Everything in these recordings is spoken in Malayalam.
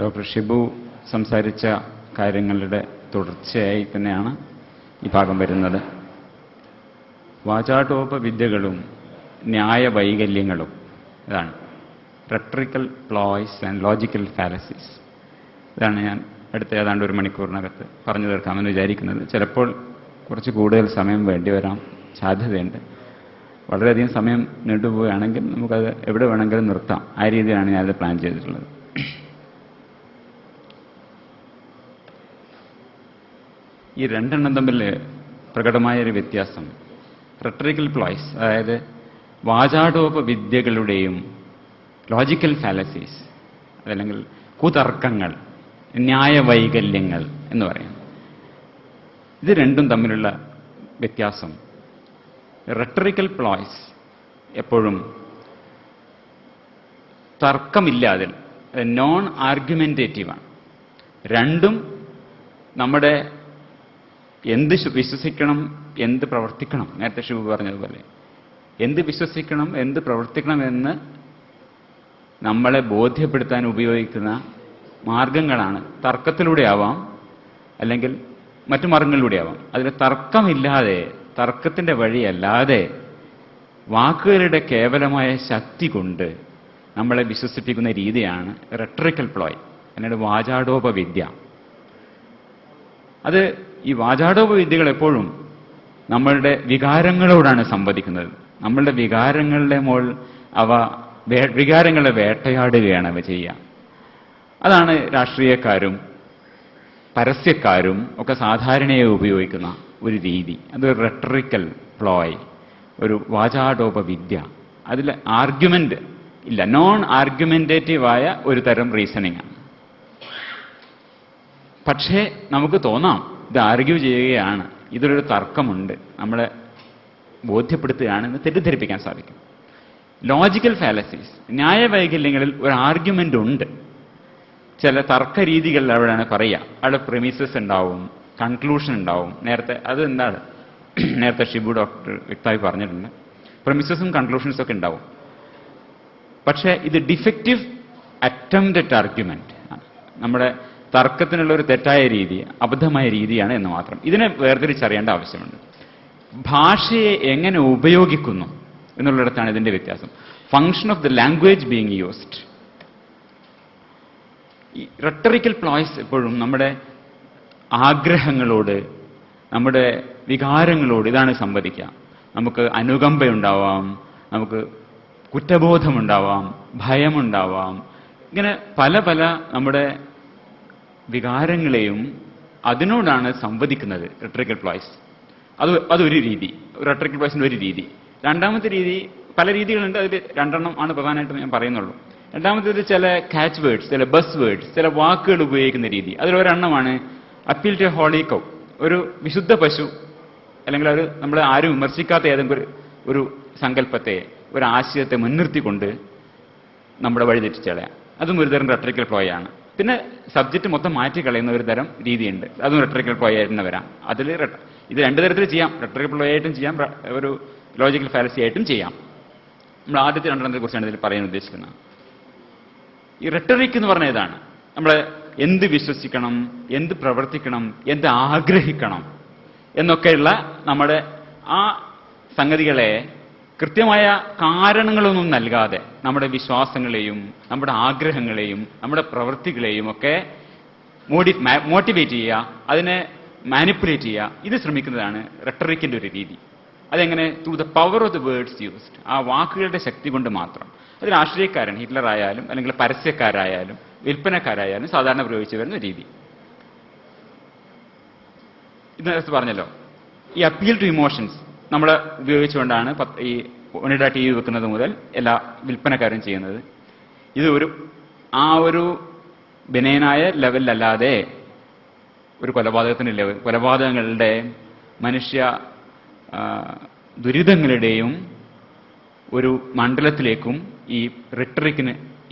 ഡോക്ടർ ഷിബു സംസാരിച്ച കാര്യങ്ങളുടെ തുടർച്ചയായി തന്നെയാണ് ഈ ഭാഗം വരുന്നത്. വാചാടോപവിദ്യകളും ന്യായവൈകല്യങ്ങളും ഇതാണ് റെട്രിക്കൽ പ്ലോയ്സ് ആൻഡ് ലോജിക്കൽ ഫാലസീസ്. ഇതാണ് ഞാൻ അടുത്ത ഏതാണ്ട് ഒരു മണിക്കൂറിനകത്ത് പറഞ്ഞു തീർക്കാമെന്ന് വിചാരിക്കുന്നത്. ചിലപ്പോൾ കുറച്ച് കൂടുതൽ സമയം വേണ്ടി വരാൻ സാധ്യതയുണ്ട്. വളരെയധികം സമയം നീണ്ടുപോവുകയാണെങ്കിൽ നമുക്കത് എവിടെ വേണമെങ്കിലും നിർത്താം. ആ രീതിയിലാണ് ഞാനത് പ്ലാൻ ചെയ്തിട്ടുള്ളത്. ഈ രണ്ടെണ്ണം തമ്മിൽ പ്രകടമായൊരു വ്യത്യാസം റെട്രിക്കൽ പ്ലോയ്സ്, അതായത് വാചാടോപവിദ്യകളുടെയും ലോജിക്കൽ ഫാലസീസ്, അതല്ലെങ്കിൽ കുതർക്കങ്ങൾ, ന്യായവൈകല്യങ്ങൾ എന്ന് പറയും. ഇത് രണ്ടും തമ്മിലുള്ള വ്യത്യാസം, റെട്ടറിക്കൽ പ്ലോയ്സ് എപ്പോഴും തർക്കമില്ലാതെ നോൺ ആർഗ്യുമെന്റേറ്റീവാണ്. രണ്ടും നമ്മുടെ എന്ത് വിശ്വസിക്കണം, എന്ത് പ്രവർത്തിക്കണം, നേരത്തെ ഷിബു പറഞ്ഞതുപോലെ എന്ത് വിശ്വസിക്കണം, എന്ത് പ്രവർത്തിക്കണം എന്ന് നമ്മളെ ബോധ്യപ്പെടുത്താൻ ഉപയോഗിക്കുന്ന മാർഗങ്ങളാണ്. തർക്കത്തിലൂടെ ആവാം, അല്ലെങ്കിൽ മറ്റു മാർഗങ്ങളിലൂടെ ആവാം. അതിൽ തർക്കമില്ലാതെ, തർക്കത്തിന്റെ വഴിയല്ലാതെ വാക്കുകളുടെ കേവലമായ ശക്തി കൊണ്ട് നമ്മളെ വിശ്വസിപ്പിക്കുന്ന രീതിയാണ് റെട്രിക്കൽ പ്ലോയ്, അല്ലെങ്കിൽ വാചാടോപവിദ്യ. അത് ഈ വാചാടോപവിദ്യകൾ എപ്പോഴും നമ്മളുടെ വികാരങ്ങളോടാണ് സംവദിക്കുന്നത്. നമ്മളുടെ വികാരങ്ങളുടെ മുകൾ വികാരങ്ങളെ വേട്ടയാടുകയാണ് അവ ചെയ്യുക. അതാണ് രാഷ്ട്രീയക്കാരും പരസ്യക്കാരും ഒക്കെ സാധാരണയായി ഉപയോഗിക്കുന്ന ഒരു രീതി. അതൊരു റെട്രിക്കൽ പ്ലോയ്, ഒരു വാചാടോപവിദ്യ. അതിൽ ആർഗ്യുമെന്റ് ഇല്ല, നോൺ ആർഗ്യുമെന്റേറ്റീവായ ഒരു തരം റീസണിങ് ആണ്. പക്ഷേ നമുക്ക് തോന്നാം ഇത് ആർഗ്യൂ ചെയ്യുകയാണ്, ഇതിലൊരു തർക്കമുണ്ട്, നമ്മളെ ബോധ്യപ്പെടുത്തുകയാണെന്ന് തെറ്റിദ്ധരിപ്പിക്കാൻ സാധിക്കും. ലോജിക്കൽ ഫാലസീസ്, ന്യായവൈകല്യങ്ങളിൽ ഒരു ആർഗ്യുമെന്റ് ഉണ്ട്. ചില തർക്ക രീതികളിൽ അവിടെയാണ് പറയുക. അവിടെ പ്രിമിസസ് ഉണ്ടാവും, കൺക്ലൂഷൻ ഉണ്ടാവും. നേരത്തെ അത് എന്താണ് നേരത്തെ ഷിബു ഡോക്ടർ വ്യക്തമായി പറഞ്ഞിട്ടുണ്ട്. പ്രിമിസസും കൺക്ലൂഷൻസും ഒക്കെ ഉണ്ടാവും. പക്ഷേ ഇത് ഡിഫക്റ്റീവ് അറ്റംപ്റ്റ് അറ്റ് ആർഗ്യുമെന്റ്, നമ്മുടെ തർക്കത്തിനുള്ള ഒരു തെറ്റായ രീതി, അബദ്ധമായ രീതിയാണ് എന്ന് മാത്രം. ഇതിനെ വേർതിരിച്ചറിയേണ്ട ആവശ്യമുണ്ട്. ഭാഷയെ എങ്ങനെ ഉപയോഗിക്കുന്നു എന്നുള്ളിടത്താണ് ഇതിന്റെ വ്യത്യാസം. Function of the language being used. ഈ റെട്ടറിക്കൽ പ്ലോയ്സ് എപ്പോഴും നമ്മുടെ ആഗ്രഹങ്ങളോട്, നമ്മുടെ വികാരങ്ങളോട് ഇതാണ് സംവദിക്കുക. നമുക്ക് അനുകമ്പയുണ്ടാവാം, നമുക്ക് കുറ്റബോധമുണ്ടാവാം, ഭയമുണ്ടാവാം. ഇങ്ങനെ പല പല നമ്മുടെ വികാരങ്ങളെയും അതിനോടാണ് സംവദിക്കുന്നത് റെട്ടറിക്കൽ പ്ലോയ്സ്. അതൊരു രീതി, റെട്ടറിക്കൽ പ്ലോയ്സിന്റെ ഒരു രീതി. രണ്ടാമത്തെ രീതി, പല രീതികളുണ്ട്, അതിൽ രണ്ടെണ്ണം ആണ് പ്രധാനമായിട്ടും ഞാൻ പറയുന്നുള്ളൂ. രണ്ടാമത്തേത് ചില ക്യാച്ച് വേർഡ്സ്, ചില ബസ് വേർഡ്സ്, ചില വാക്കുകൾ ഉപയോഗിക്കുന്ന രീതി. അതിലൊരെണ്ണമാണ് അപ്പീൽ ടു ഹോളി കൗ, ഒരു വിശുദ്ധ പശു, അല്ലെങ്കിൽ ഒരു നമ്മളെ ആരും വിമർശിക്കാത്ത ഏതെങ്കിലും ഒരു സങ്കല്പത്തെ, ഒരു ആശയത്തെ മുൻനിർത്തിക്കൊണ്ട് നമ്മുടെ വഴി തെറ്റിച്ചളയാം. അതും ഒരുതരം റെട്ടറിക്കൽ പ്ലോയ് ആണ്. പിന്നെ സബ്ജക്റ്റ് മൊത്തം മാറ്റിക്കളയുന്ന ഒരു തരം രീതിയുണ്ട്, അതും റെട്ടറിക്കൽ പ്ലോയ് ആയിട്ട് തന്നെ വരാം. അതിൽ ഇത് രണ്ടു തരത്തിൽ ചെയ്യാം, റെട്ടറിക്കൽ പ്ലോയ് ആയിട്ടും ചെയ്യാം, ഒരു ലോജിക്കൽ ഫാലസി ആയിട്ടും ചെയ്യാം. നമ്മൾ ആദ്യത്തെ രണ്ടെണ്ണത്തെ കുറിച്ചാണ് ഇതിൽ പറയാൻ ഉദ്ദേശിക്കുന്നത്. ഈ റെട്ടറിക് എന്ന് പറഞ്ഞ ഇതാണ്, നമ്മൾ എന്ത് വിശ്വസിക്കണം, എന്ത് പ്രവർത്തിക്കണം, എന്ത് ആഗ്രഹിക്കണം എന്നൊക്കെയുള്ള നമ്മുടെ ആ സംഗതികളെ കൃത്യമായ കാരണങ്ങളൊന്നും നൽകാതെ നമ്മുടെ വിശ്വാസങ്ങളെയും നമ്മുടെ ആഗ്രഹങ്ങളെയും നമ്മുടെ പ്രവൃത്തികളെയും ഒക്കെ മോട്ടിവേറ്റ് ചെയ്യുക, അതിനെ മാനിപ്പുലേറ്റ് ചെയ്യുക, ഇത് ശ്രമിക്കുന്നതാണ് റെട്ടറിക്കിന്റെ ഒരു രീതി. അതെങ്ങനെ? Through the power of the words used, ആ വാക്കുകളുടെ ശക്തി കൊണ്ട് മാത്രം. അത് രാഷ്ട്രീയക്കാരൻ, ഹിറ്റ്ലർ ആയാലും അല്ലെങ്കിൽ പരസ്യക്കാരായാലും വിൽപ്പനക്കാരായാലും സാധാരണ പ്രയോഗിച്ചു വരുന്ന രീതി. ഇതിനകത്ത് പറഞ്ഞല്ലോ, ഈ അപ്പീൽ ടു ഇമോഷൻസ് നമ്മൾ ഉപയോഗിച്ചുകൊണ്ടാണ് ഈ ഒനിഡ ടി വി വെക്കുന്നത് മുതൽ എല്ലാ വിൽപ്പനക്കാരും ചെയ്യുന്നത്. ഇത് ഒരു ബിനയനായ ലെവലിലല്ലാതെ ഒരു കൊലപാതകത്തിന്റെ ലെവൽ, കൊലപാതകങ്ങളുടെ മനുഷ്യ ദുരിതങ്ങളുടെയും ഒരു മണ്ഡലത്തിലേക്കും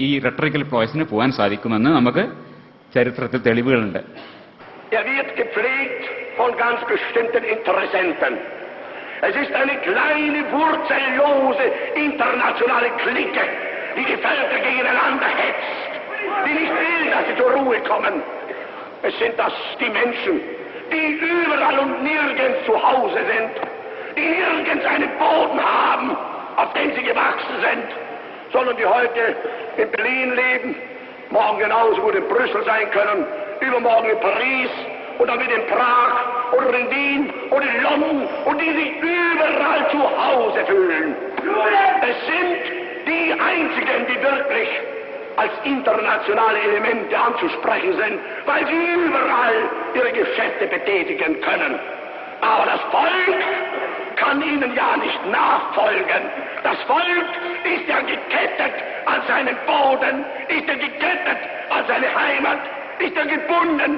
ഈ റെട്ടറിക്കൽ പ്ലോയ്സിന് പോകാൻ സാധിക്കുമെന്ന് നമുക്ക് ചരിത്രത്തിൽ തെളിവുകളുണ്ട്. Es ist eine kleine, wurzellose internationale Clique, die die Völker gegeneinander hetzt. die nicht will, dass sie zur Ruhe kommen. Es sind das die Menschen, die überall und nirgends zu Hause sind, die nirgends einen Boden haben, auf den sie gewachsen sind, sondern die heute in Berlin leben, morgen genauso gut in Brüssel sein können, übermorgen in Paris und dann wieder in Prag oder in Wien oder in London und die sich überall zu Hause fühlen. Es sind die einzigen, die wirklich als internationale Elemente anzusprechen sind, weil sie überall ihre Geschäfte betätigen können. Aber das Volk kann ihnen ja nicht nachfolgen. Das Volk ist ja gekettet an seinen Boden, ist ja gekettet an seine Heimat, ist ja gebunden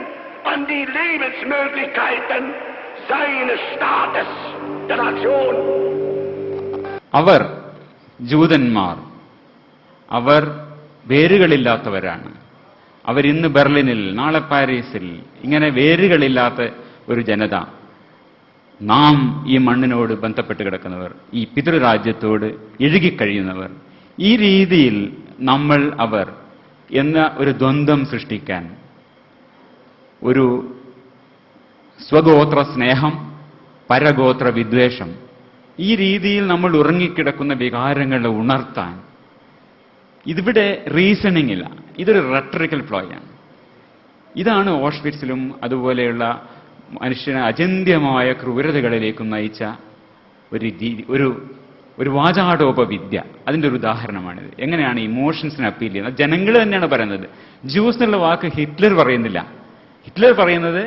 an die Lebensmöglichkeiten seines Staates, der Nation. അവർ ജൂതന്മാർ, അവർ വേരുകളില്ലാത്തവരാണ്. അവരിന്ന് ബെർലിനിൽ, നാളെ പാരീസിൽ, ഇങ്ങനെ വേരുകളില്ലാത്ത ഒരു ജനത. നാം ഈ മണ്ണിനോട് ബന്ധപ്പെട്ട് കിടക്കുന്നവർ, ഈ പിതൃരാജ്യത്തോട് ഇഴുകിക്കഴിയുന്നവർ. ഈ രീതിയിൽ നമ്മൾ അവർ എന്ന ഒരു ദ്വന്ദ്വം സൃഷ്ടിക്കാൻ, ഒരു സ്വഗോത്ര സ്നേഹം, പരഗോത്ര വിദ്വേഷം, ഈ രീതിയിൽ നമ്മൾ ഉറങ്ങിക്കിടക്കുന്ന വികാരങ്ങളെ ഉണർത്താൻ ഇതിവിടെ റീസണിംഗ് ഇല്ല. ഇതൊരു റെട്ടറിക്കൽ പ്ലോയാണ്. ഇതാണ് ഓഷ്വിറ്റ്സിലും അതുപോലെയുള്ള മനുഷ്യനെ അചിന്ത്യമായ ക്രൂരതകളിലേക്കും നയിച്ച ഒരു വാചാടോപവിദ്യ. അതിന്റെ ഒരു ഉദാഹരണമാണിത്. എങ്ങനെയാണ് ഇമോഷൻസിനെ അപ്പീൽ ചെയ്യുന്നത്? ജനങ്ങൾ തന്നെയാണ് പറയുന്നത്. ജ്യൂസ് എന്നുള്ള വാക്ക് ഹിറ്റ്ലർ പറയുന്നില്ല. ഹിറ്റ്ലർ പറയുന്നത്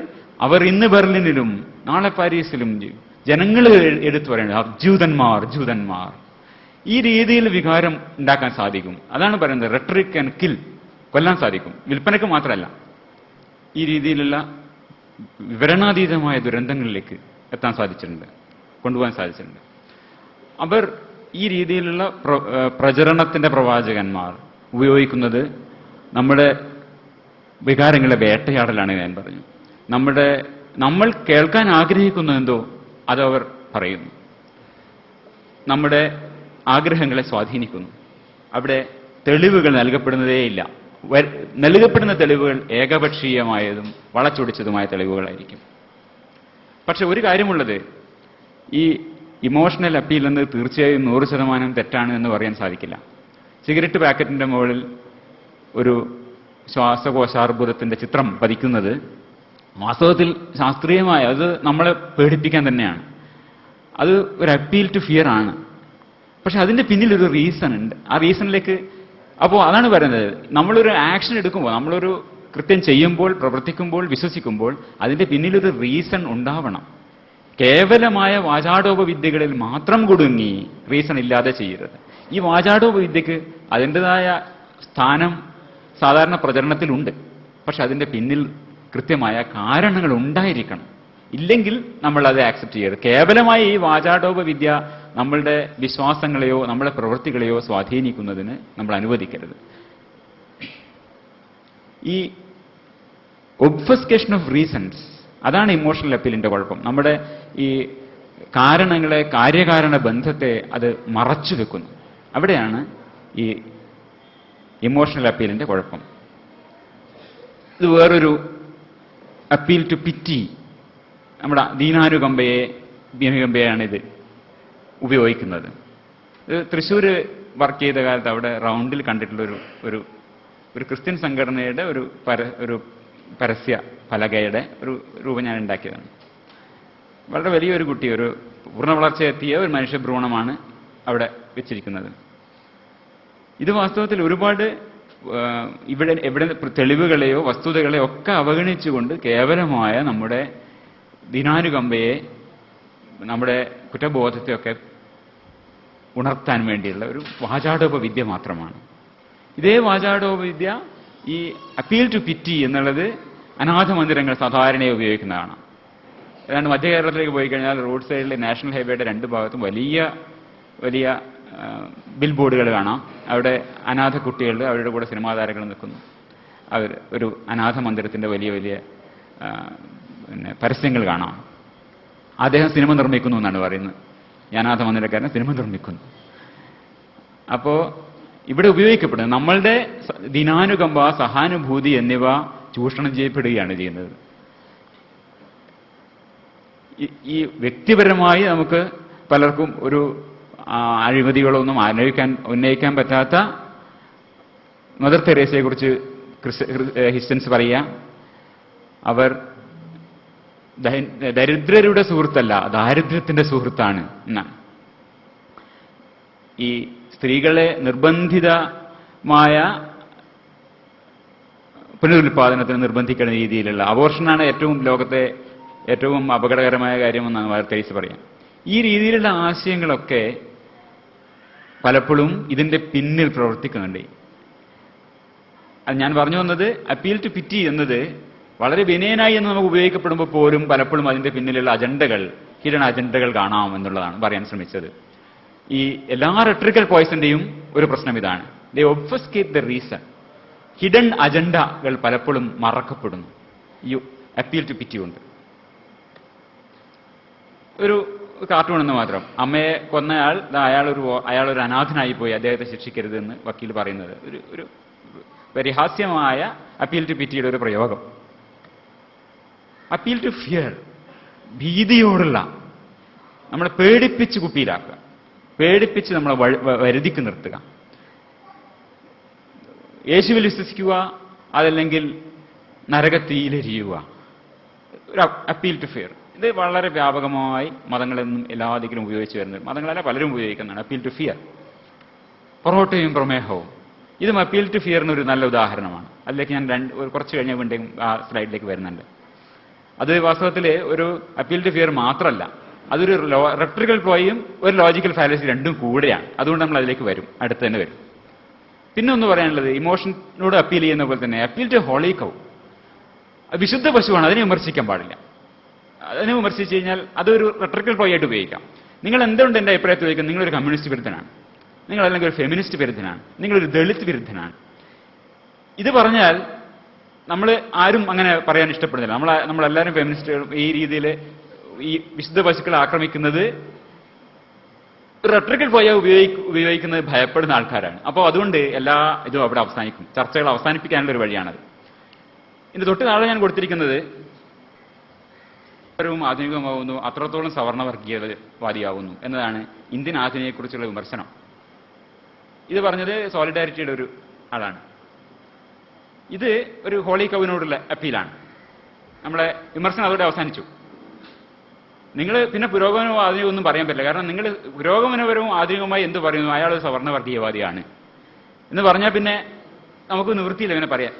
അവർ ഇന്ന് ബെർലിനിലും നാളെ പാരീസിലും ജനങ്ങൾ എടുത്തു പറയുന്നത് ജൂതന്മാർ, ജൂതന്മാർ. ഈ രീതിയിൽ വികാരം ഉണ്ടാക്കാൻ സാധിക്കും. അതാണ് പറയുന്നത് റെട്ടറിക് ആൻഡ് കിൽ, കൊല്ലാൻ സാധിക്കും. വിൽപ്പനയ്ക്ക് മാത്രമല്ല, ഈ രീതിയിലുള്ള വിവരണാതീതമായ ദുരന്തങ്ങളിലേക്ക് എത്താൻ സാധിച്ചിട്ടുണ്ട്, കൊണ്ടുപോകാൻ സാധിച്ചിട്ടുണ്ട്. അവർ ഈ രീതിയിലുള്ള പ്രചരണത്തിന്റെ പ്രവാചകന്മാർ ഉപയോഗിക്കുന്നത് നമ്മുടെ വികാരങ്ങളെ വേട്ടയാടലാണ്. ഞാൻ പറഞ്ഞു, നമ്മൾ കേൾക്കാൻ ആഗ്രഹിക്കുന്നതെന്തോ അതവർ പറയുന്നു, നമ്മുടെ ആഗ്രഹങ്ങളെ സ്വാധീനിക്കുന്നു. അവിടെ തെളിവുകൾ നൽകപ്പെടുന്നതേയില്ല. നൽകപ്പെടുന്ന തെളിവുകൾ ഏകപക്ഷീയമായതും വളച്ചൊടിച്ചതുമായ തെളിവുകളായിരിക്കും. പക്ഷെ ഒരു കാര്യമുള്ളത്, ഈ ഇമോഷണൽ അപ്പീൽ എന്നത് തീർച്ചയായും 100% തെറ്റാണ് എന്ന് പറയാൻ സാധിക്കില്ല. സിഗരറ്റ് പാക്കറ്റിന്റെ മുകളിൽ ഒരു ശ്വാസകോശാർബുദത്തിന്റെ ചിത്രം പതിക്കുന്നത് വാസ്തവത്തിൽ ശാസ്ത്രീയമായ അത് നമ്മളെ പേടിപ്പിക്കാൻ തന്നെയാണ്. അത് ഒരു അപ്പീൽ ടു ഫിയർ ആണ്. പക്ഷെ അതിന്റെ പിന്നിൽ ഒരു റീസൺ ഉണ്ട്. ആ റീസണിലേക്ക് അപ്പോൾ അതാണ് പറയുന്നത്, നമ്മളൊരു ആക്ഷൻ എടുക്കുമ്പോൾ, നമ്മളൊരു കൃത്യം ചെയ്യുമ്പോൾ, പ്രവർത്തിക്കുമ്പോൾ, വിശ്വസിക്കുമ്പോൾ അതിന്റെ പിന്നിലൊരു റീസൺ ഉണ്ടാവണം. കേവലമായ വാചാടോപവിദ്യകളിൽ മാത്രം കുടുങ്ങി റീസൺ ഇല്ലാതെ ചെയ്യരുത്. ഈ വാചാടോപവിദ്യക്ക് അതിൻ്റെതായ സ്ഥാനം സാധാരണ പ്രചരണത്തിലുണ്ട്. പക്ഷെ അതിന്റെ പിന്നിൽ കൃത്യമായ കാരണങ്ങൾ ഉണ്ടായിരിക്കണം. ഇല്ലെങ്കിൽ നമ്മൾ അത് ആക്സെപ്റ്റ് ചെയ്യരുത്. കേവലമായ ഈ വാചാടോപവിദ്യ നമ്മളുടെ വിശ്വാസങ്ങളെയോ നമ്മുടെ പ്രവൃത്തികളെയോ സ്വാധീനിക്കുന്നതിന് നമ്മൾ അനുവദിക്കരുത്. ഈ ഒബ്ഫസ്കേഷൻ ഓഫ് റീസൺസ്, അതാണ് ഇമോഷണൽ അപ്പീലിന്റെ കുഴപ്പം. നമ്മുടെ ഈ കാരണങ്ങളെ, കാര്യകാരണ ബന്ധത്തെ അത് മറച്ചു വെക്കുന്നു. അവിടെയാണ് ഈ ഇമോഷണൽ അപ്പീലിന്റെ കുഴപ്പം. ഇത് വേറൊരു അപ്പീൽ ടു പിറ്റി, നമ്മുടെ ദീനാനുകമ്പയാണിത് ഉപയോഗിക്കുന്നത്. ഇത് തൃശ്ശൂർ വർക്ക് ചെയ്ത കാലത്ത് അവിടെ റൗണ്ടിൽ കണ്ടിട്ടുള്ള ഒരു ക്രിസ്ത്യൻ സംഘടനയുടെ ഒരു പരസ്യ പലകയുടെ ഒരു രൂപം ഞാൻ ഉണ്ടാക്കിയതാണ്. വളരെ വലിയൊരു കുട്ടി, ഒരു പൂർണ്ണ വളർച്ചയെത്തിയ ഒരു മനുഷ്യഭ്രൂണമാണ് അവിടെ വെച്ചിരിക്കുന്നത്. ഇത് വാസ്തവത്തിൽ ഒരുപാട് എവിടെ തെളിവുകളെയോ വസ്തുതകളെയോ ഒക്കെ അവഗണിച്ചുകൊണ്ട് കേവലമായ നമ്മുടെ ദീനാനുകമ്പയെ, നമ്മുടെ കുറ്റബോധത്തെയൊക്കെ ഉണർത്താൻ വേണ്ടിയുള്ള ഒരു വാചാടോപവിദ്യ മാത്രമാണ്. ഇതേ വാചാടോപവിദ്യ, ഈ അപ്പീൽ ടു പിറ്റി എന്നുള്ളത് അനാഥ മന്ദിരങ്ങൾ സാധാരണയായി ഉപയോഗിക്കുന്നതാണ്. ഏതാണ്ട് മധ്യ കേരളത്തിലേക്ക് പോയി കഴിഞ്ഞാൽ റോഡ് സൈഡിലെ നാഷണൽ ഹൈവേയുടെ 2 ഭാഗത്തും വലിയ വലിയ ബിൽ ബോർഡുകൾ കാണാം. അവിടെ അനാഥ കുട്ടികൾ, അവരുടെ കൂടെ സിനിമാ താരങ്ങൾ നിൽക്കുന്നു. അവർ ഒരു അനാഥ മന്ദിരത്തിന്റെ വലിയ വലിയ പരസ്യങ്ങൾ കാണാം. അദ്ദേഹം സിനിമ നിർമ്മിക്കുന്നു എന്നാണ് പറയുന്നത്. ഈ അനാഥ മന്ദിരക്കാരൻ സിനിമ നിർമ്മിക്കുന്നു. അപ്പോ ഇവിടെ ഉപയോഗിക്കപ്പെടുന്നത്. നമ്മളുടെ ദിനാനുകമ്പ, സഹാനുഭൂതി എന്നിവ ചൂഷണം ചെയ്യപ്പെടുകയാണ് ചെയ്യുന്നത്. ഈ വ്യക്തിപരമായി നമുക്ക് പലർക്കും ഒരു അഴിമതികളൊന്നും ഉന്നയിക്കാൻ പറ്റാത്ത മദർ തെരേസയെ കുറിച്ച് ഹിസ്റ്റൻസ് പറയുക, അവർ ദരിദ്രരുടെ സുഹൃത്തല്ല, ദാരിദ്ര്യത്തിന്റെ സുഹൃത്താണ് എന്നാണ്. ഈ സ്ത്രീകളെ നിർബന്ധിതമായ പുനരുൽപാദനത്തിന് നിർബന്ധിക്കുന്ന രീതിയിലുള്ള അബോർഷനാണ് ലോകത്തെ ഏറ്റവും അപകടകരമായ കാര്യമെന്നാണ് മദർ തെരേസ പറയാം. ഈ രീതിയിലുള്ള ആശയങ്ങളൊക്കെ പലപ്പോഴും ഇതിന്റെ പിന്നിൽ പ്രവർത്തിക്കുന്നുണ്ട്. അത് ഞാൻ പറഞ്ഞു വന്നത് അപ്പീൽ ടു പിറ്റി എന്നത് വളരെ വിനയനായി എന്ന് നമുക്ക് ഉപയോഗിക്കപ്പെടുമ്പോൾ പോലും പലപ്പോഴും അതിന്റെ പിന്നിലുള്ള ഹിഡൻ അജണ്ടകൾ കാണാം എന്നുള്ളതാണ് പറയാൻ ശ്രമിച്ചത്. ഈ എല്ലാ റെട്രിക്കൽ പോയ്സിന്റെയും ഒരു പ്രശ്നം ഇതാണ്. ദേ ഒബ്ഫസ്കേറ്റ് ദ റീസൺ. ഹിഡൻ അജണ്ടകൾ പലപ്പോഴും മറക്കപ്പെടുന്നു ഈ അപ്പീൽ ടു പിറ്റി കൊണ്ട്. ഒരു കാർട്ടൂൺ എന്ന് മാത്രം. അമ്മയെ കൊന്നയാൾ അയാളൊരു അനാഥനായി പോയി, അദ്ദേഹത്തെ ശിക്ഷിക്കരുതെന്ന് വക്കീൽ പറയുന്നത് ഒരു പരിഹാസ്യമായ അപ്പീൽ ടു പിറ്റിയുടെ ഒരു പ്രയോഗം. അപ്പീൽ ടു ഫിയർ, ഭീതിയോടുള്ള, നമ്മളെ പേടിപ്പിച്ച് കുപ്പിയിലാക്കുക, പേടിപ്പിച്ച് നമ്മളെ വരുതിക്ക് നിർത്തുക. യേശുവിൽ വിശ്വസിക്കുക, അതല്ലെങ്കിൽ നരകത്തീയിലെരിയുക. ഒരു അപ്പീൽ ടു ഫിയർ. ഇത് വളരെ വ്യാപകമായി മതങ്ങളെന്നും എല്ലാ ദിക്കിലും ഉപയോഗിച്ച് വരുന്നത്. മതങ്ങളല്ല, പലരും ഉപയോഗിക്കുന്നതാണ് അപ്പീൽ ടു ഫിയർ. പൊറോട്ടയും പ്രമേഹവും ഇതും അപ്പീൽ ടു ഫിയറിന് ഒരു നല്ല ഉദാഹരണമാണ്. അതിലേക്ക് ഞാൻ കുറച്ച് കഴിഞ്ഞ വീണ്ടും ആ സ്ലൈഡിലേക്ക് വരുന്നുണ്ട്. അത് വാസ്തവത്തിൽ ഒരു അപ്പീൽ ടു ഫിയർ മാത്രമല്ല, അതൊരു റെട്രിക്കൽ പ്ലോയും ഒരു ലോജിക്കൽ ഫാലസി രണ്ടും കൂടെയാണ്. അതുകൊണ്ട് നമ്മൾ അതിലേക്ക് വരും, അടുത്ത് തന്നെ വരും. പിന്നെ ഒന്ന് പറയാനുള്ളത്, ഇമോഷനോട് അപ്പീൽ ചെയ്യുന്ന പോലെ തന്നെ അപ്പീൽ ടു ഹോളി കൗ, വിശുദ്ധ പശുവാണ്, അതിനെ വിമർശിക്കാൻ പാടില്ല. അതിനെ വിമർശിച്ചു കഴിഞ്ഞാൽ അതൊരു റെട്രിക്കൽ പ്ലോയ് ആയിട്ട് ഉപയോഗിക്കാം. നിങ്ങൾ എന്തുകൊണ്ട് എന്റെ അഭിപ്രായത്തിൽ ചോദിക്കുന്നത്, നിങ്ങളൊരു കമ്മ്യൂണിസ്റ്റ് വിരുദ്ധനാണ്, നിങ്ങൾ അല്ലെങ്കിൽ ഒരു ഫെമിനിസ്റ്റ് വിരുദ്ധനാണ്, നിങ്ങളൊരു ദളിത് വിരുദ്ധനാണ്. ഇത് പറഞ്ഞാൽ നമ്മൾ ആരും അങ്ങനെ പറയാൻ ഇഷ്ടപ്പെടുന്നില്ല. നമ്മളെല്ലാവരും ഫെമിനിസ്റ്റുകളും ഈ രീതിയിൽ ഈ വിശുദ്ധ പശുക്കളെ ആക്രമിക്കുന്നത് റെട്രിക്കൽ പ്ലോയ് ഉപയോഗിക്കുന്നത് ഭയപ്പെടുന്ന ആൾക്കാരാണ്. അപ്പോൾ അതുകൊണ്ട് എല്ലാ ഇതും അവിടെ അവസാനിക്കും. ചർച്ചകൾ അവസാനിപ്പിക്കാനുള്ള ഒരു വഴിയാണത്. ഇതിന്റെ തൊട്ട് നാളെ ഞാൻ കൊടുത്തിരിക്കുന്നത് ആധുനികമാവുന്നു, അത്രത്തോളം സവർണവർഗീയവാദിയാവുന്നു എന്നതാണ് ഇന്ത്യൻ ആധുനികയെക്കുറിച്ചുള്ള വിമർശനം. ഇത് പറഞ്ഞത് സോളിഡാരിറ്റിയുടെ ഒരു ആളാണ്. ഇത് ഒരു ഹോളി കൗവിനോടുള്ള അപ്പീലാണ്. നമ്മളെ വിമർശനം അതോടെ അവസാനിച്ചു. നിങ്ങൾ പിന്നെ പുരോഗമനവും ആധുനികവും ഒന്നും പറയാൻ പറ്റില്ല. കാരണം നിങ്ങൾ പുരോഗമനപരവും ആധുനികവുമായി എന്ത് പറയുന്നു, അയാൾ സവർണവർഗീയവാദിയാണ് എന്ന് പറഞ്ഞാൽ പിന്നെ നമുക്ക് നിവൃത്തിയില്ല ഇങ്ങനെ പറയാൻ.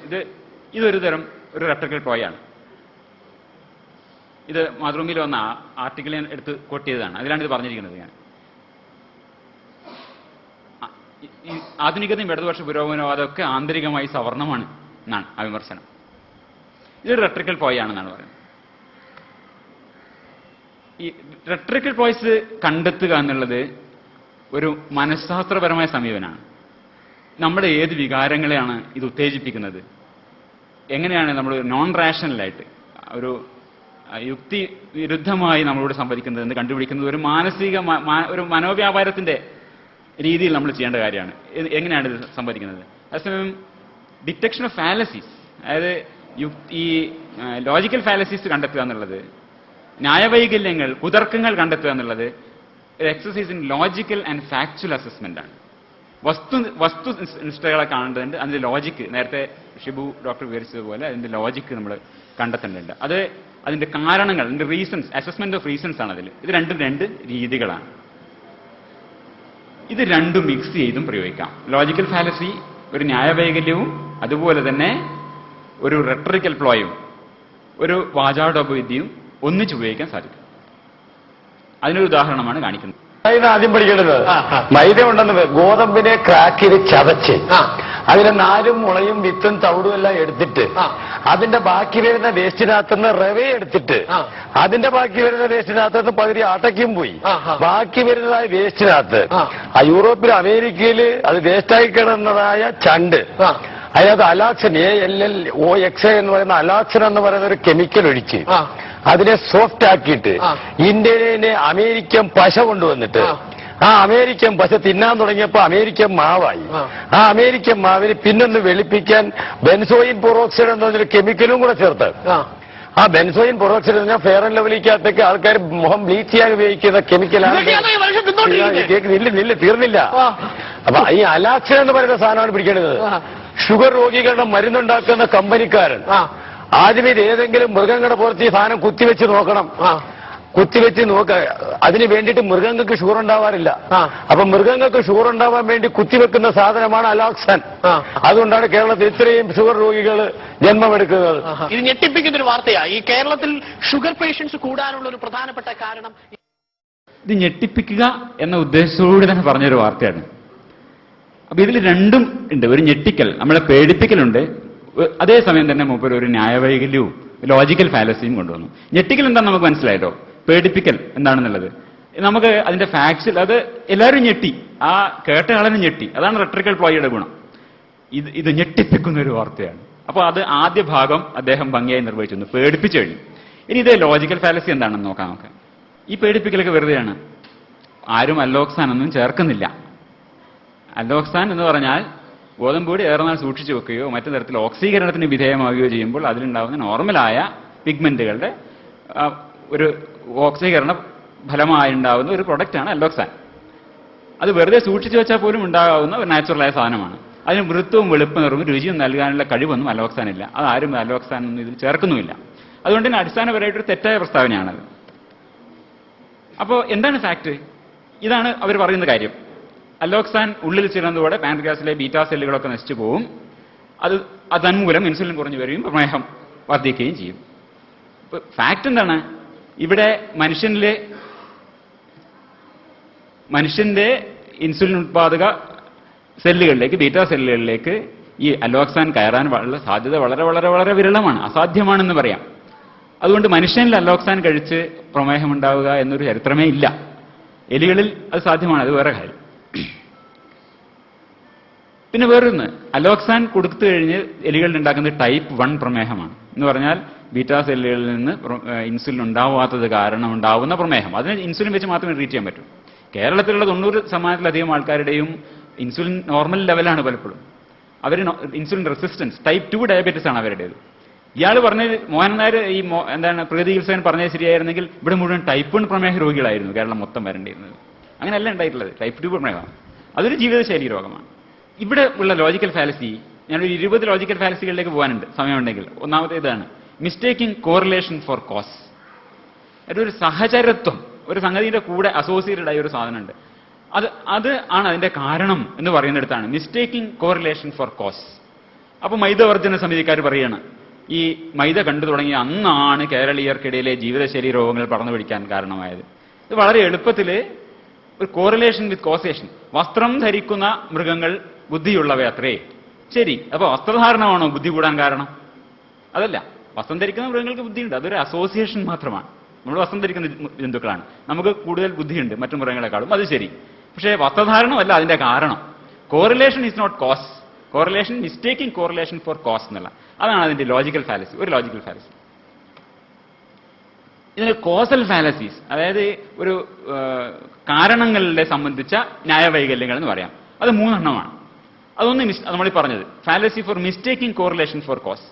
ഇതൊരു തരം ഒരു റെട്രിക്കൽ പ്ലോയാണ്. ഇത് മാതൃഭൂമിയിൽ വന്ന ആർട്ടിക്കിൾ ഞാൻ എടുത്ത് കോട്ട് ചെയ്തതാണ്. അതിലാണ് ഇത് പറഞ്ഞിരിക്കുന്നത്. ഞാൻ ഈ ആധുനികതയും ഇടതുപക്ഷ പുരോഗമനവും അതൊക്കെ ആന്തരികമായി സവർണമാണ് എന്നാണ് ആ വിമർശനം. ഇതൊരു റെട്രിക്കൽ പ്ലോയാണെന്നാണ് പറയുന്നത്. ഈ റെട്രിക്കൽ പ്ലോയ്സ് കണ്ടെത്തുക എന്നുള്ളത് ഒരു മനഃശാസ്ത്രപരമായ സമീപനമാണ്. നമ്മുടെ ഏത് വികാരങ്ങളെയാണ് ഇത് ഉത്തേജിപ്പിക്കുന്നത്, എങ്ങനെയാണ് നമ്മൾ നോൺ റാഷണലായിട്ട് ഒരു യുക്തി വിരുദ്ധമായി നമ്മളോട് സംവദിക്കുന്നത് എന്ന് കണ്ടുപിടിക്കുന്നത് ഒരു ഒരു മനോവ്യാപാരത്തിന്റെ രീതിയിൽ നമ്മൾ ചെയ്യേണ്ട കാര്യമാണ്. എങ്ങനെയാണ് ഇത് സംവദിക്കുന്നത്? അതേസമയം ഡിറ്റക്ഷൻ ഓഫ് ഫാലസീസ്, അതായത് ഈ ലോജിക്കൽ ഫാലസീസ് കണ്ടെത്തുക എന്നുള്ളത്, ന്യായവൈകല്യങ്ങൾ, കുതർക്കങ്ങൾ കണ്ടെത്തുക എന്നുള്ളത് ഒരു exercise in logical and factual assessment ആണ്. വസ്തുനിഷ്ഠകളെ കാണേണ്ടതുണ്ട്, അതിന്റെ ലോജിക്ക് നേരത്തെ ഷിബു ഡോക്ടർ വിവരിച്ചതുപോലെ അതിന്റെ ലോജിക്ക് നമ്മൾ കണ്ടെത്തേണ്ടതുണ്ട്. അതിന്റെ കാരണങ്ങൾ, അതിന്റെ റീസൺസ്, അസസ്മെന്റ് ഓഫ് റീസൺസ് ആണ് അതിൽ. ഇത് രണ്ടും രണ്ട് രീതികളാണ്. ഇത് രണ്ടും മിക്സ് ചെയ്തും പ്രയോഗിക്കാം. ലോജിക്കൽ ഫാലസി ഒരു ന്യായവൈകല്യവും അതുപോലെ തന്നെ ഒരു റെട്രിക്കൽ പ്ലോയും ഒരു വാചാടോപവിദ്യയും ഒന്നിച്ച് ഉപയോഗിക്കാൻ സാധിക്കും. അതിനൊരു ഉദാഹരണമാണ് കാണിക്കുന്നത്. ആദ്യം പഠിക്കേണ്ടത് മൈദ ഉണ്ടെന്ന് ഗോതമ്പിനെ ക്രാക്ക് ചെയ്ത് ചതച്ച് അതിലെ നാരും മുളയും വിത്തും തവിടും എല്ലാം എടുത്തിട്ട് അതിന്റെ ബാക്കി വരുന്ന വേസ്റ്റിനകത്തുനിന്ന് റവ എടുത്തിട്ട് അതിന്റെ ബാക്കി വരുന്ന വേസ്റ്റിനകത്തുനിന്ന് പകുതി ആട്ടയ്ക്കും പോയി ബാക്കി വരുന്നതായ വേസ്റ്റിനകത്ത് യൂറോപ്പിൽ അമേരിക്കയിൽ അത് വേസ്റ്റായി കിടന്നതായ ചണ്ട് അതിനകത്ത് അലാക്സൻ ALLOX എന്ന് പറയുന്ന അലാക്സൻ എന്ന് പറയുന്ന ഒരു കെമിക്കൽ ഒഴിച്ച് അതിനെ സോഫ്റ്റ് ആക്കിയിട്ട് ഇന്ത്യയിലെ അമേരിക്കൻ പശ കൊണ്ടുവന്നിട്ട് ആ അമേരിക്കൻ പശ തിന്നാൻ തുടങ്ങിയപ്പോ അമേരിക്കൻ മാവായി. ആ അമേരിക്കൻ മാവിന് പിന്നൊന്ന് വെളുപ്പിക്കാൻ ബെൻസോയിൻ പെറോക്സൈഡ് എന്ന് പറഞ്ഞൊരു കെമിക്കലും കൂടെ ചേർത്ത്. ആ ബെൻസോയിൻ പെറോക്സൈഡ് എന്ന് പറഞ്ഞാൽ ഫെയർ ആൻഡ് ലവ്ലിക്കകത്തേക്ക് ആൾക്കാർ മുഖം ബ്ലീച്ച് ചെയ്യാൻ ഉപയോഗിക്കുന്ന കെമിക്കലാണ്. തീർന്നില്ല. അപ്പൊ ഈ അലാക്സിൻ എന്ന് പറയുന്ന സാധനമാണ് പിടിക്കേണ്ടത്. ഷുഗർ രോഗികളുടെ മരുന്നുണ്ടാക്കുന്ന കമ്പനിക്കാരൻ ആദ്യം ഇത് ഏതെങ്കിലും മൃഗങ്ങളുടെ പുറത്ത് ഈ സാധനം കുത്തിവെച്ച് നോക്കണം. കുത്തിവെച്ച് അതിന് വേണ്ടിയിട്ട് മൃഗങ്ങൾക്ക് ഷുഗർ ഉണ്ടാവാറില്ല. അപ്പൊ മൃഗങ്ങൾക്ക് ഷുഗർ ഉണ്ടാവാൻ വേണ്ടി കുത്തിവെക്കുന്ന സാധനമാണ് അലോക്സാൻ. അതുകൊണ്ടാണ് കേരളത്തിൽ ഇത്രയും ഷുഗർ രോഗികൾ ജന്മമെടുക്കുന്നത്. ഇത് ഞെട്ടിപ്പിക്കുന്ന ഒരു വാർത്തയാണ്. ഈ കേരളത്തിൽ ഷുഗർ പേഷ്യൻസ് കൂടാനുള്ള ഒരു പ്രധാനപ്പെട്ട കാരണം ഇത് ഞെട്ടിപ്പിക്കുക എന്ന ഉദ്ദേശത്തോടെ തന്നെ പറഞ്ഞൊരു വാർത്തയാണ്. അപ്പൊ ഇതിൽ രണ്ടും ഉണ്ട്. ഒരു ഞെട്ടിക്കൽ, നമ്മളെ പേടിപ്പിക്കലുണ്ട്. അതേസമയം തന്നെ മൂപ്പർ ഒരു ന്യായവൈകല്യവും ലോജിക്കൽ ഫാലസിയും കൊണ്ടുവന്നു. ഞെട്ടിക്കൽ എന്താണെന്ന് നമുക്ക് മനസ്സിലായല്ലോ. പേടിപ്പിക്കൽ എന്താണെന്നുള്ളത് നമുക്ക് അതിന്റെ ഫാക്ട്സിൽ അത് എല്ലാവരും ഞെട്ടി, ആ കേട്ട ആളിനും ഞെട്ടി. അതാണ് റെട്രിക്കൽ പ്ലോയിയുടെ ഗുണം. ഇത് ഞെട്ടിപ്പിക്കുന്ന ഒരു വാർത്തയാണ്. അപ്പൊ അത് ആദ്യ ഭാഗം അദ്ദേഹം ഭംഗിയായി നിർവഹിച്ചു, പേടിപ്പിച്ചു കഴിഞ്ഞു. ഇനി ഇത് ലോജിക്കൽ ഫാലസി എന്താണെന്ന് നോക്കാം നമുക്ക്. ഈ പേടിപ്പിക്കലൊക്കെ വെറുതെയാണ്. ആരും അല്ലോക്സാൻ ഒന്നും ചേർക്കുന്നില്ല. അല്ലോക്സാൻ എന്ന് പറഞ്ഞാൽ ഗോതമ്പൊടി ഏറെ നാൾ സൂക്ഷിച്ചു വെക്കുകയോ മറ്റു തരത്തിൽ ഓക്സീകരണത്തിന് വിധേയമാവുകയോ ചെയ്യുമ്പോൾ അതിലുണ്ടാകുന്ന നോർമലായ പിഗ്മെന്റുകളുടെ ഒരു ഓക്സീകരണ ഫലമായുണ്ടാവുന്ന ഒരു പ്രൊഡക്റ്റാണ് അല്ലോക്സാൻ. അത് വെറുതെ സൂക്ഷിച്ചു വെച്ചാൽ പോലും ഉണ്ടാകാവുന്ന ഒരു നാച്ചുറലായ സാധനമാണ്. അതിന് വൃത്തവും വെളുപ്പ് നിറവും രുചിയും നൽകാനുള്ള കഴിവൊന്നും അല്ലോക്സാൻ ഇല്ല. അത് ആരും അല്ലോക്സാൻ ഒന്നും ഇതിൽ ചേർക്കുന്നുമില്ല. അതുകൊണ്ട് തന്നെ അടിസ്ഥാനപരമായിട്ടൊരു തെറ്റായ പ്രസ്താവനയാണത്. അപ്പോൾ എന്താണ് ഫാക്ട്? ഇതാണ് അവർ പറയുന്ന കാര്യം. അല്ലോക്സാൻ ഉള്ളിൽ ചേരുന്നതോടെ പാൻക്രിയാസിലെ ബീറ്റാ സെല്ലുകളൊക്കെ നശിച്ചു പോവും. തന്മൂലം ഇൻസുലിൻ കുറഞ്ഞു വരികയും പ്രമേഹം വർദ്ധിക്കുകയും ചെയ്യും. ഫാക്ട് എന്താണ്? ഇവിടെ മനുഷ്യന്റെ ഇൻസുലിൻ ഉത്പാദക സെല്ലുകളിലേക്ക്, ബീറ്റാ സെല്ലുകളിലേക്ക് ഈ അല്ലോക്സാൻ കയറാൻ സാധ്യത വളരെ വളരെ വളരെ വിരളമാണ്, അസാധ്യമാണെന്ന് പറയാം. അതുകൊണ്ട് മനുഷ്യനിൽ അല്ലോക്സാൻ കഴിച്ച് പ്രമേഹം ഉണ്ടാവുക എന്നൊരു ചരിത്രമേ ഇല്ല. എലികളിൽ അത് സാധ്യമാണ്, അത് വേറെ കാര്യം. പിന്നെ വേറൊന്ന്, അല്ലോക്സാൻ കൊടുത്തു കഴിഞ്ഞ് എലികളിൽ ഉണ്ടാക്കുന്നത് ടൈപ്പ് 1 പ്രമേഹമാണ്. എന്ന് പറഞ്ഞാൽ ബീറ്റാ സെല്ലുകളിൽ നിന്ന് ഇൻസുലിൻ ഉണ്ടാവാത്തത് കാരണം ഉണ്ടാവുന്ന പ്രമേഹം. അതിന് ഇൻസുലിൻ വെച്ച് മാത്രമേ ട്രീറ്റ് ചെയ്യാൻ പറ്റൂ. കേരളത്തിലുള്ള 90% ആൾക്കാരുടെയും ഇൻസുലിൻ നോർമൽ ലെവലാണ് പലപ്പോഴും. അവർ ഇൻസുലിൻ റെസിസ്റ്റൻസ് ടൈപ്പ് 2 ഡയബറ്റീസ് ആണ് അവരുടേത്. ഇയാൾ പറഞ്ഞത്, മോഹൻ നായർ ഈ പ്രകൃതി ചികിത്സകൻ പറഞ്ഞത് ശരിയായിരുന്നെങ്കിൽ ഇവിടെ മുഴുവൻ ടൈപ്പ് 1 പ്രമേഹ രോഗികളായിരുന്നു കേരളം മൊത്തം വരേണ്ടിയിരുന്നത്. അങ്ങനെയല്ല ഉണ്ടായിട്ടുള്ളത്. ടൈപ്പ് 2 പ്രമേഹമാണ്. അതൊരു ജീവിതശൈലി രോഗമാണ്. ഇവിടെ ഉള്ള ലോജിക്കൽ ഫാലസി, ഞാനൊരു 20 ലോജിക്കൽ ഫാലസികളിലേക്ക് പോകാനുണ്ട് സമയമുണ്ടെങ്കിൽ. ഒന്നാമത്തെ ഇതാണ് മിസ്റ്റേക്കിംഗ് കോറിലേഷൻ ഫോർ കോസ്. അതൊരു സഹചരത്വം, ഒരു സംഗതിയുടെ കൂടെ അസോസിയേറ്റഡ് ആയ ഒരു സാധനമുണ്ട്. അത് ആണ് അതിന്റെ കാരണം എന്ന് പറയുന്നിടത്താണ് മിസ്റ്റേക്കിംഗ് കോറിലേഷൻ ഫോർ കോസ്. അപ്പൊ മൈദവർജന സമിതിക്കാർ പറയാണ്, ഈ മൈദ കണ്ടു തുടങ്ങിയ അന്നാണ് കേരളീയർക്കിടയിലെ ജീവിതശൈലി രോഗങ്ങൾ പടർന്നു പിടിക്കാൻ കാരണമായത്. ഇത് വളരെ എളുപ്പത്തിൽ ഒരു കോറിലേഷൻ വിത്ത് കോസേഷൻ. വസ്ത്രം ധരിക്കുന്ന മൃഗങ്ങൾ ബുദ്ധിയുള്ളവയത്രേ. ശരി, അപ്പൊ വസ്ത്രധാരണമാണോ ബുദ്ധി കൂടാൻ കാരണം? അതല്ല. വസ്ത്രം ധരിക്കുന്ന മൃഗങ്ങൾക്ക് ബുദ്ധിയുണ്ട്, അതൊരു അസോസിയേഷൻ മാത്രമാണ്. നമ്മൾ വസ്ത്രം ധരിക്കുന്ന ജന്തുക്കളാണ്, നമുക്ക് കൂടുതൽ ബുദ്ധിയുണ്ട് മറ്റു മൃഗങ്ങളെക്കാളും, അത് ശരി. പക്ഷേ വസ്ത്രധാരണമല്ല അതിന്റെ കാരണം. Correlation is not cause. Correlation, mistaking correlation for cause എന്നുള്ള, അതാണ് അതിന്റെ ലോജിക്കൽ ഫാലസി. ഒരു ലോജിക്കൽ ഫാലസി. ഇതിന് കോസൽ ഫാലസീസ്, അതായത് ഒരു കാരണങ്ങളെ സംബന്ധിച്ച ന്യായവൈകല്യങ്ങൾ എന്ന് പറയാം. അത് 3 എണ്ണമാണ്. അതൊന്ന് നമ്മൾ പറഞ്ഞത് fallacy for mistaking correlation for cause.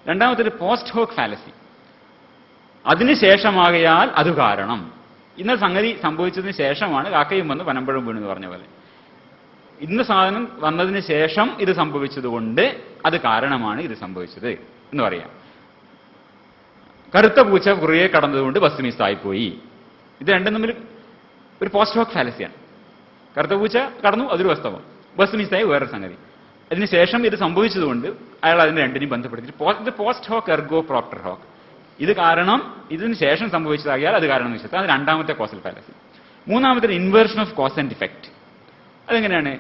രണ്ടാമത്തെ പോസ്റ്റ് ഹോക്ക് ഫാലസി. അതിനുശേഷമാകയാൽ അത് കാരണം. ഇന്ന സംഗതി സംഭവിച്ചതിന് ശേഷമാണ് കാക്കയും വന്ന് പനമ്പഴം വീണെന്ന് പറഞ്ഞ പോലെ. ഇന്ന സാധനം വന്നതിന് ശേഷം ഇത് സംഭവിച്ചതുകൊണ്ട് അത് കാരണമാണ് ഇത് സംഭവിച്ചത് എന്ന് പറയാം. കറുത്ത പൂച്ച കുറിയെ കടന്നതുകൊണ്ട് ബസ് മിസ്സായിപ്പോയി. ഇത് രണ്ടും തമ്മിൽ ഒരു പോസ്റ്റ് ഹോക്ക് ഫാലസിയാണ്. കറുത്ത പൂച്ച കടന്നു, അതൊരു വാസ്തവം. ബസ് മിസ്സായി വേറൊരു സംഗതി. അതിനുശേഷം ഇത് സംഭവിച്ചതുകൊണ്ട് അയാൾ അതിന് രണ്ടിനെയും ബന്ധപ്പെടുത്തി post hoc ergo propter hoc. ഇത് കാരണം, ഇതിന് ശേഷം സംഭവിച്ചതാകിയാൽ അത് കാരണം എന്ന് വെച്ചാൽ അത് രണ്ടാമത്തെ കോസൽ ഫാലസി. മൂന്നാമത്തെ inversion of cause and effect. അതെങ്ങനെയാണ്?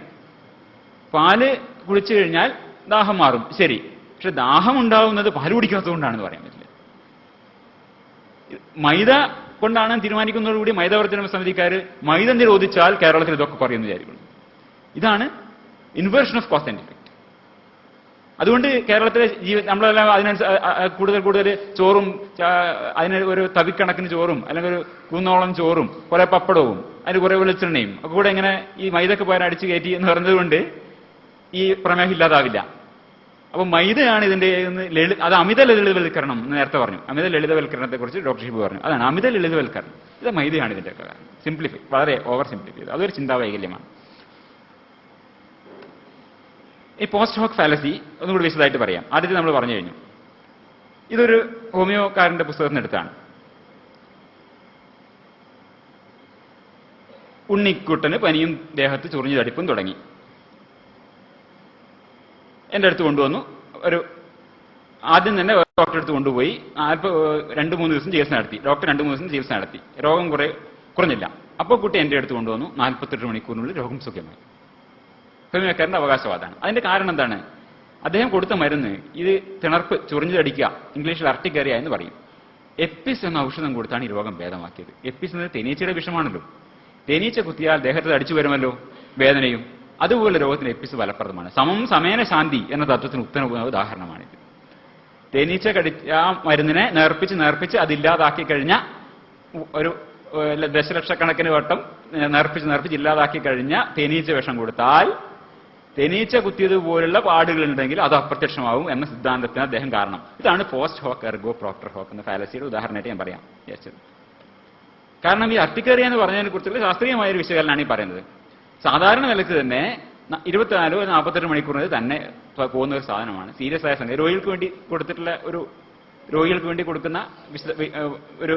പാല് കുടിച്ചു കഴിഞ്ഞാൽ ദാഹം മാറും, ശരി. പക്ഷെ ദാഹം ഉണ്ടാവുന്നത് പാല് കുടിക്കാത്തതുകൊണ്ടാണെന്ന് പറയാൻ പറ്റില്ല. മൈദ കൊണ്ടാണ് തീരുമാനിക്കുന്നതോടുകൂടി മൈദവർജന സമിതിക്കാർ മൈദ നിരോധിച്ചാൽ കേരളത്തിൽ ഇതൊക്കെ പറയുമെന്ന് വിചാരിക്കുന്നു. ഇതാണ് inversion of cause and effect. അതുകൊണ്ട് കേരളത്തിലെ നമ്മളെല്ലാം കൂടുതൽ കൂടുതൽ ചോറും, അതിന് ഒരു തവിക്കണക്കിന് ചോറും അല്ലെങ്കിൽ ഒരു കുന്നോളം ചോറും കുറെ പപ്പടവും അതിന് കുറെ വെളിച്ചെണ്ണയും ഒക്കെ കൂടെ ഇങ്ങനെ ഈ മൈദക്ക് പോയാൽ അടിച്ചു കയറ്റി എന്ന് പറഞ്ഞതുകൊണ്ട് ഈ പ്രമേഹം ഇല്ലാതാവില്ല. അപ്പൊ മൈദയാണ് ഇതിന്റെ അത് അമിത ലളിതവൽക്കരണം എന്ന് നേരത്തെ പറഞ്ഞു. അമിത ലളിതവൽക്കരണത്തെ കുറിച്ച് ഡോക്ടർ ഷിബു പറഞ്ഞു. അതാണ് അമിത ലളിതവൽക്കരണം. ഇത് മൈദയാണ് ഇതിന്റെ ഒക്കെ കാരണം. സിംപ്ലിഫൈ, വളരെ ഓവർ സിംപ്ലിഫൈ ചെയ്ത് അതൊരു ചിന്താവൈകല്യമാണ്. ഈ പോസ്റ്റ് ഹോക്ക് ഫാലസി ഒന്നുകൂടി വിശദമായിട്ട് പറയാം. ആദ്യത്തെ നമ്മൾ പറഞ്ഞു കഴിഞ്ഞു. ഇതൊരു ഹോമിയോക്കാരന്റെ പുസ്തകത്തിന് അടുത്താണ്. ഉണ്ണിക്കുട്ടന് പനിയും ദേഹത്ത് ചൊറിഞ്ഞു തടിപ്പും തുടങ്ങി. എന്റെ അടുത്ത് കൊണ്ടുവന്നു. ആദ്യം തന്നെ ഡോക്ടറെ അടുത്ത് കൊണ്ടുപോയി 2-3 ദിവസം ചികിത്സ നടത്തി. ഡോക്ടർ 2-3 ദിവസം ചികിത്സ നടത്തി. രോഗം കുറഞ്ഞില്ല. അപ്പോൾ കുട്ടി എന്റെ അടുത്ത് കൊണ്ടുവന്നു. 48 മണിക്കൂറിനുള്ളിൽ രോഗം സുഖമായി. ഹോമിയോക്കാരന്റെ അവകാശവാദമാണ്. അതിന്റെ കാരണം എന്താണ്? അദ്ദേഹം കൊടുത്ത മരുന്ന് ഇത് തിണർപ്പ്, ചൊറിഞ്ഞു തടിക്കുക, ഇംഗ്ലീഷിൽ അർട്ടിക്കേറിയ എന്ന് പറയും. എപ്പിസ് എന്ന ഔഷധം കൊടുത്താണ് ഈ രോഗം ഭേദമാക്കിയത്. എപ്പിസ് എന്നത് തേനീച്ചയുടെ വിഷമാണല്ലോ. തേനീച്ച കുത്തിയാൽ ദേഹത്ത് അടിച്ചു വരുമല്ലോ വേദനയും. അതുപോലെ രോഗത്തിന് എപ്പിസ് ഫലപ്രദമാണ്. സമേന ശാന്തി എന്ന തത്വത്തിന് ഉത്തമ ഉദാഹരണമാണിത്. തേനീച്ച ആ മരുന്നിനെ നേർപ്പിച്ച് അതില്ലാതാക്കി കഴിഞ്ഞ ഒരു ദശലക്ഷക്കണക്കിന് വട്ടം നേർപ്പിച്ച് ഇല്ലാതാക്കി കഴിഞ്ഞ തേനീച്ച വിഷം കൊടുത്താൽ തേനീച്ച കുത്തിയതുപോലുള്ള പാടുകളുണ്ടെങ്കിൽ അത് അപ്രത്യക്ഷമാവും എന്ന സിദ്ധാന്തത്തിന് അദ്ദേഹം കാരണം. ഇതാണ് post hoc ergo propter hoc എന്ന ഫാലസിയുടെ ഉദാഹരണമായിട്ട് ഞാൻ പറയാം വിചാരിച്ചത്. കാരണം ഈ അർട്ടിക്കേറിയ എന്ന് പറഞ്ഞതിനെ കുറിച്ചുള്ള ശാസ്ത്രീയമായ ഒരു വിശകലനമാണ് ഈ പറയുന്നത്. സാധാരണ നിലക്ക് തന്നെ 24-48 മണിക്കൂറിന് തന്നെ പോകുന്ന ഒരു സാധനമാണ്. സീരിയസ് ആയ സംഗതി. രോഗികൾക്ക് വേണ്ടി കൊടുക്കുന്ന ഒരു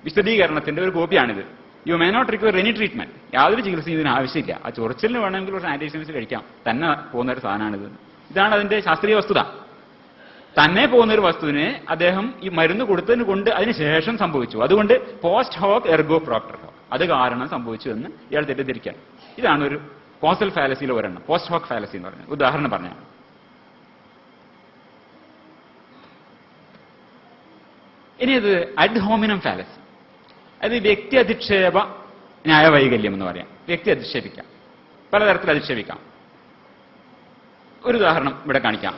വിശദീകരണത്തിന്റെ ഒരു കോപ്പിയാണിത്. You may not require any treatment. യാതൊരു ചികിത്സയും ഇതിന് ആവശ്യമില്ല. ആ ചൊറിച്ചിലിന് വേണമെങ്കിൽ ഒരു ആന്റിഹിസ്റ്റമിൻസ് കഴിക്കാം. തന്നെ പോകുന്ന ഒരു സാധനമാണിത്. ഇതാണ് അതിന്റെ ശാസ്ത്രീയ വസ്തുത. തന്നെ പോകുന്ന ഒരു വസ്തുവിനെ അദ്ദേഹം ഈ മരുന്ന് കൊടുത്തതിന് കൊണ്ട് അതിനുശേഷം സംഭവിച്ചു. അതുകൊണ്ട് post hoc ergo propter hoc, അത് കാരണം സംഭവിച്ചു എന്ന് ഇയാൾ തെറ്റിദ്ധരിക്കാൻ. ഇതാണ് ഒരു കോസൽ ഫാലസിയിലെ ഒരെണ്ണം. പോസ്റ്റ് ഹോക്ക് ഫാലസി എന്ന് പറഞ്ഞത് ഉദാഹരണം പറഞ്ഞാണ്. ഇനി അത് അഡ് ഹോമിനം ഫാലസി. അത് വ്യക്തി അധിക്ഷേപ ന്യായവൈകല്യം എന്ന് പറയാം. വ്യക്തി അധിക്ഷേപിക്കാം, പലതരത്തിൽ അധിക്ഷേപിക്കാം. ഒരു ഉദാഹരണം ഇവിടെ കാണിക്കാം.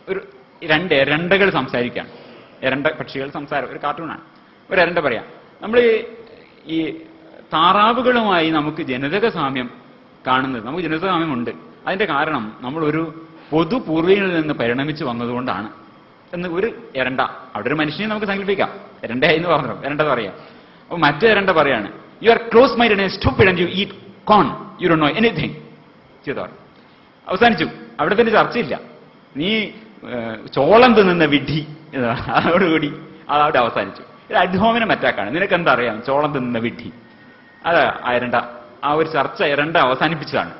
ഒരു 2 എരണ്ടകൾ സംസാരിക്കാം. എരണ്ട പക്ഷികൾ സംസാരം, ഒരു കാർട്ടൂണാണ്. ഒരു എരണ്ട പറയാം, നമ്മൾ ഈ താറാവുകളുമായി നമുക്ക് ജനിതക സാമ്യം കാണുന്നത്, നമുക്ക് ജനിതക സാമ്യമുണ്ട്. അതിന്റെ കാരണം നമ്മളൊരു പൊതു പൂർവികനിൽ നിന്ന് പരിണമിച്ചു വന്നതുകൊണ്ടാണ് എന്ന് ഒരു എരണ്ട. അവിടെ ഒരു മനുഷ്യനെ നമുക്ക് സങ്കല്പിക്കാം. എരണ്ടയായി എന്ന് പറഞ്ഞു എരണ്ട പറയാം. അപ്പൊ മറ്റേ എരണ്ട പറയാണ്, you are close minded and stupid and you eat corn, you don't know anything. ചെയ്തോ അവസാനിച്ചു. അവിടെ പിന്നെ ചർച്ചയില്ല. നീ ചോളം തിന്നുന്ന വിഡ്ഢി, അതോടുകൂടി അതവിടെ അവസാനിച്ചു. ഇത് അഡ്ഹോമിനം അറ്റാക്കാണ്. നിനക്ക് എന്താ അറിയാം ചോളം തിന്നുന്ന വിഡ്ഢി? അത് ആ ഒരു ചർച്ച എരണ്ട അവസാനിപ്പിച്ചതാണ്.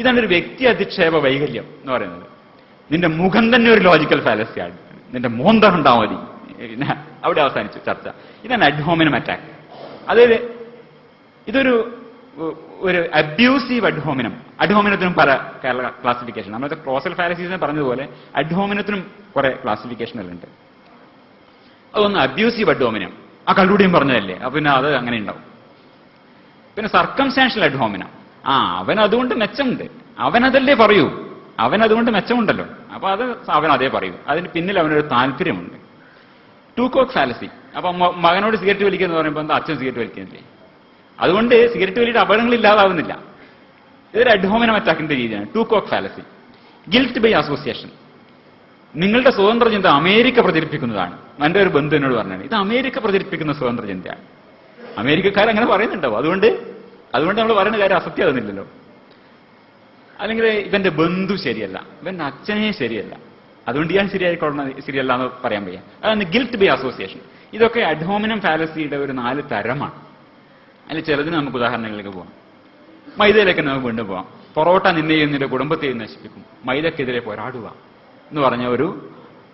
ഇതാണ് ഒരു വ്യക്തി അധിക്ഷേപ വൈകല്യം എന്ന് പറയുന്നത്. നിന്റെ മുഖം തന്നെ ഒരു ലോജിക്കൽ ഫാലസിയാണ്. നിന്റെ മോന്ത ഉണ്ടാ മതി. പിന്നെ അവിടെ അവസാനിച്ചു ചർച്ച. ഇതാണ് അഡ്ഹോമിനം അറ്റാക്ക്. ഇതൊരു അബ്യൂസീവ് അഡ്ഹോമിനം. അഡ്ഹോമിനത്തിനും പല ക്ലാസിഫിക്കേഷൻ. നമ്മളത്തെ ക്ലോസൽ ഫാലസീസിനെ പറഞ്ഞതുപോലെ അഡ്ഹോമിനത്തിനും കുറെ ക്ലാസിഫിക്കേഷനുകളുണ്ട്. അതൊന്ന് അബ്യൂസീവ് അഡ്ഹോമിനം. ആ കള്ളുടിയും പറഞ്ഞതല്ലേ, അപ്പൊ പിന്നെ അത് അങ്ങനെ ഉണ്ടാവും. പിന്നെ സർക്കംസ്റ്റാൻഷ്യൽ അഡ്ഹോമിനം. അവൻ അതുകൊണ്ട് മെച്ചമുണ്ട്, അവനതല്ലേ പറയൂ, അവനതുകൊണ്ട് മെച്ചമുണ്ടല്ലോ, അപ്പൊ അത് അവൻ അതേ പറയൂ. അതിന് പിന്നിൽ അവനൊരു താല്പര്യമുണ്ട്. Tu quoque fallacy. അപ്പൊ മകനോട് സിഗരറ്റ് വലിക്കുക എന്ന് പറയുമ്പോൾ എന്താ അച്ഛൻ സിഗരറ്റ് വലിക്കുന്നില്ലേ, അതുകൊണ്ട് സിഗരറ്റ് വലിയുടെ അപകടങ്ങൾ ഇല്ലാതാവുന്നില്ല. ഇതൊരു അഡ്ഹോമിനം അറ്റാക്കിന്റെ രീതിയാണ് tu quoque fallacy. Guilt by association. നിങ്ങളുടെ സ്വതന്ത്ര ചിന്ത അമേരിക്ക പ്രചരിപ്പിക്കുന്നതാണ്. എൻ്റെ ഒരു ബന്ധു എന്നോട് പറഞ്ഞാണ്, ഇത് അമേരിക്ക പ്രചരിപ്പിക്കുന്ന സ്വതന്ത്ര ചിന്തയാണ്. അമേരിക്കക്കാരങ്ങനെ പറയുന്നുണ്ടാവും, അതുകൊണ്ട് നമ്മൾ പറയുന്ന കാര്യം അസത്യമാകുന്നില്ലല്ലോ. അല്ലെങ്കിൽ ഇവന്റെ ബന്ധു ശരിയല്ല, ഇവന്റെ അച്ഛനെ ശരിയല്ല, അതുകൊണ്ട് ഞാൻ ശരിയല്ല എന്ന് പറയാൻ വയ്യ. അതാണ് ഗിൽറ്റ് ബൈ അസോസിയേഷൻ. ഇതൊക്കെ അഡ്ഹോമിനം ഫാലസിയുടെ ഒരു 4 തരമാണ്. അതിൽ ചിലതിന് നമുക്ക് ഉദാഹരണങ്ങളിലേക്ക് പോകാം. മൈദയിലേക്ക് നമുക്ക് വീണ്ടും പോകാം. പൊറോട്ട നിന്നെയും നിന്റെ കുടുംബത്തെയും നശിപ്പിക്കും, മൈദക്കെതിരെ പോരാടുക എന്ന് പറഞ്ഞ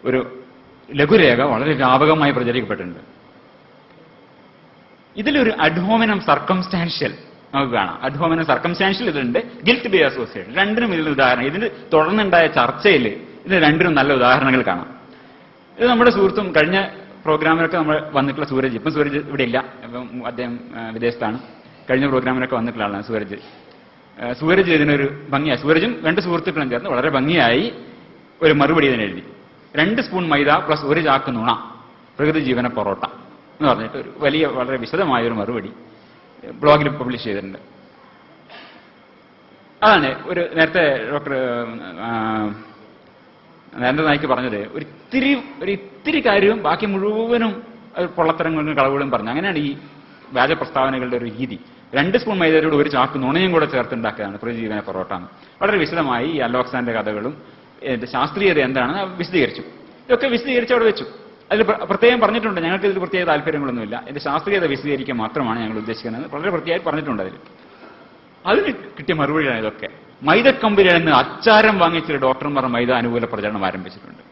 ഒരു ലഘുരേഖ വളരെ വ്യാപകമായി പ്രചരിക്കപ്പെട്ടിട്ടുണ്ട്. ഇതിലൊരു അഡ്ഹോമിനം സർക്കംസ്റ്റാൻഷ്യൽ നമുക്ക് കാണാം. അഡ്ഹോമിനം സർക്കംസ്റ്റാൻഷ്യൽ ഇതിലുണ്ട്, ഗിൽറ്റ് ബൈ അസോസിയേഷൻ. രണ്ടിനും ഇതിൽ ഉദാഹരണം. ഇതിന് തുടർന്നുണ്ടായ ചർച്ചയിൽ ഇതിന് രണ്ടിനും നല്ല ഉദാഹരണങ്ങൾ കാണാം. ഇത് നമ്മുടെ സുഹൃത്തും കഴിഞ്ഞ പ്രോഗ്രാമിലൊക്കെ നമ്മൾ വന്നിട്ടുള്ള സൂരജ്, ഇപ്പം സൂരജ് ഇവിടെ ഇല്ല, അപ്പം അദ്ദേഹം വിദേശത്താണ്. കഴിഞ്ഞ പ്രോഗ്രാമിലൊക്കെ വന്നിട്ടുള്ള ആളാണ് സൂരജ് ഇതിനൊരു ഭംഗിയായി, സൂരജും 2 സുഹൃത്തുക്കളും ചേർന്ന് വളരെ ഭംഗിയായി ഒരു മറുപടി ഇതിനെഴുതി. 2 സ്പൂൺ മൈദ പ്ലസ് 1 ചാക്ക് നുണ, പ്രകൃതി ജീവന പൊറോട്ട എന്ന് പറഞ്ഞിട്ട് ഒരു വലിയ വളരെ വിശദമായ ഒരു മറുപടി ബ്ലോഗിൽ പബ്ലിഷ് ചെയ്തിട്ടുണ്ട്. അതാണ് ഒരു നേരത്തെ ഡോക്ടർ നരേന്ദ്ര നായിക്ക് പറഞ്ഞത്. ഒരു ഇത്തിരി കാര്യവും ബാക്കി മുഴുവനും പൊള്ളത്തരങ്ങളും കളവുകളും പറഞ്ഞു. അങ്ങനെയാണ് ഈ വ്യാജ പ്രസ്താവനകളുടെ ഒരു രീതി. 2 സ്പൂൺ മൈദയോട് ഒരു ചാക്ക് നുണയും കൂടെ ചേർത്തുണ്ടാക്കുകയാണ് പ്രതിജീവന പൊറോട്ട. വളരെ വിശദമായി ഈ അലോക്സാന്റെ കഥകളും ശാസ്ത്രീയത എന്താണെന്ന് വിശദീകരിച്ചു. ഇതൊക്കെ വിശദീകരിച്ച് അവിടെ വെച്ചു. അതിൽ പ്രത്യേകം പറഞ്ഞിട്ടുണ്ട്, ഞങ്ങൾക്ക് ഇതിൽ പ്രത്യേക താല്പര്യങ്ങളൊന്നുമില്ല, എന്റെ ശാസ്ത്രീയത വിശദീകരിക്കാൻ മാത്രമാണ് ഞങ്ങൾ ഉദ്ദേശിക്കുന്നത്. വളരെ പ്രത്യേകമായി പറഞ്ഞിട്ടുണ്ട്. അതിന് കിട്ടിയ മറുപടിയാണ് ഇതൊക്കെ. മൈദക്കമ്പനിയിൽ നിന്ന് അച്ചാരം വാങ്ങിച്ച ഡോക്ടർമാർ മൈദ അനുകൂല പ്രചരണം ആരംഭിച്ചിട്ടുണ്ട്.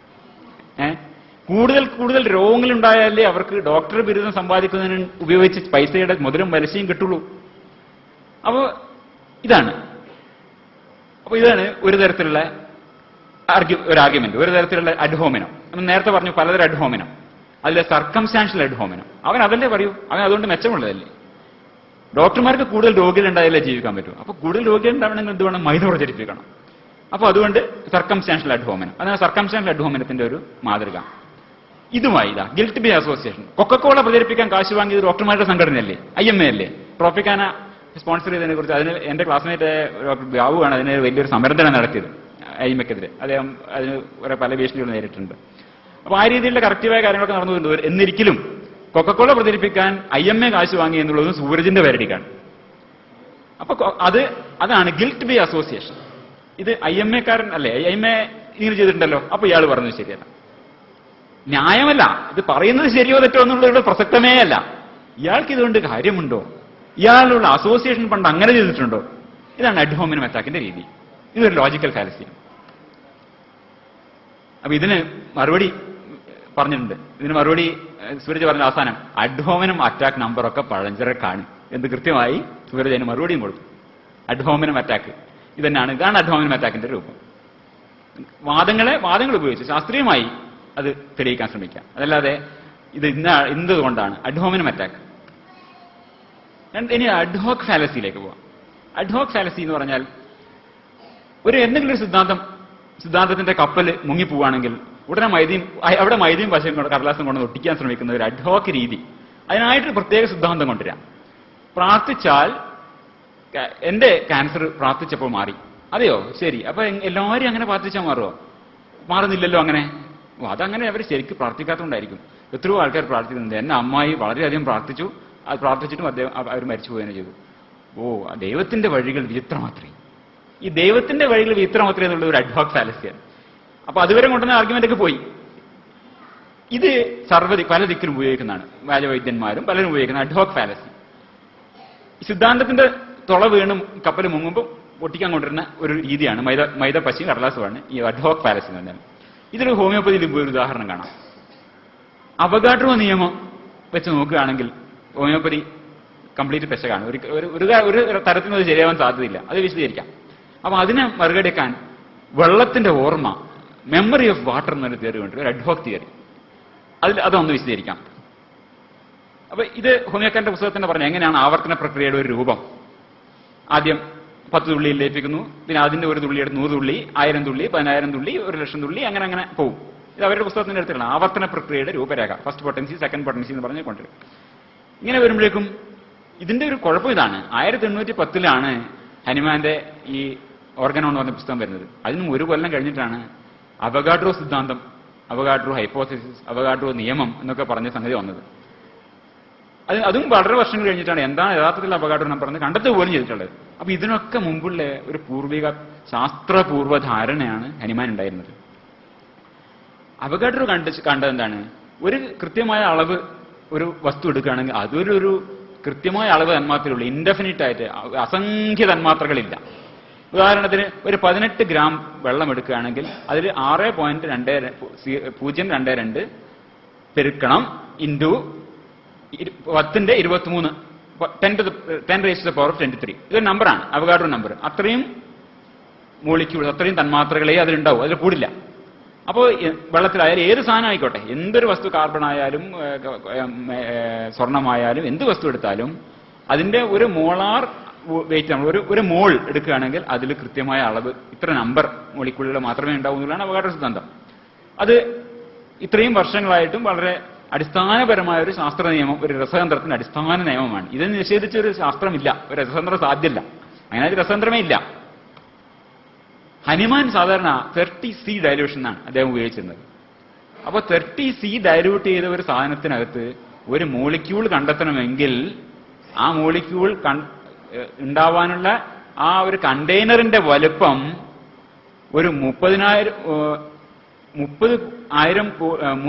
കൂടുതൽ രോഗങ്ങളുണ്ടായാലേ അവർക്ക് ഡോക്ടർ ബിരുദം സമ്പാദിക്കുന്നതിന് ഉപയോഗിച്ച് പൈസയുടെ മുതലും പലിശയും കിട്ടുള്ളൂ. ഇതാണ് ഒരു തരത്തിലുള്ള ഒരു ആർഗ്യുമെന്റ്, ഒരു തരത്തിലുള്ള അഡ്ഹോമിനം. നമ്മൾ നേരത്തെ പറഞ്ഞു പലതരം അഡ്ഹോമിനം. അതിലെ സർക്കംസ്റ്റാൻഷ്യൽ അഡ്ഹോമിനം. അവൻ അതല്ലേ പറയൂ, അവൻ അതുകൊണ്ട് മെച്ചമുള്ളതല്ലേ. ഡോക്ടർമാർക്ക് കൂടുതൽ രോഗികളുണ്ടായാലേ ജീവിക്കാൻ പറ്റൂ. അപ്പൊ കൂടുതൽ രോഗികളുണ്ടാവണമെങ്കിൽ എന്ത് വേണം? മൈദ പ്രചരിപ്പിക്കണം. അപ്പൊ അതുകൊണ്ട് സർക്കംസ്റ്റാൻഷ്യൽ അഡ്ഹോമിനം, അതാണ് സർക്കംസ്റ്റാൻഷ്യൽ അഡ്ഹോമിനത്തിന്റെ ഒരു മാതൃക. ഇതുമായി ഗിൽറ്റ് ബൈ അസോസിയേഷൻ. കൊക്കക്കോള പ്രചരിപ്പിക്കാൻ കാശ് വാങ്ങിയത് ഡോക്ടർമാരുടെ സംഘടനയല്ലേ, IMA അല്ലേ. ട്രോപ്പിക്കാന സ്പോൺസർ ചെയ്തതിനെ കുറിച്ച് അതിന് എന്റെ ക്ലാസ്മേറ്റ് ഡോക്ടർ ബാബു ആണ് അതിന് വലിയൊരു സമരം തന്നെ നടത്തിയത് IMAക്കെതിരെ. അദ്ദേഹം അതിന് പല ഭീഷണികൾ നേരിട്ടുണ്ട്. അപ്പൊ ആ രീതിയിലുള്ള കറക്റ്റീവായ കാര്യങ്ങളൊക്കെ നടന്നു. എന്നിരിക്കലും കൊക്കക്കോള പ്രചരിപ്പിക്കാൻ IMA കാശ് വാങ്ങി എന്നുള്ളതും സൂരജിന്റെ പേരടിക്കാണ്. അപ്പൊ അതാണ് ഗിൽറ്റ് ബൈ അസോസിയേഷൻ. ഇത് IMAക്കാരൻ അല്ലേ, IMA ഇങ്ങനെ ചെയ്തിട്ടുണ്ടല്ലോ, അപ്പൊ ഇയാൾ പറഞ്ഞു ശരിയല്ല. ന്യായമല്ല, ഇത് പറയുന്നത് ശരിയോ തെറ്റോ എന്നുള്ളത് പ്രസക്തമേ അല്ല. ഇയാൾക്ക് ഇതുകൊണ്ട് കാര്യമുണ്ടോ? ഇയാളുള്ള അസോസിയേഷൻ പണ്ട് അങ്ങനെ ചെയ്തിട്ടുണ്ടോ? ഇതാണ് അഡ്ഹോമിനം അറ്റാക്കിന്റെ രീതി. ഇതൊരു ലോജിക്കൽ ഫാലസിയാണ്. അപ്പൊ ഇതിന് മറുപടി പറഞ്ഞിട്ടുണ്ട്. ഇതിന് മറുപടി സൂരജ് പറഞ്ഞ അവസാനം അഡ്ഹോമിനം അറ്റാക്ക് നമ്പറൊക്കെ പഴഞ്ചരക്കാണ് എന്ന് കൃത്യമായി സൂരജ് അതിന് മറുപടിയും കൊടുത്തു. അഡ്ഹോമിനം അറ്റാക്ക് ഇതാണ് അഡ്ഹോമിനം അറ്റാക്കിന്റെ രൂപം. വാദങ്ങൾ ഉപയോഗിച്ച് ശാസ്ത്രീയമായി അത് തെളിയിക്കാൻ ശ്രമിക്കാം. അതല്ലാതെ ഇത് എന്തുകൊണ്ടാണ് അഡ്ഹോമിനം അറ്റാക്ക്. ഇനി അഡ്ഹോക് ഫാലസിയിലേക്ക് പോവാം. അഡ്ഹോക് ഫാലസി എന്ന് പറഞ്ഞാൽ എന്തെങ്കിലും ഒരു സിദ്ധാന്തത്തിന്റെ കപ്പൽ മുങ്ങിപ്പോവാണെങ്കിൽ ഉടനെ അവിടെ മൈദയും പശയും കടലാസും കൊണ്ട് ഒട്ടിക്കാൻ ശ്രമിക്കുന്ന ഒരു അഡ്ഹോക് രീതി. അതിനായിട്ട് പ്രത്യേക സിദ്ധാന്തം കൊണ്ടുവരാം. പ്രാർത്ഥിച്ചാൽ എന്റെ ക്യാൻസർ പ്രാർത്ഥിച്ചപ്പോൾ മാറി. അതെയോ, ശരി. അപ്പൊ എല്ലാവരും അങ്ങനെ പ്രാർത്ഥിച്ചാൽ മാറുമോ? മാറുന്നില്ലല്ലോ അങ്ങനെ. അതങ്ങനെ അവർ ശരിക്കും പ്രാർത്ഥിക്കാത്തതുകൊണ്ടായിരിക്കും. എത്രയോ ആൾക്കാർ പ്രാർത്ഥിക്കുന്നുണ്ട്. എന്നെ അമ്മായി വളരെയധികം പ്രാർത്ഥിച്ചു, അത് പ്രാർത്ഥിച്ചിട്ടും അവർ മരിച്ചു പോവുകയാണ് ചെയ്തു. ദൈവത്തിന്റെ വഴികൾ വിചിത്രമാത്രേ. ഈ ദൈവത്തിന്റെ വഴികൾ വിചിത്രമാത്രേ എന്നുള്ള ഒരു അഡ്ഹോക് ഫാലസിയാണ്. അപ്പൊ അതുവരെ കൊണ്ടുവന്ന ആർഗ്യുമെന്റ് ഒക്കെ പോയി. ഇത് പല ദിക്കിലും ഉപയോഗിക്കുന്നതാണ്. വ്യാജവൈദ്യന്മാരും പലരും ഉപയോഗിക്കുന്ന അഡ്ഹോക് ഫാലസി. സിദ്ധാന്തത്തിന്റെ തുള വീണും കപ്പൽ മുങ്ങുമ്പോൾ പൊട്ടിക്കാൻ കൊണ്ടിരുന്ന ഒരു രീതിയാണ് മൈദ പശയും കടലാസുമാണ് ഈ അഡ്ഹോക് ഫാലസി എന്ന് പറഞ്ഞാൽ. ഇതിൽ ഹോമിയോപ്പതിയിൽ ഒരു ഉദാഹരണം കാണാം. അവഗാഡ്രോ നിയമം വെച്ച് നോക്കുകയാണെങ്കിൽ ഹോമിയോപ്പതി കംപ്ലീറ്റ് പെശകാണ്. ഒരു തരത്തിലും അത് ശരിയാവാൻ സാധ്യതയില്ല. അത് വിശദീകരിക്കാം. അപ്പൊ അതിനെ മറികടക്കാൻ വെള്ളത്തിന്റെ ഓർമ്മ, മെമ്മറി ഓഫ് വാട്ടർ എന്നൊരു തിയറി ഉണ്ട്, ഒരു അഡ്ഹോക് തിയറി. അതൊന്ന് വിശദീകരിക്കാം. അപ്പൊ ഇത് ഹോമിയോക്കാരന്റെ പുസ്തകത്തിന്റെ പറഞ്ഞ എങ്ങനെയാണ് ആവർത്തന പ്രക്രിയയുടെ ഒരു രൂപം. ആദ്യം 10 തുള്ളിയിൽ ലയിപ്പിക്കുന്നു, പിന്നെ അതിന്റെ ഒരു തുള്ളി എടുത്ത് 100 തുള്ളി, 1000 തുള്ളി, 10,000 തുള്ളി, 1,00,000 തുള്ളി, അങ്ങനെ പോകും. ഇത് അവരുടെ പുസ്തകത്തിന്റെ അടുത്തുള്ള ആവർത്തന പ്രക്രിയയുടെ രൂപരേഖ. ഫസ്റ്റ് പൊട്ടൻസി, സെക്കൻഡ് പൊട്ടൻസി എന്ന് പറഞ്ഞ് കൊണ്ടുവരും. ഇങ്ങനെ വരുമ്പോഴേക്കും ഇതിന്റെ ഒരു കുഴപ്പം ഇതാണ്. 1810 ഹനുമാന്റെ ഈ ഓർഗനോ എന്ന് പറഞ്ഞ പുസ്തകം വരുന്നത്. അതിനും 1 കൊല്ലം കഴിഞ്ഞിട്ടാണ് അവഗാഡ്രോ സിദ്ധാന്തം, അവഗാഡ്രോ ഹൈപ്പോസിസ്, അവഗാഡ്രോ നിയമം എന്നൊക്കെ പറഞ്ഞ സംഗതി വന്നത്. അതും വളരെ വർഷങ്ങൾ കഴിഞ്ഞിട്ടാണ് എന്താണ് യഥാർത്ഥത്തിൽ അവഗാഡ്രോ നമ്പർ കണ്ടെത്തുക പോലും ചെയ്തിട്ടുള്ളത്. അപ്പൊ ഇതിനൊക്കെ മുമ്പുള്ള ഒരു പൂർവിക ശാസ്ത്രപൂർവ്വ ധാരണയാണ് ഹനുമാൻ ഉണ്ടായിരുന്നത്. അവഗാഡ്രോ കണ്ടത് എന്താണ്? ഒരു കൃത്യമായ അളവ് ഒരു വസ്തു എടുക്കുകയാണെങ്കിൽ അതൊരു കൃത്യമായ അളവ് തന്മാത്രയുള്ളൂ. ഇൻഡെഫിനിറ്റ് ആയിട്ട് അസംഖ്യ തന്മാത്രകളില്ല. ഉദാഹരണത്തിന് ഒരു 18 ഗ്രാം വെള്ളം എടുക്കുകയാണെങ്കിൽ അതിൽ 6.022 പെരുക്കണം ഇൻറ്റു 10 × 23 10⁻⁻³ ഇതൊരു നമ്പറാണ്, അവഗാഡ്രോ നമ്പർ. അത്രയും മോളിക്യൂൾ, അത്രയും തന്മാത്രകളെ അതിലുണ്ടാവും, അതിൽ കൂടില്ല. അപ്പോൾ വെള്ളത്തിലായാലും ഏത് സാധനം ആയിക്കോട്ടെ, എന്തൊരു വസ്തു, കാർബൺ ആയാലും സ്വർണമായാലും എന്ത് വസ്തു എടുത്താലും അതിന്റെ ഒരു മോളാർ വെയിറ്റ് നമ്മൾ ഒരു മോൾ എടുക്കുകയാണെങ്കിൽ അതിൽ കൃത്യമായ അളവ് ഇത്ര നമ്പർ മോളിക്യൂളുകൾ മാത്രമേ ഉണ്ടാവൂ എന്നുള്ളതാണ് അവഗാഡ്രോ സിദ്ധാന്തം. അത് ഇത്രയും വർഷങ്ങളായിട്ടും വളരെ അടിസ്ഥാനപരമായ ഒരു ശാസ്ത്ര നിയമം, ഒരു രസതന്ത്രത്തിന്റെ അടിസ്ഥാന നിയമമാണ്. ഇത് നിഷേധിച്ച ഒരു ശാസ്ത്രമില്ല, ഒരു രസതന്ത്രം സാധ്യമല്ല. അങ്ങനെ ഒരു രസതന്ത്രമേ ഇല്ല. ഹനുമാൻ സാധാരണ 30C ഡയലൂഷൻ എന്നാണ് അദ്ദേഹം ഉപയോഗിച്ചിരുന്നത്. അപ്പോൾ 30C ഡയലൂട്ട് ചെയ്ത ഒരു സാധനത്തിനകത്ത് ഒരു മോളിക്യൂൾ കണ്ടെത്തണമെങ്കിൽ ആ മോളിക്യൂൾ ഉണ്ടാവാനുള്ള ആ ഒരു കണ്ടെയ്നറിന്റെ വലുപ്പം ഒരു 3000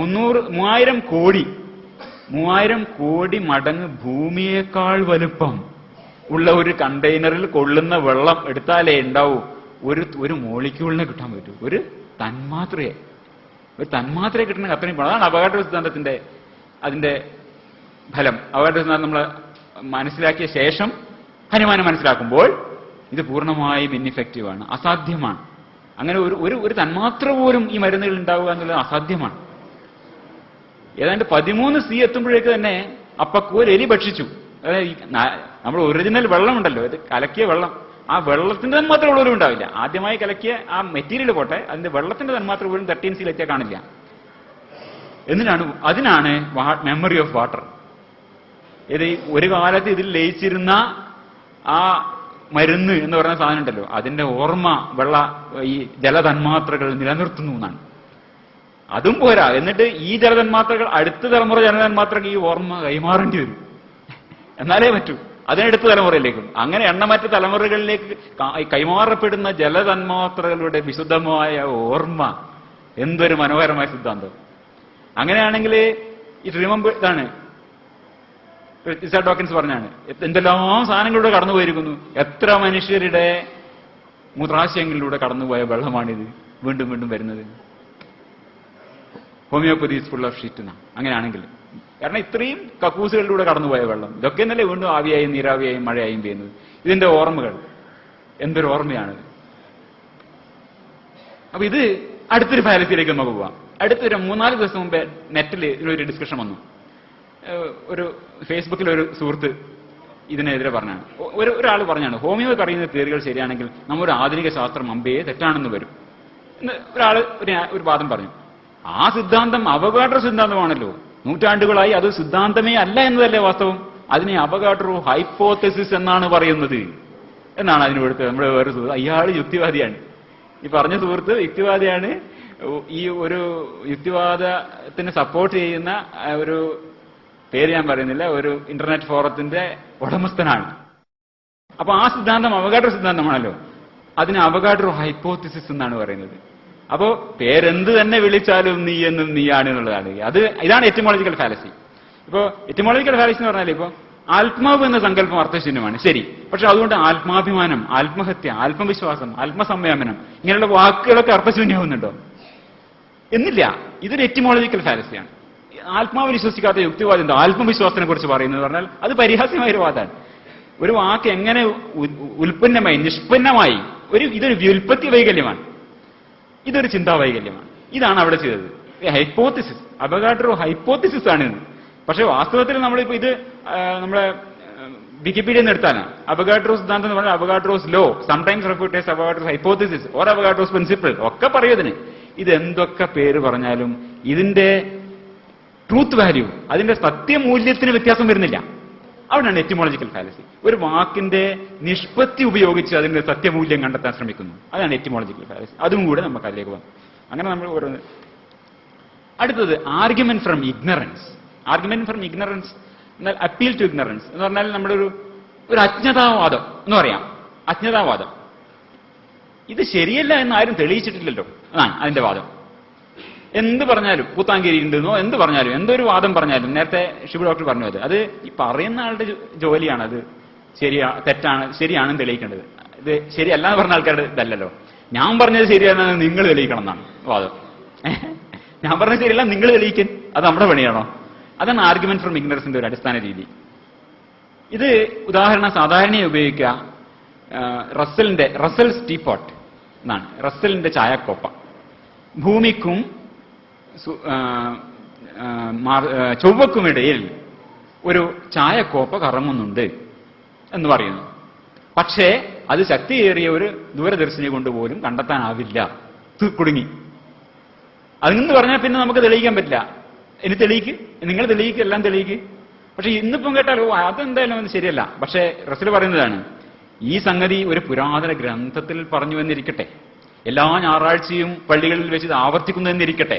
കോടി മടങ്ങ് ഭൂമിയേക്കാൾ വലുപ്പം ഉള്ള ഒരു കണ്ടെയ്നറിൽ കൊള്ളുന്ന വെള്ളം എടുത്താലേ ഉണ്ടാവൂ ഒരു മോളിക്യൂളിനെ കിട്ടാൻ പറ്റൂ. ഒരു തന്മാത്രയെ കിട്ടണമെങ്കിൽ അത്രയും പണം. അതാണ് അവഗാഡ്രോ സിദ്ധാന്തത്തിന്റെ അതിന്റെ ഫലം. അവഗാഡ്രോ സിദ്ധാന്തം നമ്മൾ മനസ്സിലാക്കിയ ശേഷം ഹനുമാനെ മനസ്സിലാക്കുമ്പോൾ ഇത് പൂർണ്ണമായും ഇൻഇഫക്റ്റീവാണ്, അസാധ്യമാണ്. അങ്ങനെ ഒരു തന്മാത്ര പോലും ഈ മരുന്നുകൾ ഉണ്ടാവുക എന്നുള്ളത് അസാധ്യമാണ്. ഏതാണ്ട് 13C എത്തുമ്പോഴേക്ക് തന്നെ അപ്പക്കൂർ എലി ഭക്ഷിച്ചു. അതായത് നമ്മൾ ഒറിജിനൽ വെള്ളമുണ്ടല്ലോ, ഇത് കലക്കിയ വെള്ളം, ആ വെള്ളത്തിന്റെ തന്മാത്ര പോലും ഉണ്ടാവില്ല. ആദ്യമായി കലക്കിയ ആ മെറ്റീരിയൽ പോട്ടെ, അതിന്റെ വെള്ളത്തിന്റെ തന്മാത്ര പോലും 13C എത്തിയാൽ കാണില്ല. അതിനാണ് മെമ്മറി ഓഫ് വാട്ടർ. ഇത് ഒരു കാലത്ത് ഇതിൽ ലയിച്ചിരുന്ന ആ മരുന്ന് എന്ന് പറയുന്ന സാധനം ഉണ്ടല്ലോ, അതിന്റെ ഓർമ്മ ഈ ജലതന്മാത്രകൾ നിലനിർത്തുന്നു എന്നാണ്. അതും പോരാ, എന്നിട്ട് ഈ ജലതന്മാത്രകൾ അടുത്ത തലമുറ ജലതന്മാത്രകൾ ഈ ഓർമ്മ കൈമാറേണ്ടി വരും, എന്നാലേ പറ്റൂ. അതിനടുത്ത തലമുറയിലേക്കും അങ്ങനെ എണ്ണമറ്റ തലമുറകളിലേക്ക് കൈമാറപ്പെടുന്ന ജലതന്മാത്രകളുടെ വിശുദ്ധമായ ഓർമ്മ. എന്തൊരു മനോഹരമായ സിദ്ധാന്തം! അങ്ങനെയാണെങ്കിൽ ഇതാണ് റിച്ചാർഡ് ഡോക്കിൻസ് പറഞ്ഞാണ്, എന്തെല്ലാം സാധനങ്ങളിലൂടെ കടന്നുപോയിരിക്കുന്നു. എത്ര മനുഷ്യരുടെ മൂത്രാശയങ്ങളിലൂടെ കടന്നുപോയ വെള്ളമാണിത് വീണ്ടും വീണ്ടും വരുന്നത്. Homeopathy is full of shit എന്നാണ് അങ്ങനെയാണെങ്കിൽ. കാരണം ഇത്രയും കക്കൂസുകളിലൂടെ കടന്നുപോയ വെള്ളം, ഇതൊക്കെ എന്നല്ലേ വീണ്ടും ആവിയായും നീരാവിയായും മഴയായും ചെയ്യുന്നത്. ഇതിന്റെ ഓർമ്മകൾ എന്തൊരു ഓർമ്മയാണിത്. അപ്പൊ ഇത് അടുത്തൊരു ഫാലസിയിലേക്ക് നമുക്ക് പോവാം. അടുത്തൊരു 3-4 ദിവസം മുമ്പേ നെറ്റിൽ ഇതിലൊരു ഡിസ്കഷൻ വന്നു. ഒരു ഫേസ്ബുക്കിൽ ഒരു സുഹൃത്ത് ഇതിനെതിരെ പറഞ്ഞാണ്. ഒരാൾ പറഞ്ഞാണ്, ഹോമിയോ പറയുന്ന തിയറികൾ ശരിയാണെങ്കിൽ നമ്മുടെ ആധുനിക ശാസ്ത്രം അമ്പയെ തെറ്റാണെന്ന് വരും എന്ന് ഒരാൾ ഒരു വാദം പറഞ്ഞു. ആ സിദ്ധാന്തം അവഗാഡ്രോ സിദ്ധാന്തമാണല്ലോ, നൂറ്റാണ്ടുകളായി അത് സിദ്ധാന്തമേ അല്ല എന്നതല്ലേ വാസ്തവം. അതിനെ അവഗാഡ്രോ ഹൈപ്പോതെസിസ് എന്നാണ് പറയുന്നത് എന്നാണ് അതിനെടുത്ത് നമ്മുടെ വേറെ സുഹൃത്ത്. അയാൾ യുക്തിവാദിയാണ്. ഈ പറഞ്ഞ സുഹൃത്ത് യുക്തിവാദിയാണ്. ഈ ഒരു യുക്തിവാദത്തിന് സപ്പോർട്ട് ചെയ്യുന്ന ഒരു പേര് ഞാൻ പറയുന്നില്ല, ഒരു ഇന്റർനെറ്റ് ഫോറത്തിന്റെ ഉടമസ്ഥനാണ്. അപ്പൊ ആ സിദ്ധാന്തം അവഗാഡ്രോ സിദ്ധാന്തമാണല്ലോ, അതിന് അവഗാഡ്രോ ഹൈപ്പോത്തിസിസ് എന്നാണ് പറയുന്നത്. അപ്പോ പേരെന്ത് തന്നെ വിളിച്ചാലും നീ എന്നും നീയാണ് എന്നുള്ളതാണ്. ഇതാണ് എറ്റിമോളജിക്കൽ ഫാലസി. ഇപ്പോ എറ്റിമോളജിക്കൽ ഫാലസി എന്ന് പറഞ്ഞാൽ ഇപ്പോ ആത്മാവ് എന്ന സങ്കല്പം അർത്ഥശൂന്യമാണ്, ശരി. പക്ഷെ അതുകൊണ്ട് ആത്മാഭിമാനം, ആത്മഹത്യ, ആത്മവിശ്വാസം, ആത്മസംയമനം ഇങ്ങനെയുള്ള വാക്കുകളൊക്കെ അർത്ഥശൂന്യമാവുന്നുണ്ടോ? എന്നില്ല. ഇതൊരു എറ്റിമോളജിക്കൽ ഫാലസിയാണ്. ആത്മാവിൽ വിശ്വസിക്കാത്ത യുക്തിവാദം എന്താ ആത്മവിശ്വാസത്തിനെ കുറിച്ച് പറയുന്നത് പറഞ്ഞാൽ അത് പരിഹാസ്യമായ ഒരു വാദമാണ്. ഒരു വാക്ക് എങ്ങനെ ഉൽപ്പന്നമായി നിഷ്പന്നമായി ഇതൊരു വ്യുൽപ്പത്തി വൈകല്യമാണ്, ഇതൊരു ചിന്താവൈകല്യമാണ്. ഇതാണ് അവിടെ ചെയ്തത്. ഹൈപ്പോത്തിസിസ്, അവഗാഡ്രോ ഹൈപ്പോത്തിസിസ് ആണ്. പക്ഷെ വാസ്തവത്തിൽ നമ്മളിപ്പോ ഇത് നമ്മളെ വിക്കിപീഡിയ എടുത്താലാണ് അവഗാഡ്രോ സിദ്ധാന്തം എന്ന് പറഞ്ഞാൽ Avogadro's law, sometimes referred as Avogadro's hypothesis or Avogadro's principle ഒക്കെ പറയുന്നതിന്. ഇതെന്തൊക്കെ പേര് പറഞ്ഞാലും ഇതിന്റെ ട്രൂത്ത് വാല്യൂ, അതിന്റെ സത്യമൂല്യത്തിന് വ്യത്യാസം വരുന്നില്ല. അവിടെയാണ് എറ്റിമോളജിക്കൽ ഫാലസി. ഒരു വാക്കിന്റെ നിഷ്പത്തി ഉപയോഗിച്ച് അതിന്റെ സത്യമൂല്യം കണ്ടെത്താൻ ശ്രമിക്കുന്നു. അതാണ് എറ്റിമോളജിക്കൽ ഫാലസി. അതും കൂടെ നമുക്ക് അതിലേക്ക് പോകാം. അങ്ങനെ നമ്മൾ ഓരോന്ന്. അടുത്തത് argument from ignorance. Argument from ignorance എന്നാൽ അപ്പീൽ ടു ഇഗ്നറൻസ് എന്ന് പറഞ്ഞാൽ നമ്മുടെ ഒരു അജ്ഞതാവാദം എന്ന് പറയാം. അജ്ഞതാവാദം ഇത് ശരിയല്ല എന്ന് ആരും തെളിയിച്ചിട്ടില്ലല്ലോ എന്നാണ് അതിന്റെ വാദം. എന്ത് പറഞ്ഞാലും പൂത്താങ്കേരി ഉണ്ടെന്നോ എന്ത് പറഞ്ഞാലും എന്തൊരു വാദം പറഞ്ഞാലും, നേരത്തെ ഷിബു ഡോക്ടർ പറഞ്ഞു, അത് ഈ പറയുന്ന ആളുടെ ജോലിയാണ് അത് ശരിയാണെന്ന് തെളിയിക്കേണ്ടത്. ഇത് ശരിയല്ല എന്ന് പറഞ്ഞ ആൾക്കാരുടെ ഇതല്ലല്ലോ. ഞാൻ പറഞ്ഞത് ശരിയാണെന്ന് നിങ്ങൾ തെളിയിക്കണം എന്നാണ് വാദം. ഞാൻ പറഞ്ഞത് ശരിയല്ല നിങ്ങൾ തെളിയിക്കാൻ, അത് നമ്മുടെ പണിയാണോ? അതാണ് ആർഗ്യുമെന്റ് ഫ്രം ഇഗ്നറൻസിന്റെ ഒരു അടിസ്ഥാന രീതി. ഇത് ഉദാഹരണം സാധാരണയായി ഉപയോഗിക്കുക റസ്സൽസ് ടീപോട്ട് എന്നാണ്. റസ്സലിന്റെ ചായക്കോപ്പ. ഭൂമിക്കും ചൊവ്വക്കുമിടയിൽ ഒരു ചായക്കോപ്പ കറങ്ങുന്നുണ്ട് എന്ന് പറയുന്നു. പക്ഷേ അത് ശക്തിയേറിയ ഒരു ദൂരദർശിനി കൊണ്ടുപോലും കണ്ടെത്താനാവില്ല, കുടുങ്ങി. അതെന്ന് പറഞ്ഞാൽ പിന്നെ നമുക്ക് തെളിയിക്കാൻ പറ്റില്ല. ഇനി തെളിയിക്ക്, നിങ്ങൾ തെളിയിക്ക്, എല്ലാം തെളിയിക്ക്. പക്ഷെ ഇന്നിപ്പം കേട്ടാൽ അതെന്തായാലും അത് ശരിയല്ല. പക്ഷെ റസൂൽ പറയുന്നതാണ്, ഈ സംഗതി ഒരു പുരാതന ഗ്രന്ഥത്തിൽ പറഞ്ഞു വന്നിരിക്കട്ടെ, എല്ലാ ഞായറാഴ്ചയും പള്ളികളിൽ വെച്ച് ഇത് ആവർത്തിക്കുന്നതെന്നിരിക്കട്ടെ.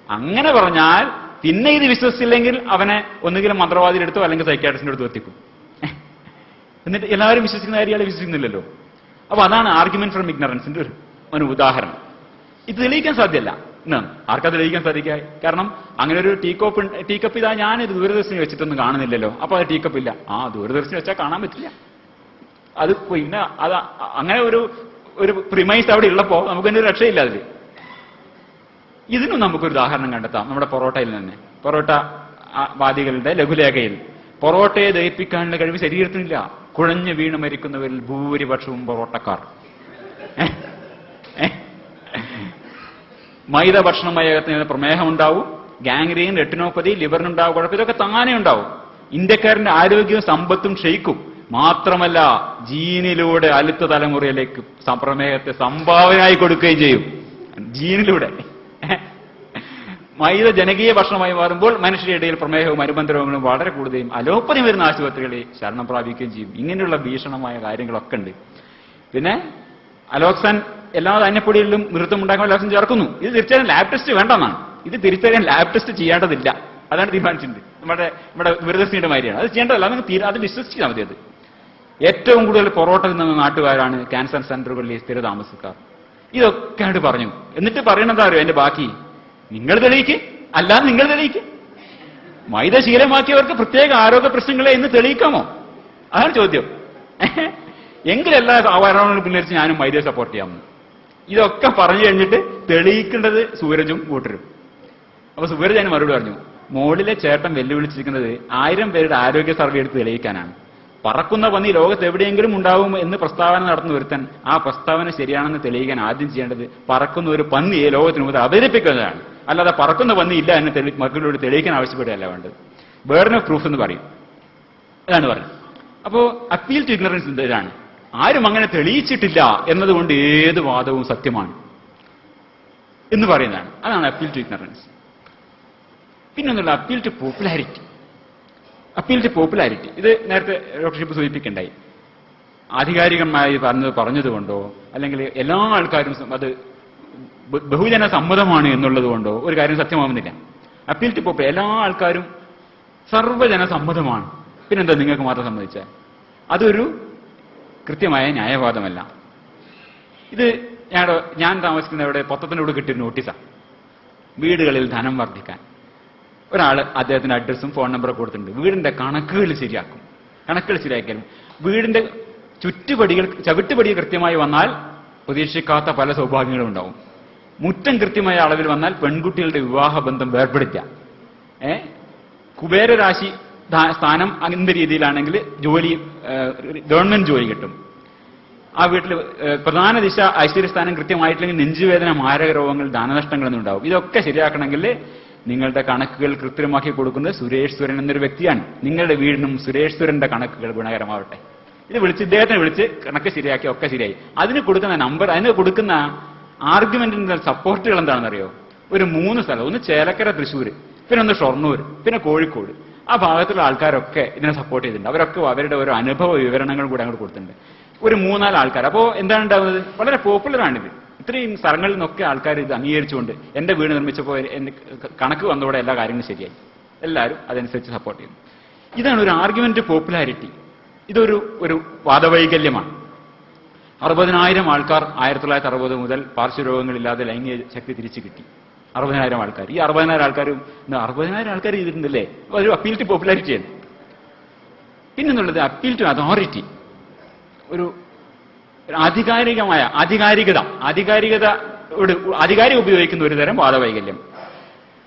അങ്ങനെ പറഞ്ഞാൽ പിന്നെ ഇത് വിശ്വസിച്ചില്ലെങ്കിൽ അവനെ ഒന്നുകിലും മന്ത്രവാദിയുടെ അടുത്തോ അല്ലെങ്കിൽ സൈക്യാട്രിസ്റ്റിന്റെ അടുത്തോ എത്തിക്കും. എന്നിട്ട് എല്ലാവരും വിശ്വസിക്കുന്ന കാര്യം ഇയാളെ വിശ്വസിക്കുന്നില്ലല്ലോ. അപ്പൊ അതാണ് ആർഗ്യുമെന്റ് ഫ്രം ഇഗ്നറൻസിന്റെ ഒരു ഉദാഹരണം. ഇത് തെളിയിക്കാൻ സാധ്യമല്ല. ആർക്കാ തെളിയിക്കാൻ സാധിക്കുക? കാരണം അങ്ങനെ ഒരു ടീക്കപ്പ് ഇതാ ഞാൻ ദൂരദർശനം വെച്ചിട്ടൊന്നും കാണുന്നില്ലല്ലോ, അപ്പൊ അത് ടീക്കപ്പ് ഇല്ല. ദൂരദർശനം വെച്ചാൽ കാണാൻ പറ്റില്ല. അത് പിന്നെ അത് അങ്ങനെ ഒരു പ്രിമൈസ് അവിടെ ഉള്ളപ്പോ നമുക്ക് തന്നെ ഒരു രക്ഷയില്ല അതിൽ. ഇതിനും നമുക്കൊരു ഉദാഹരണം കണ്ടെത്താം നമ്മുടെ പൊറോട്ടയിൽ തന്നെ. പൊറോട്ട വാദികളുടെ ലഘുലേഖയിൽ പൊറോട്ടയെ ദഹിപ്പിക്കാനുള്ള കഴിവ് ശരീരത്തിനില്ല. കുഴഞ്ഞു വീണ് മരിക്കുന്നവരിൽ ഭൂരിപക്ഷവും പൊറോട്ടക്കാർ. മൈദ ഭക്ഷണമയത്തിന് പ്രമേഹം ഉണ്ടാവും, ഗാംഗ്രീൻ, റെട്ടിനോപ്പതി, ലിവറിനുണ്ടാവും കുഴപ്പം. ഇതൊക്കെ താനെ ഉണ്ടാവും. ഇന്ത്യക്കാരന്റെ ആരോഗ്യവും സമ്പത്തും ക്ഷയിക്കും. മാത്രമല്ല ജീനിലൂടെ അടുത്ത തലമുറയിലേക്ക് പ്രമേഹത്തെ സംഭാവനയായി കൊടുക്കുകയും ചെയ്യും. ജീനിലൂടെ മൈദ ജനകീയ ഭക്ഷണമായി മാറുമ്പോൾ മനുഷ്യരുടെ ഇടയിൽ പ്രമേഹവും അനുബന്ധ രോഗങ്ങളും വളരെ കൂടുതലും അലോപ്പതി വരുന്ന ആശുപത്രികളിൽ ശരണം പ്രാപിക്കുകയും ചെയ്യും. ഇങ്ങനെയുള്ള ഭീഷണമായ കാര്യങ്ങളൊക്കെ ഉണ്ട്. പിന്നെ അലോക്സാൻ എല്ലാ ധാന്യപ്പൊടികളിലും നൃത്തമുണ്ടാക്കാൻ അലോക്സാൻ ചേർക്കുന്നു. ഇത് തിരിച്ചറിയാൻ ലാബ് ടെസ്റ്റ് വേണ്ടെന്നാണ്. ഇത് തിരിച്ചറിയാൻ ലാബ് ടെസ്റ്റ് ചെയ്യേണ്ടതില്ല. അതാണ് തീരുമാനിച്ചിട്ടുണ്ട്. നമ്മുടെ ദൂരദർശിനിയുടെ മാതിരിയാണ്. അത് ചെയ്യേണ്ടതല്ല. അത് വിശ്വസിച്ചാൽ മതി. അത് ഏറ്റവും കൂടുതൽ പൊറോട്ട തിന്നുന്ന നാട്ടുകാരാണ് ക്യാൻസർ സെന്ററുകളിൽ സ്ഥിര താമസക്കാർ. ഇതൊക്കെ ആയിട്ട് പറഞ്ഞു. എന്നിട്ട് പറയണതാ അറിയോ എന്റെ ബാക്കി? നിങ്ങൾ തെളിയിക്ക്, അല്ലാതെ നിങ്ങൾ തെളിയിക്ക്. മൈദ ശീലമാക്കിയവർക്ക് പ്രത്യേക ആരോഗ്യ പ്രശ്നങ്ങളെ ഇന്ന് തെളിയിക്കാമോ? അതാണ് ചോദ്യം. എങ്കിലെല്ലാ ആവരണങ്ങളും പിന്നരിച്ച് ഞാനും മൈദയെ സപ്പോർട്ട് ചെയ്യാമെന്ന്. ഇതൊക്കെ പറഞ്ഞു കഴിഞ്ഞിട്ട് തെളിയിക്കേണ്ടത് സൂരജും കൂട്ടരും. അപ്പൊ സൂരജ് അതിന് മറുപടി പറഞ്ഞു, മോളിലെ ചേട്ടൻ വെല്ലുവിളിച്ചിരിക്കുന്നത് 1000 പേരുടെ ആരോഗ്യ സർവേ എടുത്ത് തെളിയിക്കാനാണ്. പറക്കുന്ന പന്നി ലോകത്ത് എവിടെയെങ്കിലും ഉണ്ടാവും എന്ന് പ്രസ്താവന നടത്തുന്ന ഒരുത്തൻ ആ പ്രസ്താവന ശരിയാണെന്ന് തെളിയിക്കാൻ ആദ്യം ചെയ്യേണ്ടത് പറക്കുന്ന ഒരു പന്നിയെ ലോകത്തിന് മുതൽ അവതരിപ്പിക്കുന്നതാണ്. അല്ലാതെ പറക്കുന്ന പന്നി ഇല്ല എന്ന് മക്കളോട് തെളിയിക്കാൻ ആവശ്യപ്പെടുകയല്ല വേണ്ടത്. ബേർഡൻ ഓഫ് പ്രൂഫ് എന്ന് പറയും. അതാണ് പറഞ്ഞത്. അപ്പോ അപ്പീൽ ടു ഇഗ്നറൻസ് ഇതാണ്. ആരും അങ്ങനെ തെളിയിച്ചിട്ടില്ല എന്നതുകൊണ്ട് ഏത് വാദവും സത്യമാണ് എന്ന് പറയുന്നതാണ്. അതാണ് അപ്പീൽ ടു ഇഗ്നറൻസ്. പിന്നൊന്നുള്ള appeal to popularity. Appeal to popularity ഇത് നേരത്തെ ഡോക്ടർ ഷിപ്പ് സൂചിപ്പിക്കണ്ടായി. ആധികാരികമായി പറഞ്ഞതുകൊണ്ടോ അല്ലെങ്കിൽ എല്ലാ ആൾക്കാരും അത് ബഹുജന സമ്മതമാണ് എന്നുള്ളത് കൊണ്ടോ ഒരു കാര്യം സത്യമാവുന്നില്ല. അപ്പീൽ ടു പോപ്പുലർ എല്ലാ ആൾക്കാരും സർവ്വജന സമ്മതമാണ്. പിന്നെന്താ നിങ്ങൾക്ക് മാത്രം സമ്മതിച്ചാൽ? അതൊരു കൃത്യമായ ന്യായവാദമല്ല. ഇത് ഞാൻ താമസിക്കുന്നവിടെ പൊത്തത്തിനോട് കിട്ടിയ നോട്ടീസാണ്. വീടുകളിൽ ധനം വർദ്ധിക്കാൻ ഒരാൾ അദ്ദേഹത്തിന്റെ അഡ്രസ്സും ഫോൺ നമ്പറും കൊടുത്തിട്ടുണ്ട്. വീടിന്റെ കണക്കുകൾ ശരിയാക്കും. കണക്കുകൾ ശരിയാക്കിയാലും വീടിന്റെ ചവിട്ടുപടികൾ കൃത്യമായി വന്നാൽ പ്രതീക്ഷിക്കാത്ത പല സൗഭാഗ്യങ്ങളും ഉണ്ടാവും. മുറ്റം കൃത്യമായ അളവിൽ വന്നാൽ പെൺകുട്ടികളുടെ വിവാഹബന്ധം വേർപ്പെടുത്തുക. കുബേരരാശി സ്ഥാനം അങ്ങനത്തെ രീതിയിലാണെങ്കിൽ ഗവൺമെന്റ് ജോലി കിട്ടും. ആ വീട്ടിൽ പ്രധാന ദിശ ഐശ്വര്യസ്ഥാനം കൃത്യമായിട്ടില്ലെങ്കിൽ നെഞ്ചുവേദന, മാരക രോഗങ്ങൾ, ധനനഷ്ടങ്ങളൊന്നും ഉണ്ടാവും. ഇതൊക്കെ ശരിയാക്കണമെങ്കിൽ നിങ്ങളുടെ കണക്കുകൾ കൃത്രിമമാക്കി കൊടുക്കുന്നത് സുരേഷ്വരൻ എന്നൊരു വ്യക്തിയാണ്. നിങ്ങളുടെ വീടിനും സുരേഷ്വരന്റെ കണക്കുകൾ ഗുണകരമാവട്ടെ. ഇത് ഇദ്ദേഹത്തിനെ വിളിച്ച് കണക്ക് ശരിയാക്കി ഒക്കെ ശരിയായി. അതിന് കൊടുക്കുന്ന നമ്പർ, അതിന് കൊടുക്കുന്ന ആർഗ്യുമെന്റിന്റെ സപ്പോർട്ടുകൾ എന്താണെന്നറിയോ? ഒരു 3 സ്ഥലം, ഒന്ന് ചേലക്കര, തൃശ്ശൂർ, പിന്നെ ഒന്ന് ഷൊർണൂർ, പിന്നെ കോഴിക്കോട്. ആ ഭാഗത്തുള്ള ആൾക്കാരൊക്കെ ഇതിനെ സപ്പോർട്ട് ചെയ്തിട്ടുണ്ട്. അവരൊക്കെ അവരുടെ ഓരോ അനുഭവ വിവരണങ്ങൾ കൂടെ അങ്ങോട്ട് കൊടുത്തിട്ടുണ്ട്. ഒരു 3-4 ആൾക്കാർ. അപ്പോൾ എന്താണ് ഉണ്ടാകുന്നത്? വളരെ പോപ്പുലറാണിത്. ഇത്രയും സ്ഥലങ്ങളിൽ നിന്നൊക്കെ ആൾക്കാർ ഇത് അംഗീകരിച്ചുകൊണ്ട് എന്റെ വീട് നിർമ്മിച്ചപ്പോൾ കണക്ക് വന്നതോടെ എല്ലാ കാര്യങ്ങളും ശരിയായി. എല്ലാവരും അതനുസരിച്ച് സപ്പോർട്ട് ചെയ്യുന്നു. ഇതാണ് ഒരു ആർഗ്യുമെന്റ് പോപ്പുലാരിറ്റി. ഇതൊരു വാദവൈകല്യമാണ്. 60,000 ആൾക്കാർ 1960 മുതൽ പാർശ്വരോഗങ്ങളില്ലാതെ ലൈംഗിക ശക്തി തിരിച്ചു കിട്ടി. 60,000 ആൾക്കാർ. ഈ 60,000 ആൾക്കാരും 60,000 ആൾക്കാർ ചെയ്തിട്ടുണ്ടല്ലേ? ഒരു അപ്പീൽ ടു പോപ്പുലാരിറ്റിയാണ്. പിന്നെന്നുള്ളത് അപ്പീൽ ടു അതോറിറ്റി. ഒരു അധികാരികം ഉപയോഗിക്കുന്ന ഒരു തരം വാദവൈകല്യം.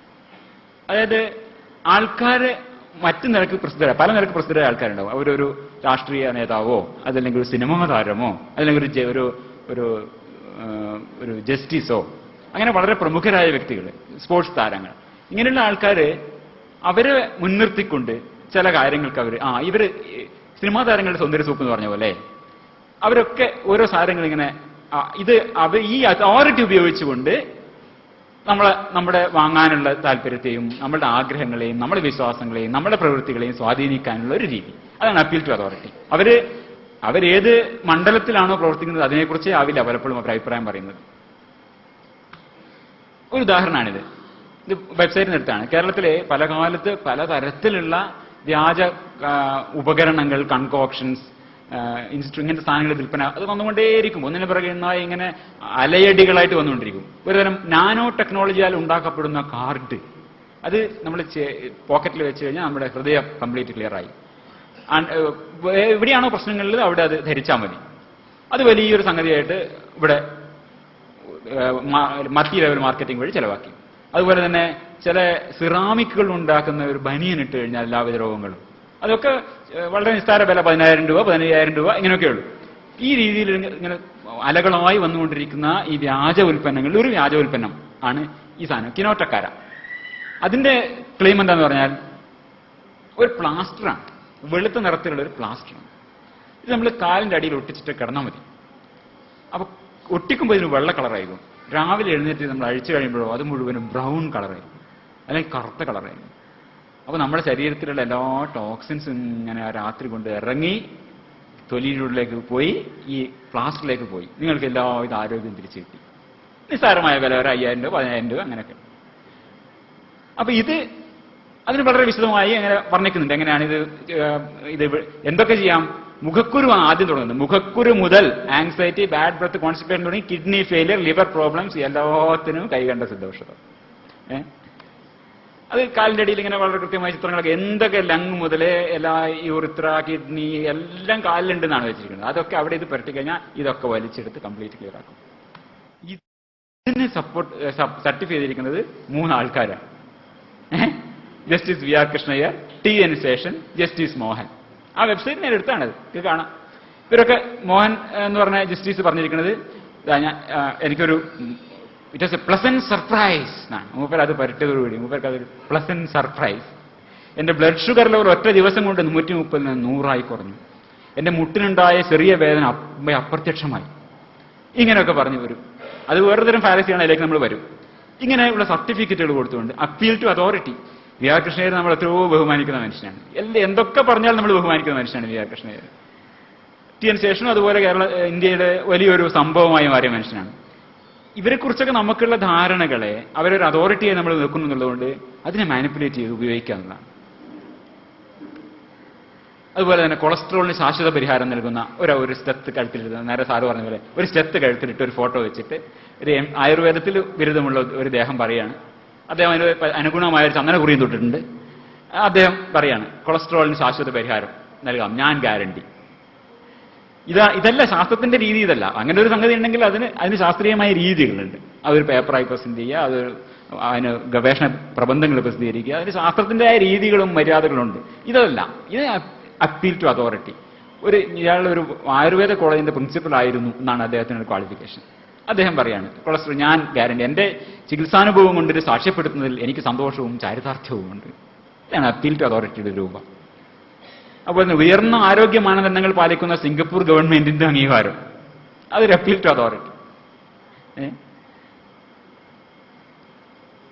അതായത് ആൾക്കാര് മറ്റു നിരക്ക് പ്രസിദ്ധരായ, പല നിരക്ക് പ്രസിദ്ധരായ ആൾക്കാരുണ്ടാവും. അവരൊരു രാഷ്ട്രീയ നേതാവോ അതല്ലെങ്കിൽ ഒരു സിനിമ താരമോ അല്ലെങ്കിൽ ഒരു ജസ്റ്റിസോ അങ്ങനെ വളരെ പ്രമുഖരായ വ്യക്തികൾ, സ്പോർട്സ് താരങ്ങൾ, ഇങ്ങനെയുള്ള ആൾക്കാര് അവരെ മുൻനിർത്തിക്കൊണ്ട് ചില കാര്യങ്ങൾക്ക് ഇവര് സിനിമാ താരങ്ങളുടെ സൗന്ദര്യ സൂപ്പ് എന്ന് പറഞ്ഞ പോലെ അവരൊക്കെ ഓരോ സാധനങ്ങൾ ഇങ്ങനെ ഈ അതോറിറ്റി ഉപയോഗിച്ചുകൊണ്ട് നമ്മുടെ വാങ്ങാനുള്ള താല്പര്യത്തെയും നമ്മളുടെ ആഗ്രഹങ്ങളെയും നമ്മുടെ വിശ്വാസങ്ങളെയും നമ്മുടെ പ്രവൃത്തികളെയും സ്വാധീനിക്കാനുള്ള ഒരു രീതി. അതാണ് അപ്പീൽ ടു അതോറിറ്റി. അവരേത് മണ്ഡലത്തിലാണോ പ്രവർത്തിക്കുന്നത് അതിനെക്കുറിച്ചേ ആവില്ല പലപ്പോഴും അവർ അഭിപ്രായം പറയുന്നത്. ഒരു ഉദാഹരണമാണിത്. ഇത് വെബ്സൈറ്റിൽ നിന്നെടുത്താണ്. കേരളത്തിലെ പല കാലത്ത് പലതരത്തിലുള്ള വ്യാജ ഉപകരണങ്ങൾ, കൺകോക്ഷൻസ്, ഇങ്ങനത്തെ സാധനങ്ങൾ വിൽപ്പന അത് വന്നുകൊണ്ടേയിരിക്കും. ഒന്നിനു പിറകെ ഒന്നായി ഇങ്ങനെ അലയടികളായിട്ട് വന്നുകൊണ്ടിരിക്കും. ഒരുതരം നാനോ ടെക്നോളജിയാൽ ഉണ്ടാക്കപ്പെടുന്ന കാർഡ്, അത് നമ്മൾ പോക്കറ്റിൽ വെച്ച് കഴിഞ്ഞാൽ നമ്മുടെ ഹൃദയം കംപ്ലീറ്റ് ക്ലിയർ ആയി. എവിടെയാണോ പ്രശ്നങ്ങളിൽ അവിടെ അത് ധരിച്ചാൽ മതി. അത് വലിയൊരു സംഗതിയായിട്ട് ഇവിടെ മൾട്ടി ലെവൽ മാർക്കറ്റിംഗ് വഴി ചെലവാക്കി. അതുപോലെ തന്നെ ചില സിറാമിക്കുകൾ ഉണ്ടാക്കുന്ന ഒരു ബനിയൻ ഇട്ട് കഴിഞ്ഞാൽ എല്ലാവിധ രോഗങ്ങളും, അതൊക്കെ വളരെ നിസ്സാര വില 10,000 രൂപ 15,000 രൂപ ഇങ്ങനെയൊക്കെ ഉള്ളൂ. ഈ രീതിയിൽ ഇങ്ങനെ അലകളായി വന്നുകൊണ്ടിരിക്കുന്ന ഈ വ്യാജ ഉൽപ്പന്നങ്ങളിൽ ഒരു വ്യാജ ഉൽപ്പന്നം ആണ് ഈ സാധനം, കിനോട്ടക്കാര. അതിന്റെ ക്ലെയിം എന്താന്ന് പറഞ്ഞാൽ ഒരു പ്ലാസ്റ്ററാണ്, വെളുത്ത നിറത്തിലുള്ള ഒരു പ്ലാസ്റ്ററാണ്. ഇത് നമ്മൾ കാലിന്റെ അടിയിൽ ഒട്ടിച്ചിട്ട് കിടന്നാൽ മതി. അപ്പൊ ഒട്ടിക്കുമ്പോൾ ഇതിന് വെള്ള കളറായിരിക്കും. രാവിലെ എഴുന്നേറ്റ് നമ്മൾ അഴിച്ചു കഴിയുമ്പോഴോ അത് മുഴുവനും ബ്രൗൺ കളറായിരിക്കും, അല്ലെങ്കിൽ കറുത്ത കളറായിരിക്കും. അപ്പൊ നമ്മുടെ ശരീരത്തിലുള്ള എല്ലാ ടോക്സിൻസും ഇങ്ങനെ രാത്രി കൊണ്ട് ഇറങ്ങി തൊലിയിലേക്ക് പോയി ഈ പ്ലാസ്റ്ററിലേക്ക് പോയി നിങ്ങൾക്ക് എല്ലാവിധ ആരോഗ്യം തിരിച്ചു കിട്ടി. നിസ്സാരമായ വില ഒരു 5,000 രൂപ 10,000 രൂപ അങ്ങനെയൊക്കെ. അപ്പൊ അതിന് വളരെ വിശദമായി അങ്ങനെ വർണ്ണിക്കുന്നുണ്ട്. എങ്ങനെയാണ് ഇത് എന്തൊക്കെ ചെയ്യാം. മുഖക്കുരു ആദ്യം തുടങ്ങുന്നത്. മുഖക്കുരു മുതൽ ആങ്സൈറ്റി, ബാഡ് ബ്രത്ത്, കോൺസ്റ്റിപ്പേഷൻ തുടങ്ങി കിഡ്നി ഫെയിലിയർ, ലിവർ പ്രോബ്ലംസ് എല്ലാത്തിനും കൈകണ്ട സിദ്ധൌഷധം. അത് കാലിന്റെ അടിയിൽ ഇങ്ങനെ വളരെ കൃത്യമായ ചിത്രങ്ങളൊക്കെ എന്തൊക്കെ ലങ് മുതലേ എല്ലാ യൂറിത്ര, കിഡ്നി എല്ലാം കാലിലുണ്ടെന്നാണ് വെച്ചിരിക്കുന്നത്. അതൊക്കെ അവിടെ ഇത് പരട്ടിക്കഴിഞ്ഞാൽ ഇതൊക്കെ വലിച്ചെടുത്ത് കംപ്ലീറ്റ് ക്ലിയർ ആക്കും. ഇതിന് സർട്ടിഫൈ ചെയ്തിരിക്കുന്നത് 3 ആൾക്കാരാണ്. Justice V R Krishna Iyer, TN Seshan, justice Mohan. ആ വെബ്സൈറ്റ് ഞാൻ എടുത്താണത്, ഇത് കാണാം. ഇവരൊക്കെ മോഹൻ എന്ന് പറഞ്ഞ ജസ്റ്റിസ് പറഞ്ഞിരിക്കുന്നത് എനിക്കൊരു it was A pleasant surprise എന്നാണ്. മൂപ്പർ അത് പരട്ടിയതോടുകൂടി മൂപ്പർക്ക് അതൊരു പ്ലസന്റ് സർപ്രൈസ്. എന്റെ ബ്ലഡ് ഷുഗർ ലെവൽ ഒറ്റ ദിവസം കൊണ്ട് 130 നിന്ന് 100 കുറഞ്ഞു. എന്റെ മുട്ടിനുണ്ടായ ചെറിയ വേദന അപ്രത്യക്ഷമായി. ഇങ്ങനെയൊക്കെ പറഞ്ഞു വരും. അത് വേറെ തരം ഫാലസിയാണ്, അതിലേക്ക് നമ്മൾ വരും. ഇങ്ങനെയുള്ള സർട്ടിഫിക്കറ്റുകൾ കൊടുത്തുകൊണ്ട് appeal to authority. V R Krishna Iyer നമ്മൾ എത്രയോ ബഹുമാനിക്കുന്ന മനുഷ്യനാണ്. എന്തൊക്കെ പറഞ്ഞാൽ നമ്മൾ ബഹുമാനിക്കുന്ന മനുഷ്യനാണ് വി ആർ കൃഷ്ണയ്യർ. TN ശേഷനും അതുപോലെ ഇന്ത്യയുടെ വലിയൊരു സംഭവമായി മാറിയ മനുഷ്യനാണ്. ഇവരെക്കുറിച്ചൊക്കെ നമുക്കുള്ള ധാരണകളെ അവരൊരു അതോറിറ്റിയെ നമ്മൾ നോക്കുന്നു എന്നുള്ളതുകൊണ്ട് അതിനെ മാനിപ്പുലേറ്റ് ചെയ്ത് ഉപയോഗിക്കാവുന്നതാണ്. അതുപോലെ തന്നെ കൊളസ്ട്രോളിന് ശാശ്വത പരിഹാരം നൽകുന്ന ഒരു സ്റ്റെത്ത് കഴുത്തിലിട്ട്, നേരെ സാറ് പറഞ്ഞ പോലെ ഒരു സ്റ്റെത്ത് കഴുത്തിലിട്ട് ഒരു ഫോട്ടോ വെച്ചിട്ട് ഒരു ആയുർവേദത്തിൽ ബിരുദമുള്ള ഒരു ദേഹം പറയാണ്. അദ്ദേഹം അതിന് അനുഗുണമായ ഒരു ചന്ദനക്കുറിയും തൊട്ടിട്ടുണ്ട്. അദ്ദേഹം പറയാണ് കൊളസ്ട്രോളിന് ശാശ്വത പരിഹാരം നൽകാം, ഞാൻ ഗ്യാരണ്ടി. ഇതല്ല ശാസ്ത്രത്തിന്റെ രീതി, ഇതല്ല. അങ്ങനെ ഒരു സംഗതി ഉണ്ടെങ്കിൽ അതിന് ശാസ്ത്രീയമായ രീതികളുണ്ട്. അതൊരു പേപ്പറായി പ്രസിദ്ധീകരിക്കുക, അതിന് ഗവേഷണ പ്രബന്ധങ്ങൾ പ്രസിദ്ധീകരിക്കുക, അതിന് ശാസ്ത്രത്തിൻ്റെതായ രീതികളും മര്യാദകളുണ്ട്. ഇതല്ല, ഇത് അപ്പീൽ ടു അതോറിറ്റി. ഇയാളുടെ ഒരു ആയുർവേദ കോളേജിന്റെ പ്രിൻസിപ്പൽ ആയിരുന്നു എന്നാണ് അദ്ദേഹത്തിന്റെ ക്വാളിഫിക്കേഷൻ. അദ്ദേഹം പറയാണ് കൊളസ്ട്രോൾ ഞാൻ ഗ്യാരണ്ടി, എന്റെ ചികിത്സാനുഭവം കൊണ്ടൊരു സാക്ഷ്യപ്പെടുത്തുന്നതിൽ എനിക്ക് സന്തോഷവും ചാരിതാർത്ഥ്യവും ഉണ്ട്. ഇതാണ് അപ്പീൽ ടു അതോറിറ്റിയുടെ രൂപം. അതുപോലെ തന്നെ ഉയർന്ന ആരോഗ്യ മാനദണ്ഡങ്ങൾ പാലിക്കുന്ന സിംഗപ്പൂർ ഗവൺമെന്റിന്റെ അംഗീകാരം, അതൊരു അപ്പീൽ ടു അതോറിറ്റി.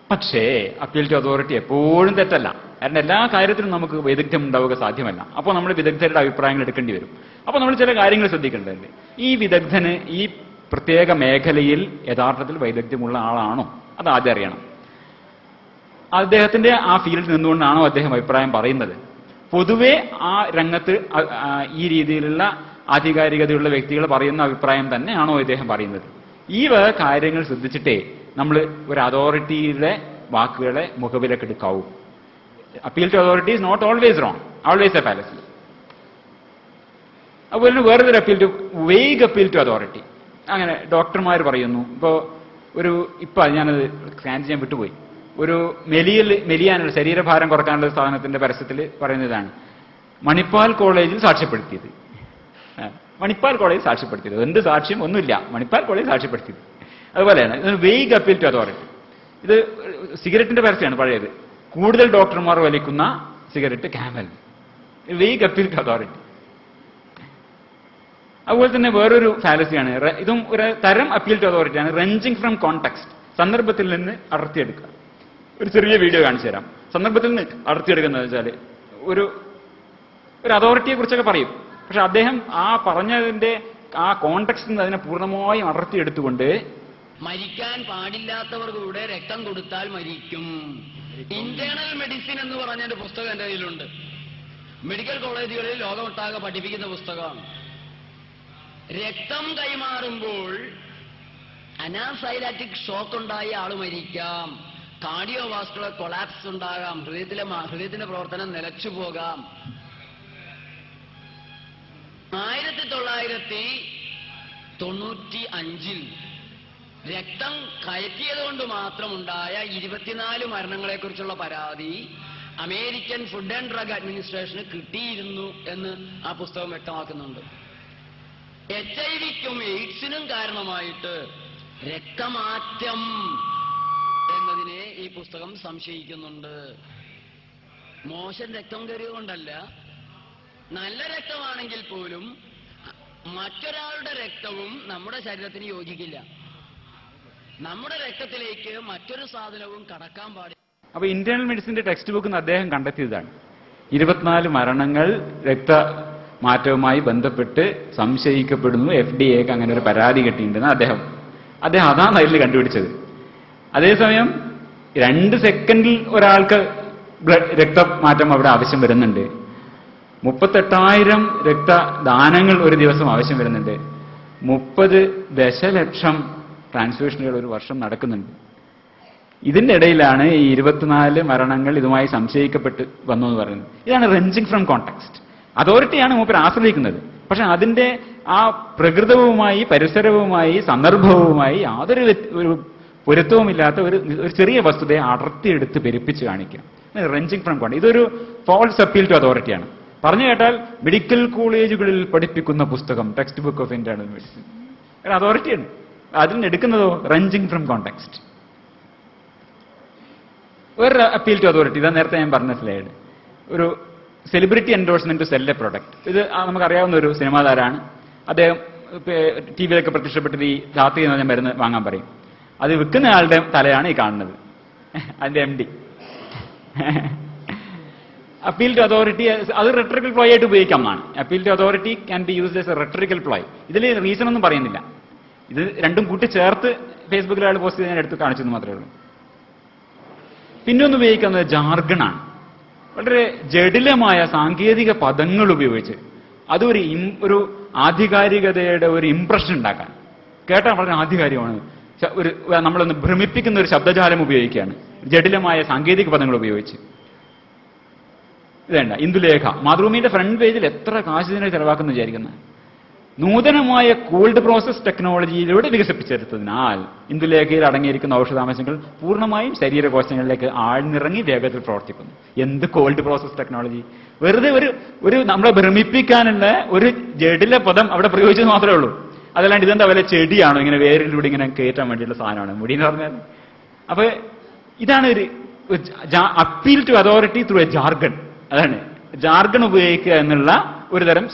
പക്ഷേ അപ്പീൽ ടു അതോറിറ്റി എപ്പോഴും തെറ്റല്ല. കാരണം എല്ലാ കാര്യത്തിലും നമുക്ക് വൈദഗ്ധ്യം ഉണ്ടാവുക സാധ്യമല്ല. അപ്പോൾ നമ്മൾ വിദഗ്ധരുടെ അഭിപ്രായങ്ങൾ എടുക്കേണ്ടി വരും. അപ്പോൾ നമ്മൾ ചില കാര്യങ്ങൾ ശ്രദ്ധിക്കേണ്ടതുണ്ട്. ഈ വിദഗ്ധന് ഈ പ്രത്യേക മേഖലയിൽ യഥാർത്ഥത്തിൽ വൈദഗ്ധ്യമുള്ള ആളാണോ, അത് ആദ്യം അറിയണം. അദ്ദേഹത്തിന്റെ ആ ഫീൽഡിൽ നിന്നുകൊണ്ടാണോ അദ്ദേഹം അഭിപ്രായം പറയുന്നത്. പൊതുവെ ആ രംഗത്ത് ഈ രീതിയിലുള്ള ആധികാരികതയുള്ള വ്യക്തികൾ പറയുന്ന അഭിപ്രായം തന്നെയാണോ ഇദ്ദേഹം പറയുന്നത്. ഈ വക കാര്യങ്ങൾ ശ്രദ്ധിച്ചിട്ടേ നമ്മൾ ഒരു അതോറിറ്റിയുടെ വാക്കുകളെ മുഖവിലക്കെടുക്കാവൂ. Appeal to authority is not always wrong, always a fallacy. അതുപോലെ തന്നെ വേറൊരു appeal to vague appeal to authority. അങ്ങനെ ഡോക്ടർമാർ പറയുന്നു. ഇപ്പൊ ഞാനത് സ്കാൻ ചെയ്യാൻ വിട്ടുപോയി. ഒരു മെലിയാനുള്ള ശരീരഭാരം കുറക്കാനുള്ള സാധനത്തിന്റെ പരസ്യത്തിൽ പറയുന്നതാണ് മണിപ്പാൽ കോളേജിൽ സാക്ഷ്യപ്പെടുത്തിയത്. മണിപ്പാൽ കോളേജിൽ സാക്ഷ്യപ്പെടുത്തിയത് എന്ത് സാക്ഷ്യം ഒന്നുമില്ല, മണിപ്പാൽ കോളേജിൽ സാക്ഷ്യപ്പെടുത്തിയത്. അതുപോലെയാണ് ഇത് വെയ്ഗ് അപ്പീൽ ടു അതോറിറ്റി. ഇത് സിഗരറ്റിന്റെ പരസ്യമാണ് പഴയത്. കൂടുതൽ ഡോക്ടർമാർ വലിക്കുന്ന cigarette Camel, vague appeal to authority. അതുപോലെ തന്നെ വേറൊരു ഫാലസിയാണ്, ഇതും ഒരു തരം അപ്പീൽ ടു അതോറിറ്റിയാണ്, റെഞ്ചിങ് ഫ്രം കോണ്ടെക്സ്റ്റ്. സന്ദർഭത്തിൽ നിന്ന് അടർത്തിയെടുക്കുക. ഒരു ചെറിയ വീഡിയോ കാണിച്ചു തരാം. സന്ദർഭത്തിൽ നിന്ന് അടർത്തിയെടുക്കുന്നത് വെച്ചാൽ ഒരു അതോറിറ്റിയെ കുറിച്ചൊക്കെ പറയും. പക്ഷെ അദ്ദേഹം ആ പറഞ്ഞതിന്റെ ആ കോണ്ടെക്സ്റ്റിൽ നിന്ന് അതിനെ പൂർണ്ണമായും അടർത്തിയെടുത്തുകൊണ്ട് മരിക്കാൻ പാടില്ലാത്തവർ കൂടെ രക്തം കൊടുത്താൽ മരിക്കും. ഇന്റേണൽ മെഡിസിൻ എന്ന് പറഞ്ഞൊരു പുസ്തകം എന്റെ കയ്യിലുണ്ട്. മെഡിക്കൽ കോളേജുകളിൽ ലോകമൊട്ടാകെ പഠിപ്പിക്കുന്ന പുസ്തകമാണ്. രക്തം കൈമാറുമ്പോൾ അനാഫൈലാറ്റിക് ഷോക്ക് ഉണ്ടായ ആള് മരിക്കാം, കാർഡിയോവാസ്കുലർ കൊളാപ്സ് ഉണ്ടാകാം, ഹൃദയത്തിന്റെ പ്രവർത്തനം നിലച്ചു പോകാം. 1995 രക്തം കയറ്റിയതുകൊണ്ട് മാത്രമുണ്ടായ 24 മരണങ്ങളെക്കുറിച്ചുള്ള പരാതി അമേരിക്കൻ ഫുഡ് ആൻഡ് ഡ്രഗ് അഡ്മിനിസ്ട്രേഷന് കിട്ടിയിരുന്നു എന്ന് ആ പുസ്തകം വ്യക്തമാക്കുന്നുണ്ട്. HIV-ക്കും എയ്ഡ്സിനും കാരണമായിട്ട് രക്തമാറ്റം എന്നതിനെ ഈ പുസ്തകം സംശയിക്കുന്നുണ്ട്. മോശം രക്തം കയറിയതുകൊണ്ടല്ല, നല്ല രക്തമാണെങ്കിൽ പോലും മറ്റൊരാളുടെ രക്തവും നമ്മുടെ ശരീരത്തിന് യോജിക്കില്ല. നമ്മുടെ രക്തത്തിലേക്ക് മറ്റൊരു സാധനവും കടക്കാൻ പാടില്ല. അപ്പൊ ഇന്റേണൽ മെഡിസിന്റെ ടെക്സ്റ്റ് ബുക്കിൽ നിന്ന് അദ്ദേഹം കണ്ടെത്തിയതാണ് 24 മരണങ്ങൾ രക്തമാറ്റവുമായി ബന്ധപ്പെട്ട് സംശയിക്കപ്പെടുന്നു. FDA-ക്ക് അങ്ങനെ ഒരു പരാതി കിട്ടിയിട്ടുണ്ടെന്ന് അദ്ദേഹം അതാണ് അതിൽ കണ്ടുപിടിച്ചത്. അതേസമയം 2 സെക്കൻഡിൽ ഒരാൾക്ക് രക്തമാറ്റം അവിടെ ആവശ്യം വരുന്നുണ്ട്. 38,000 രക്തദാനങ്ങൾ ഒരു ദിവസം ആവശ്യം വരുന്നുണ്ട്. 30 ദശലക്ഷം ട്രാൻസ്ഫ്യൂഷനുകൾ ഒരു വർഷം നടക്കുന്നുണ്ട്. ഇതിന്റെ ഇടയിലാണ് ഈ 24 മരണങ്ങൾ ഇതുമായി സംശയിക്കപ്പെട്ട് വന്നു എന്ന് പറയുന്നത്. ഇതാണ് റെഞ്ചിങ് ഫ്രം കോണ്ടെക്സ്റ്റ്. അതോറിറ്റിയാണ് മൂപ്പർ ആശ്രയിക്കുന്നത്. പക്ഷെ അതിന്റെ ആ പ്രകൃതവുമായി, പരിസരവുമായി, സന്ദർഭവുമായി യാതൊരു പൊരുത്തവുമില്ലാത്ത ഒരു ചെറിയ വസ്തുതയെ അടർത്തിയെടുത്ത് പെരുപ്പിച്ച് കാണിക്കാം. Wrenching from context. ഇതൊരു ഫോൾസ് അപ്പീൽ ടു അതോറിറ്റിയാണ്. പറഞ്ഞു കേട്ടാൽ മെഡിക്കൽ കോളേജുകളിൽ പഠിപ്പിക്കുന്ന പുസ്തകം textbook of internal medicine ഒരു അതോറിറ്റിയാണ്. അതിനെടുക്കുന്നതോ റെഞ്ചിങ് ഫ്രം കോണ്ടെക്സ്റ്റ്. ഒരു അപ്പീൽ ടു അതോറിറ്റി. ഇതാ നേരത്തെ ഞാൻ പറഞ്ഞ സ്ലൈഡ്. ഒരു celebrity endorsement to sell a product. ഇത് നമുക്കറിയാവുന്ന ഒരു സിനിമാ താരമാണ്. അദ്ദേഹം ടിവിയിലൊക്കെ പ്രത്യക്ഷപ്പെട്ട് ഈ ധാത്രി എന്ന് പറഞ്ഞ മരുന്ന് വാങ്ങാൻ പറയും. അത് വിൽക്കുന്ന ആളുടെ തലയാണ് ഈ കാണുന്നത്, അതിന്റെ MD. അപ്പീൽ ടു അതോറിറ്റി അത് റെട്ടറിക്കൽ പ്ലോയ് ആയിട്ട് ഉപയോഗിക്കാം എന്നാണ്. Appeal to authority can be used as a rhetorical ploy. ഇതിൽ റീസൺ ഒന്നും പറയുന്നില്ല. ഇത് രണ്ടും കൂട്ടി ചേർത്ത് ഫേസ്ബുക്കിൽ ആൾ പോസ്റ്റ് ചെയ്ത് ഞാൻ എടുത്ത് കാണിച്ചെന്ന് മാത്രമേ ഉള്ളൂ. പിന്നൊന്ന് ഉപയോഗിക്കുന്നത് ജാർഗണാണ്. വളരെ ജടിലമായ സാങ്കേതിക പദങ്ങൾ ഉപയോഗിച്ച് അതൊരു ഒരു ആധികാരികതയുടെ ഒരു ഇംപ്രഷൻ ഉണ്ടാക്കാൻ, കേട്ടാൽ വളരെ ആധികാരികമാണ്. നമ്മളൊന്ന് ഭ്രമിപ്പിക്കുന്ന ഒരു ശബ്ദജാലം ഉപയോഗിക്കുകയാണ് ജടിലമായ സാങ്കേതിക പദങ്ങൾ ഉപയോഗിച്ച്. ഇതേണ്ട ഇന്ദുലേഖ മാതൃഭൂമിയുടെ ഫ്രണ്ട് പേജിൽ എത്ര കാശ് ഇതിനെ ചെലവാക്കുന്നു വിചാരിക്കുന്നത്. നൂതനമായ കോൾഡ് പ്രോസസ് ടെക്നോളജിയിലൂടെ വികസിപ്പിച്ചെടുത്തതിനാൽ ഇന്ദുലേഖയിൽ അടങ്ങിയിരിക്കുന്ന ഔഷധാംശങ്ങൾ പൂർണ്ണമായും ശരീരകോശങ്ങളിലേക്ക് ആഴ്ന്നിറങ്ങി വേഗത്തിൽ പ്രവർത്തിക്കുന്നു. എന്ത് കോൾഡ് പ്രോസസ് ടെക്നോളജി! വെറുതെ ഒരു നമ്മളെ ഭ്രമിപ്പിക്കാനുള്ള ഒരു ജഡില പദം അവിടെ പ്രയോഗിച്ചത് മാത്രമേ ഉള്ളൂ. അതല്ലാണ്ട് ഇതെന്താ വല്ല ചെടിയാണോ ഇങ്ങനെ വേരിലൂടെ ഇങ്ങനെ കയറ്റാൻ വേണ്ടിയുള്ള സാധനമാണ് മുടി എന്ന് പറഞ്ഞാൽ. അപ്പൊ ഇതാണ് ഒരു appeal to authority through a jargon. അതാണ് ജാർഗൺ ഉപയോഗിക്കുക എന്നുള്ള ഒരു തരം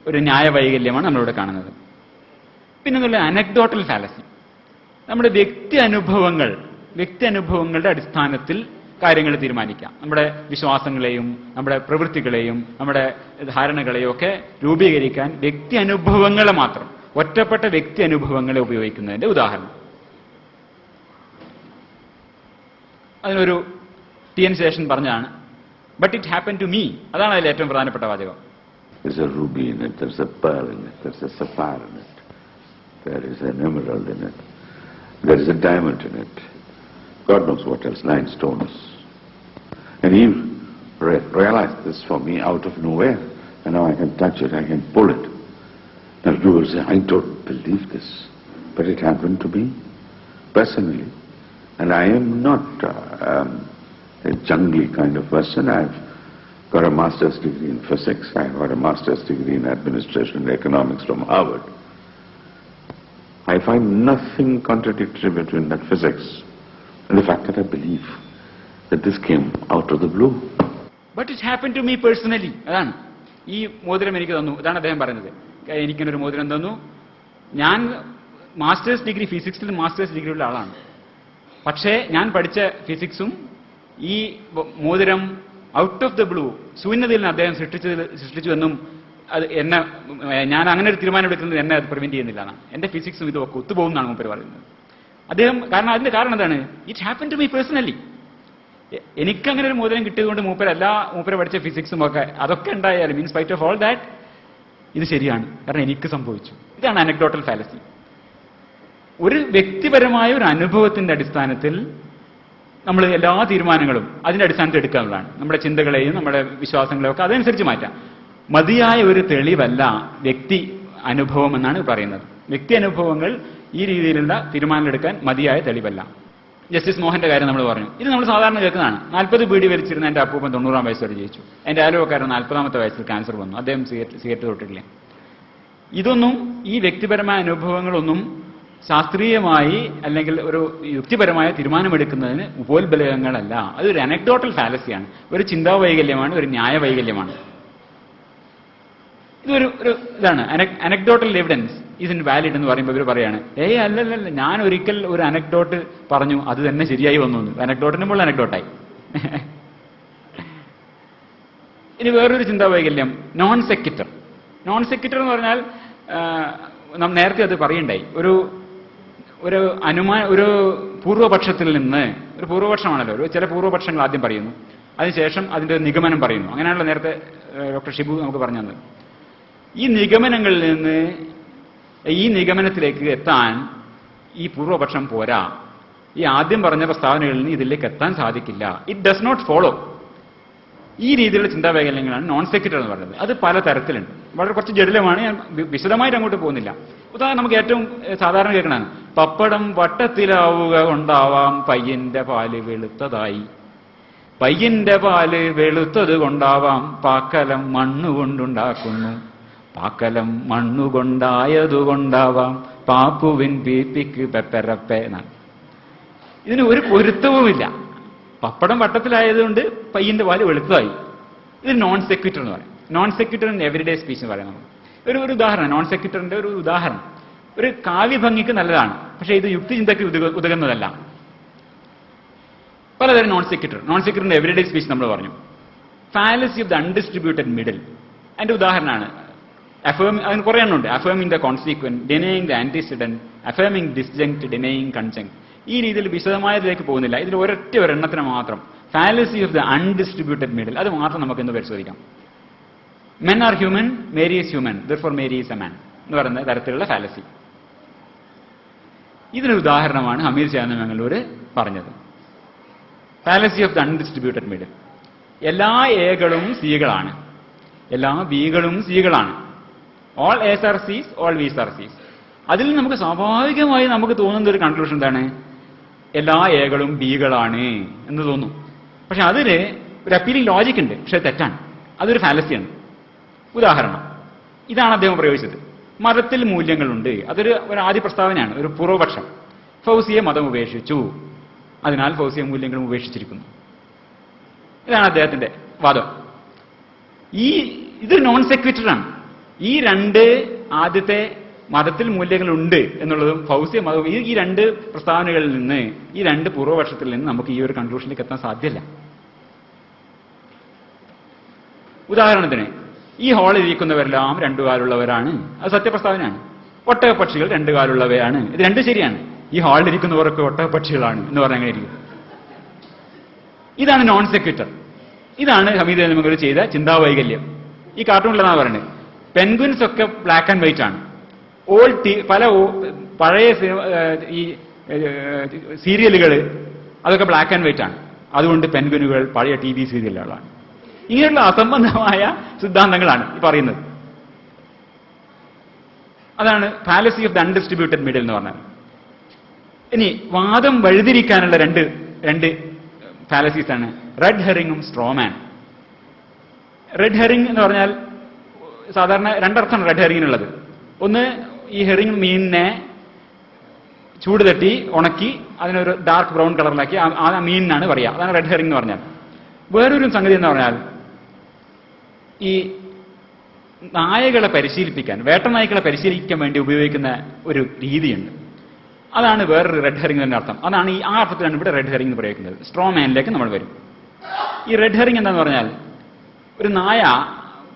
ഒരു ന്യായവൈകല്യമാണ് നമ്മളിവിടെ കാണുന്നത്. പിന്നെന്നുള്ള അനക്ഡോട്ടൽ ഫാലസി. നമ്മുടെ വ്യക്തി അനുഭവങ്ങളുടെ അടിസ്ഥാനത്തിൽ കാര്യങ്ങൾ തീരുമാനിക്കാം. നമ്മുടെ വിശ്വാസങ്ങളെയും നമ്മുടെ പ്രവൃത്തികളെയും നമ്മുടെ ധാരണകളെയും ഒക്കെ രൂപീകരിക്കാൻ വ്യക്തി അനുഭവങ്ങളെ മാത്രം, ഒറ്റപ്പെട്ട വ്യക്തി അനുഭവങ്ങളെ ഉപയോഗിക്കുന്നതിന്റെ ഉദാഹരണം. അതിനൊരു TN ശേഷൻ പറഞ്ഞാണ് but it happen to me. അതാണ് അതിൽ ഏറ്റവും പ്രധാനപ്പെട്ട വാചകം. There's a ruby in it, there's a pearl in it, there's a sapphire in it, there is an emerald in it, there is a diamond in it, God knows what else, 9 stones. And he realized this for me out of nowhere, and now I can touch it, I can pull it. Now you will say, I don't believe this, but it happened to me personally. And I am not a jungly kind of person. I've got a master's degree in physics. I got a master's degree in administration and economics from Harvard. I find nothing contradictory between that physics and the fact that I believe that this came out of the blue. But it happened to me personally. അതാണ് ഈ മോതിരം എനിക്ക് തന്നു. ഇതാണ് അദ്ദേഹം പറയുന്നത്. എനിക്കിനൊരു മോതിരം തന്നു. ഞാൻ മാസ്റ്റേഴ്സ് ഡിഗ്രി ഫിസിക്സിൽ മാസ്റ്റേഴ്സ് ഡിഗ്രി ഉള്ള ആളാണ്. പക്ഷേ ഞാൻ പഠിച്ച ഫിസിക്സും ഈ മോതിരം ഔട്ട് ഓഫ് ദ ബ്ലൂ ശൂന്യതയിൽ നിന്ന് അദ്ദേഹം സൃഷ്ടിച്ചു എന്നും അത് എന്നെ ഞാൻ അങ്ങനെ ഒരു തീരുമാനം എടുക്കുന്നത് എന്നെ അത് പ്രിവെന്റ് ചെയ്യുന്നില്ല എന്നാണ്. എന്റെ ഫിസിക്സും ഇതൊക്കെ ഒത്തുപോകുന്നതാണ് മൂപ്പര് പറയുന്നത്. അദ്ദേഹം അതിന്റെ കാരണം എന്താണ്? It happen to me personally. എനിക്കങ്ങനെ ഒരു മോതിരം കിട്ടിയതുകൊണ്ട് മൂപ്പര് പഠിച്ച ഫിസിക്സും ഒക്കെ അതൊക്കെ ഉണ്ടായാലും in spite of all that ഇത് ശരിയാണ്, കാരണം എനിക്ക് സംഭവിച്ചു. ഇതാണ് അനക്ഡോട്ടൽ ഫാലസി. ഒരു വ്യക്തിപരമായ ഒരു അനുഭവത്തിന്റെ അടിസ്ഥാനത്തിൽ നമ്മൾ എല്ലാ തീരുമാനങ്ങളും അതിന്റെ അടിസ്ഥാനത്തിൽ എടുക്കാനുള്ളതാണ്. നമ്മുടെ ചിന്തകളെയും നമ്മുടെ വിശ്വാസങ്ങളെയും ഒക്കെ അതനുസരിച്ച് മാറ്റാം. മതിയായ ഒരു തെളിവല്ല വ്യക്തി അനുഭവം എന്നാണ് പറയുന്നത്. വ്യക്തി അനുഭവങ്ങൾ ഈ രീതിയിലുള്ള തീരുമാനങ്ങൾ എടുക്കാൻ മതിയായ തെളിവല്ല. ജസ്റ്റിസ് മോഹന്റെ കാര്യം നമ്മൾ പറഞ്ഞു. ഇത് നമ്മൾ സാധാരണ കേൾക്കുന്നതാണ്. 40 ബീഡി വലിച്ചിരുന്ന എന്റെ അപ്പൂപ്പൻ 90-ആം വയസ്സോടെ ജയിച്ചു. എന്റെ അയൽവക്കാരൻ 40-ാമത്തെ വയസ്സിൽ ക്യാൻസർ വന്നു. അദ്ദേഹം സിഗരറ്റ് തൊട്ടിട്ടില്ല. ഇതൊന്നും ഈ വ്യക്തിപരമായ അനുഭവങ്ങളൊന്നും ശാസ്ത്രീയമായി അല്ലെങ്കിൽ ഒരു യുക്തിപരമായ തീരുമാനമെടുക്കുന്നതിന് ഉപോത്ബലകങ്ങളല്ല. അതൊരു അനക്ഡോട്ടൽ ഫാലസിയാണ്, ഒരു ചിന്താവൈകല്യമാണ്, ഒരു ന്യായ വൈകല്യമാണ്. ഇതൊരു ഇതാണ് anecdotal evidence is in valid എന്ന് പറയുമ്പോൾ ഇവർ പറയാണ്, അല്ലല്ല, ഞാൻ ഒരിക്കൽ ഒരു അനക്ഡോട്ട് പറഞ്ഞു, അത് തന്നെ ശരിയായി വന്നു. അനക്ഡോട്ടിന് മുകളിൽ അനക്ഡോട്ടായി. ഇനി വേറൊരു ചിന്താവൈകല്യം നോൺ സെക്വിറ്റർ. നോൺ സെക്വിറ്റർ എന്ന് പറഞ്ഞാൽ നാം നേരത്തെ അത് പറയണ്ടായി. ഒരു പൂർവപക്ഷത്തിൽ നിന്ന്, ഒരു പൂർവപക്ഷമാണല്ലോ, ചില പൂർവപക്ഷങ്ങൾ ആദ്യം പറയുന്നു, അതിനുശേഷം അതിന്റെ നിഗമനം പറയുന്നു. അങ്ങനെയാണല്ലോ നേരത്തെ ഡോക്ടർ ഷിബു നമുക്ക് പറഞ്ഞു തന്നത്. ഈ നിഗമനങ്ങളിൽ നിന്ന് ഈ നിഗമനത്തിലേക്ക് എത്താൻ ഈ പൂർവപക്ഷം പോരാ. ഈ ആദ്യം പറഞ്ഞ പ്രസ്താവനകളിൽ നിന്ന് ഇതിലേക്ക് എത്താൻ സാധിക്കില്ല. It does not follow. ഈ രീതിയിലുള്ള ചിന്താവൈകല്യങ്ങളാണ് നോൺ സെക്വിറ്റർ എന്ന് പറയുന്നത്. അത് പല തരത്തിലുണ്ട്, വളരെ കുറച്ച് ജടിലമാണ്. ഞാൻ വിശദമായിട്ട് അങ്ങോട്ട് പോകുന്നില്ല. ഉദാഹരണം നമുക്ക് ഏറ്റവും സാധാരണ കേൾക്കണതാണ്, പപ്പടം വട്ടത്തിലാവുക കൊണ്ടാവാം പയ്യന്റെ പാല് വെളുത്തതായി. പയ്യന്റെ പാല് വെളുത്തത് കൊണ്ടാവാം പാക്കലം മണ്ണുകൊണ്ടുണ്ടാക്കുന്നു. പാക്കലം മണ്ണുകൊണ്ടായതുകൊണ്ടാവാം പാപ്പുവിൻ പീപ്പിക്ക് പെപ്പരപ്പേ എന്നാണ്. ഇതിന് ഒരു പൊരുത്തവുമില്ല. പപ്പടം വട്ടത്തിലായതുകൊണ്ട് പയ്യന്റെ പാല് വെളുത്തതായി. ഇത് നോൺ സെക്വിറ്റർ എന്ന് പറയും. നോൺ സെക്വിറ്റർ ഇൻ എവരിഡേ സ്പീച്ച് എന്ന് പറയാം. ഒരു ഉദാഹരണം, നോൺ സെക്വിറ്ററിന്റെ ഒരു ഉദാഹരണം. ഒരു കാവ്യഭംഗിക്ക് നല്ലതാണ്, പക്ഷേ ഇത് യുക്തിചിന്തയ്ക്ക് ഉതകുന്നതല്ല. പലതരം നോൺ സെക്വിറ്ററിന്റെ എവരിഡേ സ്പീച്ച് നമ്മൾ പറഞ്ഞു. Fallacy of the undistributed middle അതിന്റെ ഉദാഹരണമാണ്. അതിന് കുറെ എണ്ണമുണ്ട്. അഫേമിംഗ് the consequent, denying the antecedent, അഫേമിംഗ് ഡിസ്ജങ്ക്ട്, denying കൺജങ്ക്ട്. ഈ രീതിയിൽ വിശദമായതിലേക്ക് പോകുന്നില്ല. ഇതിൽ ഒരെണ്ണത്തിന് മാത്രം fallacy of the undistributed middle, അത് മാത്രം നമുക്ക് ഇന്ന് പരിശോധിക്കാം. Men are human, Mary is human, therefore Mary is a man എന്ന് പറയുന്ന തരത്തിലുള്ള ഫാലസി. ഇതിനൊരു ഉദാഹരണമാണ് ഹമീദ് ഷാ മംഗളൂര് പറഞ്ഞത്. Fallacy of the undistributed middle. എല്ലാ എകളും സികളാണ്, എല്ലാ ബികളും സികളാണ്. ഓൾ എസ് ആർ സീസ്, ഓൾ വീസ് ആർ സീസ്. അതിൽ നമുക്ക് സ്വാഭാവികമായി നമുക്ക് തോന്നുന്ന ഒരു കൺക്ലൂഷൻ എന്താണ്? എല്ലാ എകളും ബികളാണ് എന്ന് തോന്നും. പക്ഷെ അതിന് ഒരു അപ്പീലിംഗ് ലോജിക് ഉണ്ട്, പക്ഷെ തെറ്റാണ്. അതൊരു ഫാലസിയാണ്. ഉദാഹരണം ഇതാണ് അദ്ദേഹം പ്രയോഗിച്ചത്. മതത്തിൽ മൂല്യങ്ങളുണ്ട്. അതൊരു ആദ്യ പ്രസ്താവനയാണ്, ഒരു പൂർവപക്ഷം. ഫൗസിയെ മതം ഉപേക്ഷിച്ചു, അതിനാൽ ഫൗസിയെ മൂല്യങ്ങളും ഉപേക്ഷിച്ചിരിക്കുന്നു. ഇതാണ് അദ്ദേഹത്തിന്റെ വാദം. ഇത് നോൺ സെക്വിറ്ററാണ്. ഈ ആദ്യത്തെ മതത്തിൽ മൂല്യങ്ങളുണ്ട് എന്നുള്ളതും ഫൗസിയ മതവും ഈ രണ്ട് പ്രസ്താവനകളിൽ നിന്ന്, ഈ രണ്ട് പൂർവപക്ഷത്തിൽ നിന്ന് നമുക്ക് ഈ ഒരു കൺക്ലൂഷനിലേക്ക് എത്താൻ സാധ്യമല്ല. ഉദാഹരണത്തിന് ഈ ഹാളിൽ ഇരിക്കുന്നവരെല്ലാം രണ്ടുകാലുള്ളവരാണ്, അത് സത്യപ്രസ്താവനയാണ്. ഒട്ടകപ്പക്ഷികൾ രണ്ടുകാലുള്ളവയാണ്, ഇത് രണ്ടും ശരിയാണ്. ഈ ഹാളിൽ ഇരിക്കുന്നവരൊക്കെ ഒട്ടകപ്പക്ഷികളാണ് എന്ന് പറഞ്ഞാൽ അങ്ങനെ ഇരിക്കും. ഇതാണ് നോൺ സെക്വിറ്റർ. ഇതാണ് ഹമീദ് നമുക്ക് ചെയ്ത ചിന്താവൈകല്യം. ഈ കാർട്ടൂണിലെന്നാണ് പറയുന്നത്. പെൻഗ്വിൻസ് ഒക്കെ ബ്ലാക്ക് ആൻഡ് വൈറ്റ് ആണ്. പല പഴയ ഈ സീരിയലുകൾ അതൊക്കെ ബ്ലാക്ക് ആൻഡ് വൈറ്റ് ആണ്. അതുകൊണ്ട് പെൻഗ്വിനുകൾ പഴയ TV സീരിയലുകളാണ്. ഇങ്ങനെയുള്ള അസംബന്ധമായ സിദ്ധാന്തങ്ങളാണ് ഈ പറയുന്നത്. അതാണ് fallacy of the undistributed middle എന്ന് പറഞ്ഞത്. ഇനി വാദം വഴിതിരിക്കാനുള്ള രണ്ട് ഫാലസീസ് ആണ് റെഡ് ഹെറിങ്ങും സ്ട്രോമാൻ. റെഡ് ഹെറിങ് എന്ന് പറഞ്ഞാൽ സാധാരണ രണ്ടർത്ഥമാണ് റെഡ് ഹെറിങ്ങിനുള്ളത്. ഒന്ന്, ഈ ഹെറിങ് മീനിനെ ചൂട് തട്ടി ഉണക്കി അതിനൊരു ഡാർക്ക് ബ്രൗൺ കളറിലാക്കി ആ മീനിനാണ് പറയുക. അതാണ് റെഡ് ഹെറിങ് എന്ന് പറഞ്ഞാൽ. വേറൊരു സംഗതി എന്ന് പറഞ്ഞാൽ ഈ നായകളെ പരിശീലിപ്പിക്കാൻ, വേട്ടനായ്ക്കളെ പരിശീലിക്കാൻ വേണ്ടി ഉപയോഗിക്കുന്ന ഒരു രീതിയുണ്ട്. അതാണ് വേറൊരു റെഡ് ഹെറിംഗ് തന്നെ അർത്ഥം. അതാണ് ആ അർത്ഥത്തിലാണ് ഇവിടെ റെഡ് ഹെറിംഗ് എന്ന് പ്രയോഗിക്കുന്നത്. സ്ട്രോ മാനിലേക്ക് നമ്മൾ വരും. ഈ റെഡ് ഹെറിംഗ് എന്താന്ന് പറഞ്ഞാൽ, ഒരു നായ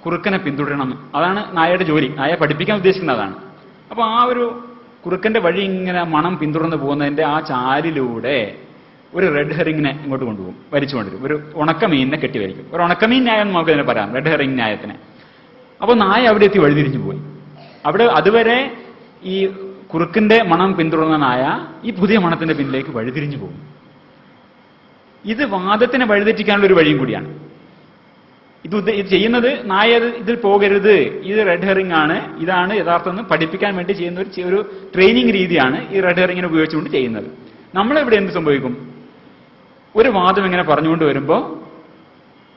കുറുക്കനെ പിന്തുടരണം, അതാണ് നായയുടെ ജോലി. നായ പഠിപ്പിക്കാൻ ഉദ്ദേശിക്കുന്നത് അതാണ്. അപ്പൊ ആ ഒരു കുറുക്കന്റെ വഴി ഇങ്ങനെ മണം പിന്തുടർന്ന് പോകുന്നതിന്റെ ആ ചാലിലൂടെ ഒരു റെഡ് ഹെറിങ്ങിനെ ഇങ്ങോട്ട് കൊണ്ടുപോകും, വലിച്ചുകൊണ്ടിരും. ഒരു ഉണക്കമീനിനെ കെട്ടിവലിക്കും. ഒരു ഉണക്കമീൻ ന്യായം എന്ന് നമുക്ക് ഇതിനെ പറയാം, റെഡ് ഹെറിംഗ് ന്യായത്തിന്. അപ്പൊ നായ അവിടെ എത്തി വഴിതിരിഞ്ഞു പോയി. അവിടെ അതുവരെ ഈ കുറുക്കിന്റെ മണം പിന്തുടർന്ന നായ ഈ പുതിയ മണത്തിന്റെ പിന്നിലേക്ക് വഴിതിരിഞ്ഞു പോകും. ഇത് വാദത്തിനെ വഴിതെറ്റിക്കാനുള്ള ഒരു വഴിയും കൂടിയാണ്. ഇത് ചെയ്യുന്നത് നായ ഇതിൽ പോകരുത്, ഇത് റെഡ് ഹെറിംഗ് ആണ്, ഇതാണ് യഥാർത്ഥം എന്ന് പഠിപ്പിക്കാൻ വേണ്ടി ചെയ്യുന്ന ഒരു ട്രെയിനിങ് രീതിയാണ് ഈ റെഡ് ഹെറിങ്ങിനെ ഉപയോഗിച്ചുകൊണ്ട് ചെയ്യുന്നത്. നമ്മളെവിടെ എന്ത് സംഭവിക്കും? ഒരു വാദം ഇങ്ങനെ പറഞ്ഞുകൊണ്ട് വരുമ്പോൾ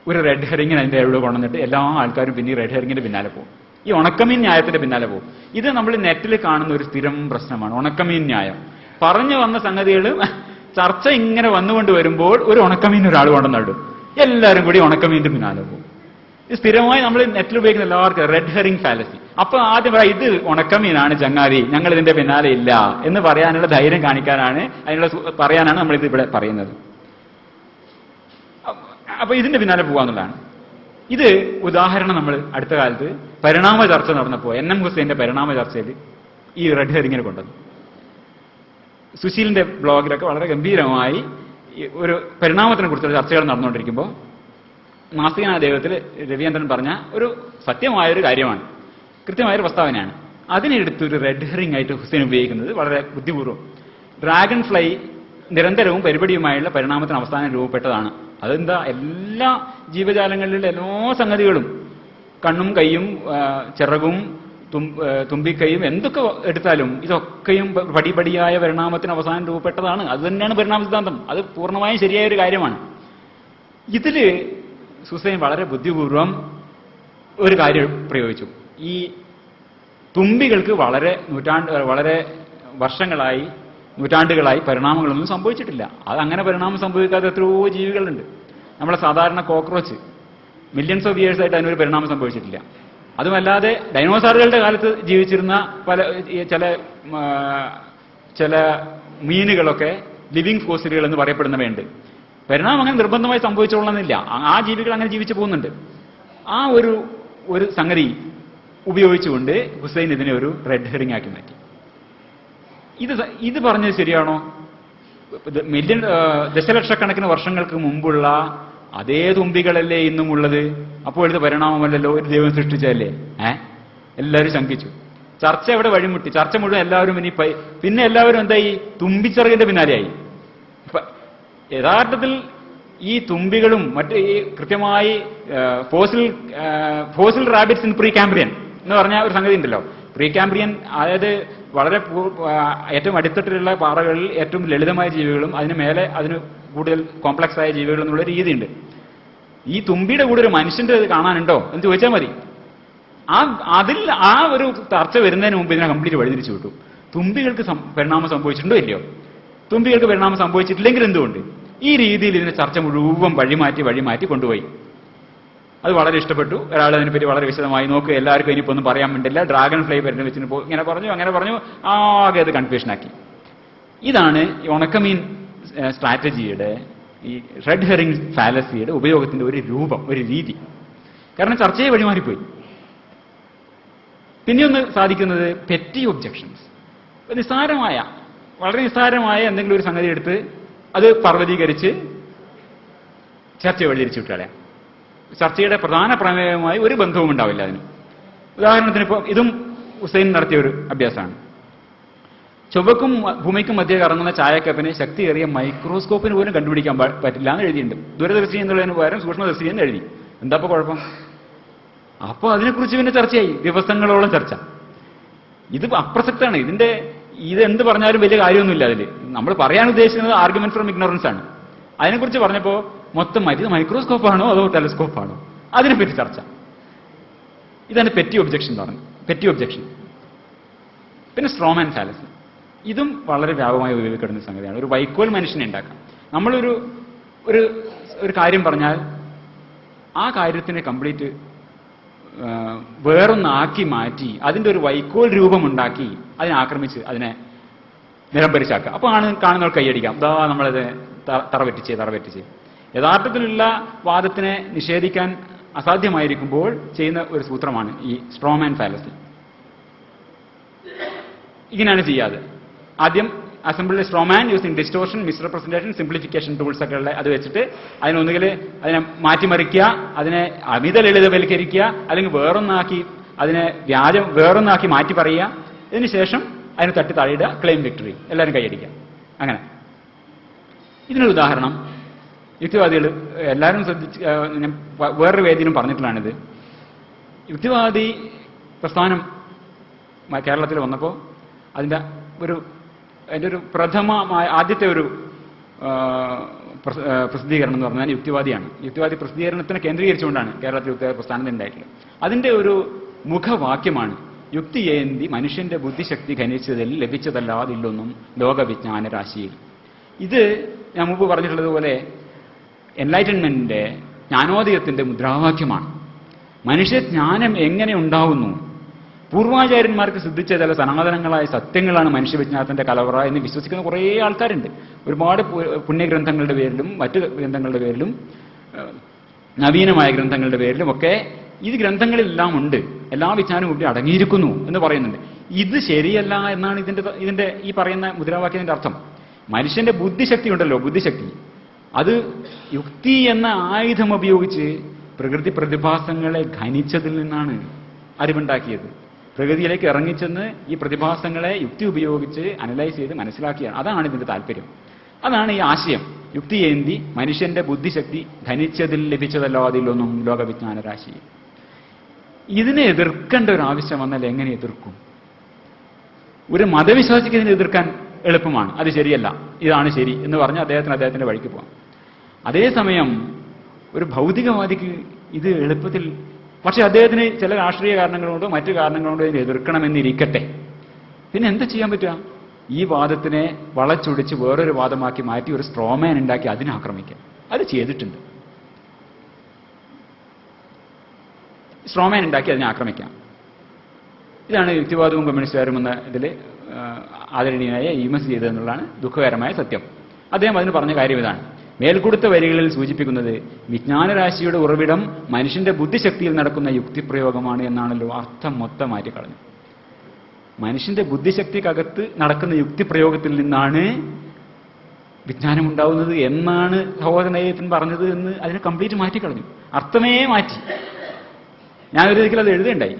ഒരു റെഡ് ഹെറിങ്ങിന് അതിന്റെ എവിടെ കൊണ്ടുവന്നിട്ട് എല്ലാ ആൾക്കാരും പിന്നെ റെഡ് ഹെറിങ്ങിന്റെ പിന്നാലെ പോകും. ഈ ഉണക്കമീൻ ന്യായത്തിന്റെ പിന്നാലെ പോകും. ഇത് നമ്മൾ നെറ്റിൽ കാണുന്ന ഒരു സ്ഥിരം പ്രശ്നമാണ്, ഉണക്കമീൻ ന്യായം. പറഞ്ഞു വന്ന സംഗതികൾ ചർച്ച ഇങ്ങനെ വന്നുകൊണ്ട് വരുമ്പോൾ ഒരു ഉണക്കമീൻ ഒരാൾ കൊണ്ടുവന്നിടും, എല്ലാവരും കൂടി ഉണക്കമീന്റെ പിന്നാലെ പോകും. ഇത് സ്ഥിരമായി നമ്മൾ നെറ്റിൽ ഉപയോഗിക്കുന്ന എല്ലാവർക്കും റെഡ് ഹെറിംഗ് ഫാലസി. അപ്പൊ ആദ്യം പറയാം, ഇത് ഉണക്കമീനാണ് ചങ്ങാതി, ഞങ്ങൾ ഇതിന്റെ പിന്നാലെ ഇല്ല എന്ന് പറയാനുള്ള ധൈര്യം കാണിക്കാനാണ്, പറയാനാണ് നമ്മൾ ഇത് ഇവിടെ പറയുന്നത്. അപ്പൊ ഇതിന്റെ പിന്നാലെ പോകാന്നുള്ളതാണ്. ഇത് ഉദാഹരണം നമ്മൾ അടുത്ത കാലത്ത് പരിണാമ ചർച്ച നടന്നപ്പോൾ NM ഹുസൈന്റെ പരിണാമ ചർച്ചയിൽ ഈ റെഡ് ഹെറിങ്ങിനെ കൊണ്ടുവന്നു. സുശീലിന്റെ ബ്ലോഗിലൊക്കെ വളരെ ഗംഭീരമായി ഒരു പരിണാമത്തിനെ കുറിച്ചുള്ള ചർച്ചകൾ നടന്നുകൊണ്ടിരിക്കുമ്പോൾ നാസ്തികനായ ദൈവത്തിൽ രവീന്ദ്രൻ പറഞ്ഞ ഒരു സത്യമായൊരു കാര്യമാണ്, കൃത്യമായൊരു പ്രസ്താവനയാണ്. അതിനെടുത്തൊരു റെഡ് ഹെറിംഗ് ആയിട്ട് ഹുസൈൻ ഉപയോഗിക്കുന്നത് വളരെ ബുദ്ധിപൂർവ്വം. ഡ്രാഗൺ ഫ്ലൈ നിരന്തരവും പരിപാടിയുമായുള്ള പരിണാമത്തിന് അവസാനം രൂപപ്പെട്ടതാണ്. അതെന്താ, എല്ലാ ജീവജാലങ്ങളിലുള്ള എല്ലാ സംഗതികളും, കണ്ണും കൈയും ചിറകും തുമ്പിക്കൈയും എന്തൊക്കെ എടുത്താലും ഇതൊക്കെയും പടിപടിയായ പരിണാമത്തിന് അവസാനം രൂപപ്പെട്ടതാണ്. അത് തന്നെയാണ് പരിണാമ സിദ്ധാന്തം. അത് പൂർണ്ണമായും ശരിയായ ഒരു കാര്യമാണ്. ഇതില് ഹുസൈൻ വളരെ ബുദ്ധിപൂർവം ഒരു കാര്യം പ്രയോഗിച്ചു. ഈ തുമ്പികൾക്ക് വളരെ വർഷങ്ങളായി, നൂറ്റാണ്ടുകളായി പരിണാമങ്ങളൊന്നും സംഭവിച്ചിട്ടില്ല. അതങ്ങനെ പരിണാമം സംഭവിക്കാത്ത എത്രയോ ജീവികളുണ്ട്. നമ്മളെ സാധാരണ കോക്രോച്ച് മില്യൺസ് ഓഫ് ഇയേഴ്സ് ആയിട്ട് അതിനൊരു പരിണാമം സംഭവിച്ചിട്ടില്ല. അതുമല്ലാതെ ഡൈനോസറുകളുടെ കാലത്ത് ജീവിച്ചിരുന്ന ചില മീനുകളൊക്കെ ലിവിങ് ഫോസിലുകൾ എന്ന് പറയപ്പെടുന്നവയുണ്ട്. പരിണാമം അങ്ങനെ നിർബന്ധമായി സംഭവിച്ചോളണമെന്നില്ല. ആ ജീവികൾ അങ്ങനെ ജീവിച്ചു പോകുന്നുണ്ട്. ആ ഒരു സംഗതി ഉപയോഗിച്ചുകൊണ്ട് ഹുസൈൻ ഇതിനെ ഒരു റെഡ് ഹെറിംഗ് ആക്കി മാറ്റി. ഇത് പറഞ്ഞത് ശരിയാണോ? ദശലക്ഷക്കണക്കിന് വർഷങ്ങൾക്ക് മുമ്പുള്ള അതേ തുമ്പികളല്ലേ ഇന്നും ഉള്ളത്? അപ്പോൾ ഇത് പരിണാമമല്ലല്ലോ, ഒരു ദൈവം സൃഷ്ടിച്ചതല്ലേ? എല്ലാവരും ശങ്കിച്ചു. ചർച്ച എവിടെ വഴിമുട്ടി. ചർച്ച മുഴുവൻ എല്ലാവരും പിന്നെ എല്ലാവരും എന്തായി? തുമ്പിച്ചിറകിന്റെ പിന്നാലെയായി. യഥാർത്ഥത്തിൽ ഈ തുമ്പികളും മറ്റ് ഈ കൃത്യമായി fossil rabbits in pre Cambrian എന്ന് പറഞ്ഞ ഒരു സംഗതി ഉണ്ടല്ലോ. പ്രീ കാംബ്രിയൻ, അതായത് വളരെ ഏറ്റവും അടിത്തട്ടിലുള്ള പാറകളിൽ ഏറ്റവും ലളിതമായ ജീവികളും അതിന് മേലെ അതിന് കൂടുതൽ കോംപ്ലക്സ് ആയ ജീവികളും എന്നുള്ള രീതിയുണ്ട്. ഈ തുമ്പിയുടെ കൂടെ ഒരു മനുഷ്യന്റെ കാണാനുണ്ടോ എന്ന് ചോദിച്ചാൽ മതി. അതിൽ ആ ഒരു ചർച്ച വരുന്നതിന് മുമ്പ് ഇതിനെ കംപ്ലീറ്റ് വഴിതിരിച്ചു വിട്ടു. തുമ്പികൾക്ക് പരിണാമം സംഭവിച്ചിട്ടുണ്ടോ ഇല്ലയോ? തുമ്പികൾക്ക് പരിണാമം സംഭവിച്ചിട്ടില്ലെങ്കിൽ എന്തുകൊണ്ട്? ഈ രീതിയിൽ ഇതിനെ ചർച്ച മുഴുവൻ വഴിമാറ്റി കൊണ്ടുപോയി. അത് വളരെ ഇഷ്ടപ്പെട്ടു. ഒരാൾ അതിനെപ്പറ്റി വളരെ വിശദമായി നോക്കുക, എല്ലാവർക്കും ഇനിയിപ്പോൾ ഒന്നും പറയാൻ വേണ്ടില്ല, ഡ്രാഗൺ ഫ്ലൈ വരുന്ന വെച്ചിട്ട് ഇങ്ങനെ പറഞ്ഞു അങ്ങനെ പറഞ്ഞു, ആകെ അത് കൺഫ്യൂഷനാക്കി. ഇതാണ് ഈ ഉണക്കമീൻ സ്ട്രാറ്റജിയുടെ, ഈ റെഡ് ഹെറിംഗ് ഫാലസിയുടെ ഉപയോഗത്തിന്റെ ഒരു രൂപം, ഒരു രീതി. കാരണം ചർച്ചയെ വഴിമാറിപ്പോയി. പിന്നെയൊന്ന് സാധിക്കുന്നത് പെറ്റി ഒബ്ജക്ഷൻസ്. വളരെ നിസ്സാരമായ എന്തെങ്കിലും ഒരു സംഗതി എടുത്ത് അത് പർവ്വതീകരിച്ച് ചർച്ചയെ വഴിതിരിച്ചു വിട്ടാളെ. ചർച്ചയുടെ പ്രധാന പ്രമേയവുമായി ഒരു ബന്ധവും ഉണ്ടാവില്ല അതിന്. ഉദാഹരണത്തിന് ഇപ്പോൾ ഇതും ഹുസൈൻ നടത്തിയ ഒരു അഭ്യാസമാണ്. ചൊവ്വക്കും ഭൂമിക്കും മധ്യ കറങ്ങുന്ന ചായക്കപ്പിനെ ശക്തിയേറിയ മൈക്രോസ്കോപ്പിന് പോലും കണ്ടുപിടിക്കാൻ പറ്റില്ല എന്ന് എഴുതിയിട്ടുണ്ട്. ദൂരദർശി എന്നുള്ളതിന് പകരം സൂക്ഷ്മദർശി എന്ന് എഴുതി. എന്താ ഇപ്പൊ കുഴപ്പം? അപ്പൊ അതിനെക്കുറിച്ച് പിന്നെ ചർച്ചയായി, ദിവസങ്ങളോളം ചർച്ച. ഇത് അപ്രസക്താണ്. ഇതെന്ത് പറഞ്ഞാലും വലിയ കാര്യമൊന്നുമില്ല. അതിൽ നമ്മൾ പറയാൻ ഉദ്ദേശിക്കുന്നത് ആർഗ്യുമെന്റ് ഫ്രം ഇഗ്നോറൻസ് ആണ്. അതിനെക്കുറിച്ച് പറഞ്ഞപ്പോൾ മൊത്തം ഇത് മൈക്രോസ്കോപ്പാണോ അതോ ടെലസ്കോപ്പാണോ, അതിനെപ്പറ്റി ചർച്ച. ഇതാണ് പെറ്റി ഒബ്ജക്ഷൻ എന്ന് പറയുന്നത്. Petty objection. പിന്നെ സ്ട്രോമാൻ ഫാലസി. ഇതും വളരെ വ്യാപകമായി ഉപയോഗിക്കപ്പെടുന്ന സംഗതിയാണ്. ഒരു വൈക്കോൽ മനുഷ്യനെ ഉണ്ടാക്കാം. നമ്മളൊരു ഒരു കാര്യം പറഞ്ഞാൽ ആ കാര്യത്തിനെ കംപ്ലീറ്റ് വേറൊന്നാക്കി മാറ്റി അതിന്റെ ഒരു വൈക്കോൽ രൂപമുണ്ടാക്കി അതിനെ ആക്രമിച്ച് അതിനെ നിലംപരിശാക്കുക. അപ്പോൾ കാണുന്നവർ കൈയടിക്കാം, ഇതാ നമ്മളത് തറപറ്റിച്ച്. യഥാർത്ഥത്തിലുള്ള വാദത്തിനെ നിഷേധിക്കാൻ അസാധ്യമായിരിക്കുമ്പോൾ ചെയ്യുന്ന ഒരു സൂത്രമാണ് ഈ സ്ട്രോമാൻ ഫാലസി. ഇങ്ങനെയാണ് ചെയ്യാതെ ആദ്യം assemble straw man using distortion, misrepresentation, simplification tools ഒക്കെ ഉള്ള അത് വെച്ചിട്ട് അതിനൊന്നുകിൽ അതിനെ മാറ്റിമറിക്കുക, അതിനെ അമിത ലളിതവൽക്കരിക്കുക, അല്ലെങ്കിൽ വേറൊന്നാക്കി മാറ്റി പറയുക. ഇതിനുശേഷം അതിന് തട്ടി താഴെയിടുക, ക്ലെയിം വിക്ടറി, എല്ലാവരും കൈയടിക്കുക. അങ്ങനെ ഇതിനൊരു ഉദാഹരണം യുക്തിവാദികൾ എല്ലാവരും വേറൊരു വേദിയിലും പറഞ്ഞിട്ടുള്ളതാണിത്. യുക്തിവാദി പ്രസ്ഥാനം കേരളത്തിൽ വന്നപ്പോൾ അതിൻ്റെ ഒരു പ്രഥമമായ ആദ്യത്തെ ഒരു പ്രസിദ്ധീകരണം എന്ന് പറഞ്ഞാൽ യുക്തിവാദിയാണ്. യുക്തിവാദി പ്രസിദ്ധീകരണത്തിനെ കേന്ദ്രീകരിച്ചുകൊണ്ടാണ് കേരളത്തിൽ യുക്തിവാദി പ്രസ്ഥാനം ഉണ്ടായിട്ടുള്ളത്. അതിൻ്റെ ഒരു മുഖവാക്യമാണ് യുക്തിയേന്തി മനുഷ്യന്റെ ബുദ്ധിശക്തി ഖനിച്ചതിൽ ലഭിച്ചതല്ലാതില്ലൊന്നും ലോകവിജ്ഞാന രാശിയിൽ. ഇത് ഞാൻ മുമ്പ് പറഞ്ഞിട്ടുള്ളതുപോലെ എൻലൈറ്റൻമെന്റിന്റെ ജ്ഞാനോദയത്തിന്റെ മുദ്രാവാക്യമാണ്. മനുഷ്യജ്ഞാനം എങ്ങനെ ഉണ്ടാവുന്നു? പൂർവാചാര്യന്മാർക്ക് സിദ്ധിച്ച ചില സനാതനങ്ങളായ സത്യങ്ങളാണ് മനുഷ്യവിജ്ഞാനത്തിന്റെ കലവറ എന്ന് വിശ്വസിക്കുന്ന കുറേ ആൾക്കാരുണ്ട്. ഒരുപാട് പുണ്യഗ്രന്ഥങ്ങളുടെ പേരിലും മറ്റു ഗ്രന്ഥങ്ങളുടെ പേരിലും നവീനമായ ഗ്രന്ഥങ്ങളുടെ പേരിലും ഒക്കെ ഇത് ഗ്രന്ഥങ്ങളിലെല്ലാം ഉണ്ട്, എല്ലാ വിജ്ഞാനവും ഇവിടെ അടങ്ങിയിരിക്കുന്നു എന്ന് പറയുന്നുണ്ട്. ഇത് ശരിയല്ല എന്നാണ് ഇതിന്റെ ഈ പറയുന്ന മുദ്രാവാക്യത്തിന്റെ അർത്ഥം. മനുഷ്യന്റെ ബുദ്ധിശക്തി ഉണ്ടല്ലോ, ബുദ്ധിശക്തി, അത് യുക്തി എന്ന ആയുധം ഉപയോഗിച്ച് പ്രകൃതി പ്രതിഭാസങ്ങളെ ഖനിച്ചതിൽ നിന്നാണ് അറിവുണ്ടാക്കിയത്. പ്രകൃതിയിലേക്ക് ഇറങ്ങിച്ചെന്ന് ഈ പ്രതിഭാസങ്ങളെ യുക്തി ഉപയോഗിച്ച് അനലൈസ് ചെയ്ത് മനസ്സിലാക്കിയാണ്. അതാണ് ഇതിന്റെ താല്പര്യം, അതാണ് ഈ ആശയം. യുക്തിയേന്തി മനുഷ്യന്റെ ബുദ്ധിശക്തി ഖനിച്ചതിൽ ലഭിച്ചതല്ലാതില്ലൊന്നും ലോകവിജ്ഞാന രാശി. ഇതിനെ എതിർക്കേണ്ട ഒരു ആവശ്യം വന്നാൽ എങ്ങനെ എതിർക്കും? ഒരു മതവിശ്വാസിക്ക് ഇതിനെ എതിർക്കാൻ എളുപ്പമാണ്. അത് ശരിയല്ല, ഇതാണ് ശരി എന്ന് പറഞ്ഞ് അദ്ദേഹത്തിന്റെ വഴിക്ക് പോകാം. അതേസമയം ഒരു ഭൗതികവാദിക്ക് ഇത് എളുപ്പത്തിൽ, പക്ഷെ അദ്ദേഹത്തിന് ചില രാഷ്ട്രീയ കാരണങ്ങളുണ്ടോ മറ്റു കാരണങ്ങളുണ്ടോ ഇതിനെ എതിർക്കണമെന്നിരിക്കട്ടെ, പിന്നെ എന്താ ചെയ്യാൻ പറ്റുക? ഈ വാദത്തിനെ വളച്ചൊടിച്ച് വേറൊരു വാദമാക്കി മാറ്റി ഒരു സ്ട്രോമാൻ ഉണ്ടാക്കി അതിനെ ആക്രമിക്കാം. അത് ചെയ്തിട്ടുണ്ട്. സ്ട്രോമാൻ ഉണ്ടാക്കി അതിനെ ആക്രമിക്കാം. ഇതാണ് യുക്തിവാദവും കമ്മ്യൂണിസ്റ്റുകാരും എന്ന ഇതിൽ ആദരണീയനായ ഇമസ് ചെയ്തതെന്നുള്ളതാണ് ദുഃഖകരമായ സത്യം. അദ്ദേഹം അതിന് പറഞ്ഞ കാര്യം ഇതാണ്: മേൽക്കൊടുത്ത വരികളിൽ സൂചിപ്പിക്കുന്നത് വിജ്ഞാനരാശിയുടെ ഉറവിടം മനുഷ്യന്റെ ബുദ്ധിശക്തിയിൽ നടക്കുന്ന യുക്തിപ്രയോഗമാണ് എന്നാണല്ലോ. അർത്ഥം മൊത്തം മാറ്റിക്കളഞ്ഞു. മനുഷ്യന്റെ ബുദ്ധിശക്തിക്കകത്ത് നടക്കുന്ന യുക്തിപ്രയോഗത്തിൽ നിന്നാണ് വിജ്ഞാനം ഉണ്ടാവുന്നത് എന്നാണ് സഹോദരൻ പറഞ്ഞത് എന്ന് അതിനെ കംപ്ലീറ്റ് മാറ്റിക്കളഞ്ഞു. അർത്ഥമേ മാറ്റി. ഞാനൊരു ഒരിക്കലും അത് എഴുതേണ്ടായി.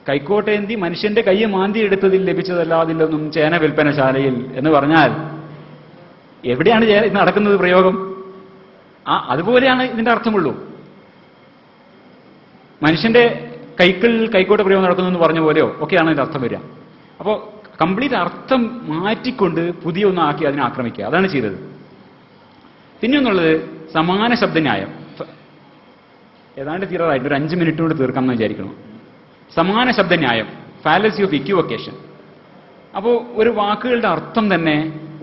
കൈക്കോട്ടേന്തി മനുഷ്യന്റെ കയ്യെ മാന്തി എടുത്തതിൽ ലഭിച്ചതല്ലാതില്ലൊന്നും ചേന വിൽപ്പനശാലയിൽ എന്ന് പറഞ്ഞാൽ എവിടെയാണ് ഇത് നടക്കുന്നത് പ്രയോഗം? അതുപോലെയാണ് ഇതിന്റെ അർത്ഥമുള്ളൂ. മനുഷ്യന്റെ കൈക്കോട്ട് പ്രയോഗം നടക്കുന്നു എന്ന് പറഞ്ഞ പോലെയോ ഒക്കെയാണ് ഇതിന്റെ അർത്ഥം വരിക. അപ്പോൾ കംപ്ലീറ്റ് അർത്ഥം മാറ്റിക്കൊണ്ട് പുതിയ ഒന്നാക്കി അതിനെ ആക്രമിക്കുക, അതാണ് ചെയ്തത്. പിന്നെ ഒന്നുള്ളത് സമാന ശബ്ദന്യായം. ഏതാണ്ട് തീരാതായിട്ട് ഒരു 5 മിനിറ്റ് കൊണ്ട് തീർക്കാം എന്ന് വിചാരിക്കണം. സമാന ശബ്ദന്യായം, ഫാലസി ഓഫ് ഇക്വിവൊക്കേഷൻ. അപ്പോൾ ഒരു വാക്കുകളുടെ അർത്ഥം തന്നെ